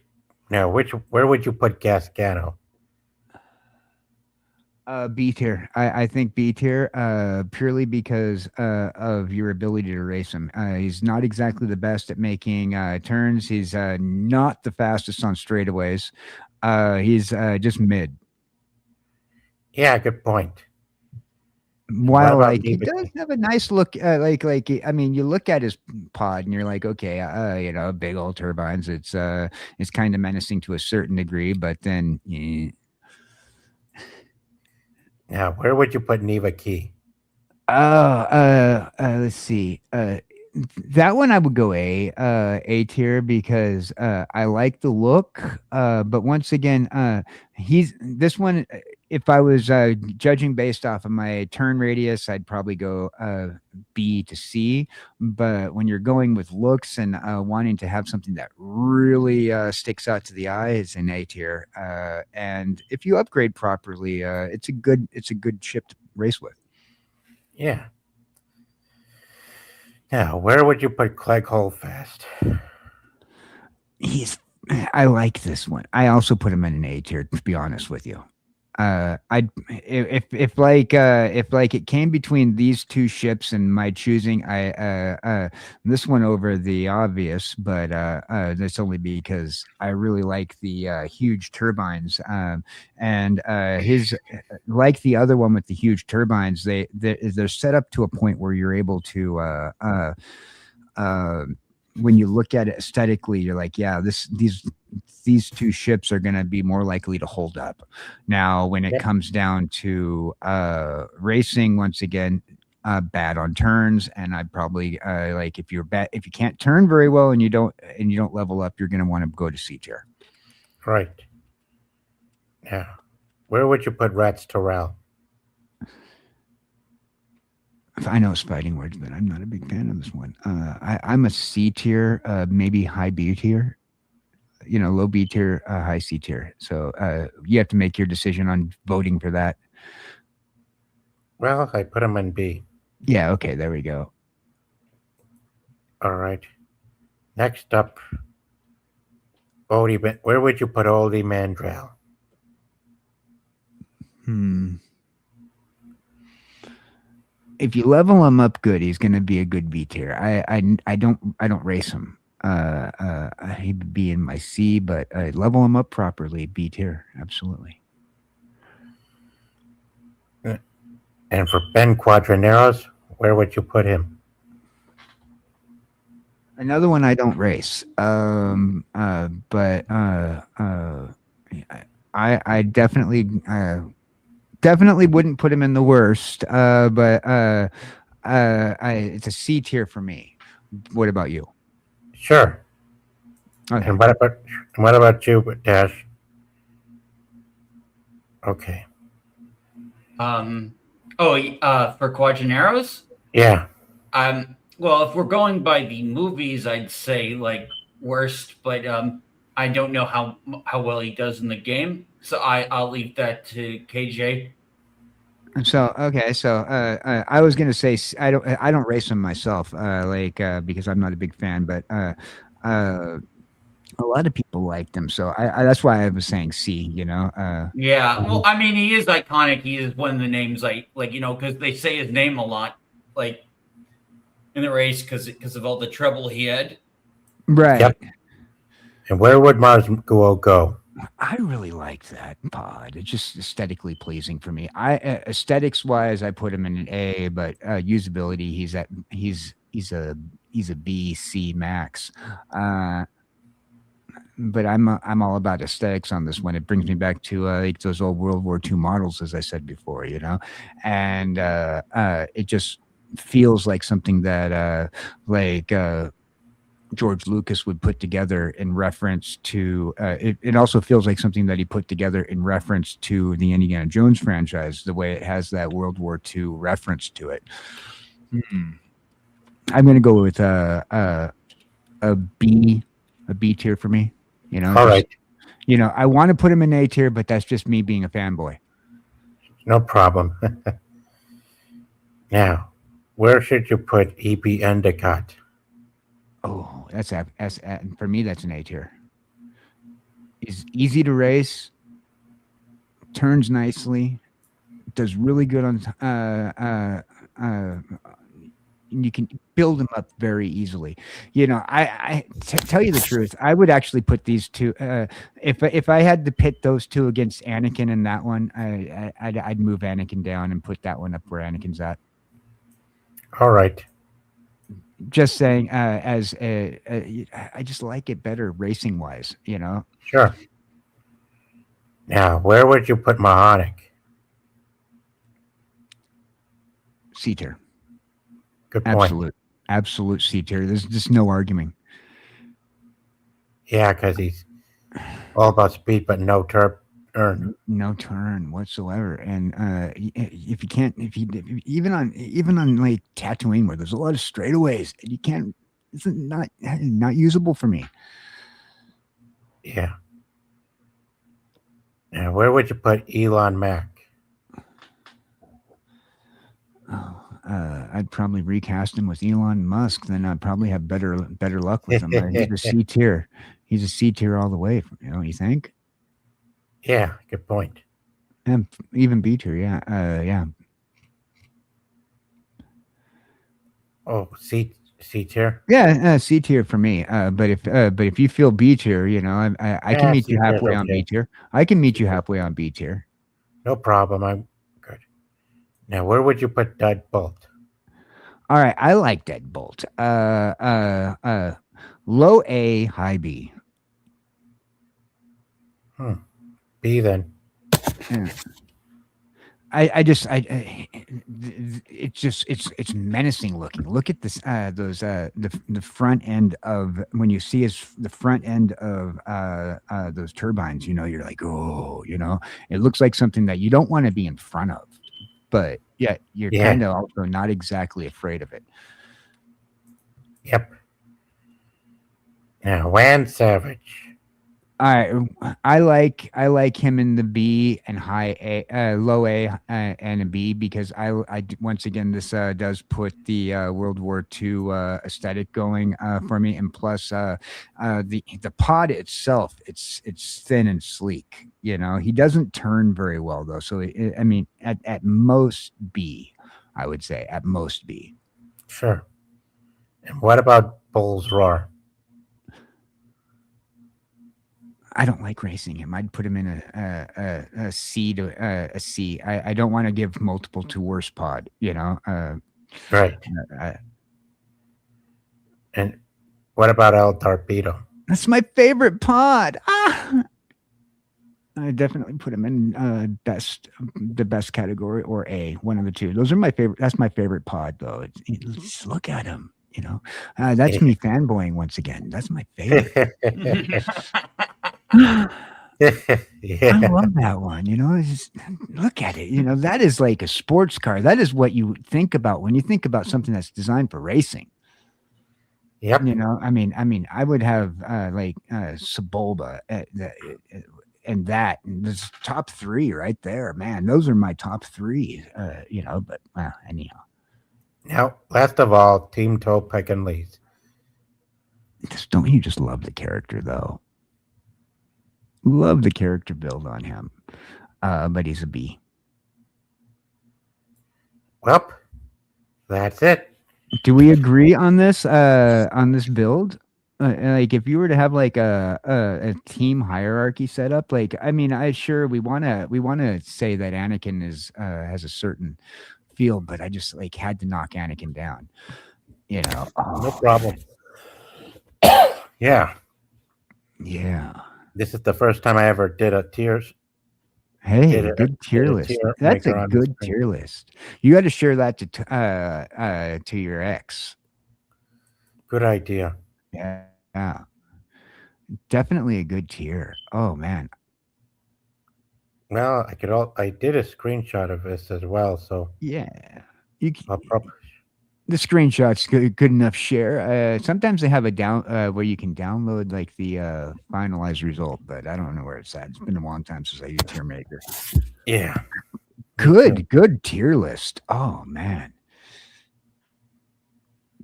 you put Gasgano? B tier. I think B tier, purely because of your ability to race him. He's not exactly the best at making turns. He's not the fastest on straightaways. He's just mid. Yeah, good point. While like he does have a nice look, I mean, you look at his pod and you're like, okay, you know, big old turbines. It's kind of menacing to a certain degree, but then. Now, where would you put Neva Key? Let's see. That one I would go A tier, because I like the look. But once again, he's this one. If I was judging based off of my turn radius, I'd probably go B to C. But when you're going with looks and wanting to have something that really sticks out to the eye, it's an A tier. And if you upgrade properly, it's a good ship to race with. Yeah. Now, where would you put Clegg Holdfast? I like this one. I also put him in an A tier, to be honest with you. if like it came between these two ships and my choosing, this one over the obvious, but that's only because I really like the huge turbines, and his like the other one with the huge turbines, they're set up to a point where you're able to when you look at it aesthetically, you're like, yeah, these two ships are going to be more likely to hold up. Now, when it comes down to racing, once again, bad on turns, and I'd probably like if you can't turn very well and you don't level up, you're going to want to go to C tier. Right. Now, where would you put Rats Terrell? I know it's fighting words, but I'm not a big fan of this one. I'm a C tier, maybe high B tier. Low B tier, high C tier. So you have to make your decision on voting for that. Well, I put him in B. Yeah, okay, there we go. All right. Next up, Oldie. Where would you put Oldie Mandrell? If you level him up good, he's going to be a good B tier. I don't race him. He'd be in my C, but level him up properly, B tier, absolutely. And for Ben Quadraneros, where would you put him? Another one I don't race. But I definitely wouldn't put him in the worst. But it's a C tier for me. What about you? Sure. Okay. And what about you, Dash? Okay. For Quadraneros? Yeah. Well, if we're going by the movies, I'd say like worst, but I don't know how well he does in the game, so I'll leave that to KJ. So okay, so I was gonna say I don't race him myself, because I'm not a big fan, but a lot of people liked him, so I that's why I was saying C. Yeah, well, I mean, he is iconic. He is one of the names, because they say his name a lot, like in the race, because of all the trouble he had. Right. Yep. And where would Mars Guo go? I really liked that pod. It's just aesthetically pleasing for me. Aesthetics wise, I put him in an A, but usability, he's a B, C max. But I'm all about aesthetics on this one. It brings me back to like those old World War II models, as I said before, and it just feels like something that George Lucas would put together in reference to it also feels like something that he put together in reference to the Indiana Jones franchise, the way it has that World War II reference to it. I'm going to go with a B tier for me. All right. I want to put him in A tier, but that's just me being a fanboy. No problem. Now, where should you put E.B. Endicott? Oh, that's for me. That's an A tier. He's easy to race, turns nicely, does really good on. You can build him up very easily. Tell you the truth, I would actually put these two. If I had to pit those two against Anakin in that one, I'd move Anakin down and put that one up where Anakin's at. All right. Just saying, I just like it better racing wise, Sure. Now, where would you put Mahonic? C tier. Good point. Absolute C tier. There's just no arguing. Yeah, because he's all about speed, but no turn. No turn whatsoever. And even on like Tatooine, where there's a lot of straightaways, you can't. It's not usable for me. Yeah. Now, where would you put Elon Mack? I'd probably recast him with Elon Musk. Then I'd probably have better luck with him. He's a C tier. He's a C tier all the way. You think? Yeah, good point. And even B tier, yeah, yeah. Oh, C tier. Yeah, C tier for me. But if you feel B tier, you know, I can Yeah, meet C you tier's halfway on B okay. tier. I can meet you tier. halfway on B tier. No problem. I'm good. Now, where would you put Deadbolt? All right, I like Deadbolt. Low A, high B. B then. Yeah. It's menacing looking. Look at this, the front end of when you see the front end of those turbines. You know, you're like, oh, you know, it looks like something that you don't want to be in front of, but yet you're Yeah. kind of also not exactly afraid of it. Yep. Now, Land Savage. I like him in the B and high A, low A, and a B because once again this does put the World War II aesthetic going for me, and plus the pod itself, it's thin and sleek. You know, he doesn't turn very well though, so I mean at most B, I would say at most B. Sure. And what about Bull's Roar? I don't like racing him. I'd put him in a C to a C. I don't want to give multiple to worst pod. You know. Right. And what about El Torpedo? That's my favorite pod. Ah! I definitely put him in the best category or A, one of the two. Those are my favorite. That's my favorite pod, though. Just look at him. You know, that's me fanboying once again. That's my favorite. I Yeah. love that one. You know, look at it. You know, that is like a sports car. That is what you think about when you think about something that's designed for racing. Yep. You know, I mean, I would have like Sebulba and that, and this top three right there, man. Those are my top three. You know, but anyhow. Now, last of all, Team Topek and Lee's. Don't you just love the character though? Love the character build on him. But he's a B. Well, that's it. Do we agree on this build? Like if you were to have like a team hierarchy set up, like I mean, we wanna say that Anakin is has a certain feel, but I just like had to knock Anakin down. You know. No problem. Yeah. Yeah. This is the first time I ever did a tiers. Hey, good tier list. That's a good tier list. You got to share that to your ex. Good idea. Yeah. Definitely a good tier. Oh man. Well, I did a screenshot of this as well, so Yeah. I'll probably. The screenshot's good enough share. Sometimes they have a down where you can download like the finalized result, but I don't know where it's at. It's been a long time since I used Tier Maker. Yeah. Good tier list. Oh man.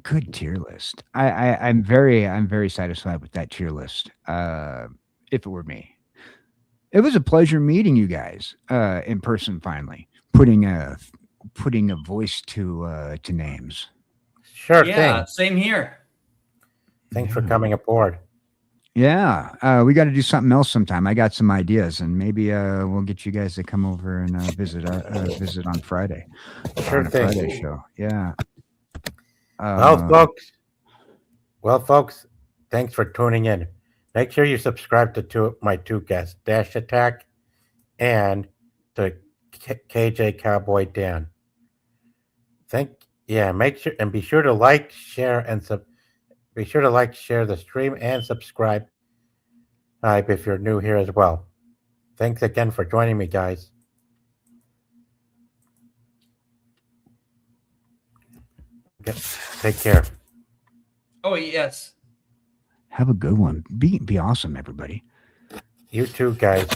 Good tier list. I'm very satisfied with that tier list. If it were me. It was a pleasure meeting you guys in person finally. Putting a voice to names. Sure Yeah, thing. same here. Thanks for coming aboard. Yeah, we got to do something else sometime. I got some ideas, and maybe we'll get you guys to come over and visit on Friday. Sure on a thing. Friday show. Yeah. Well, folks, thanks for tuning in. Make sure you subscribe to my two guests, Dash Attack and to KJ Cowboy Dan. Make sure and be sure to like, share, and share the stream and subscribe if you're new here as well. Thanks again for joining me, guys. Okay, take care. Oh yes. Have a good one. Be awesome, everybody. You too, guys.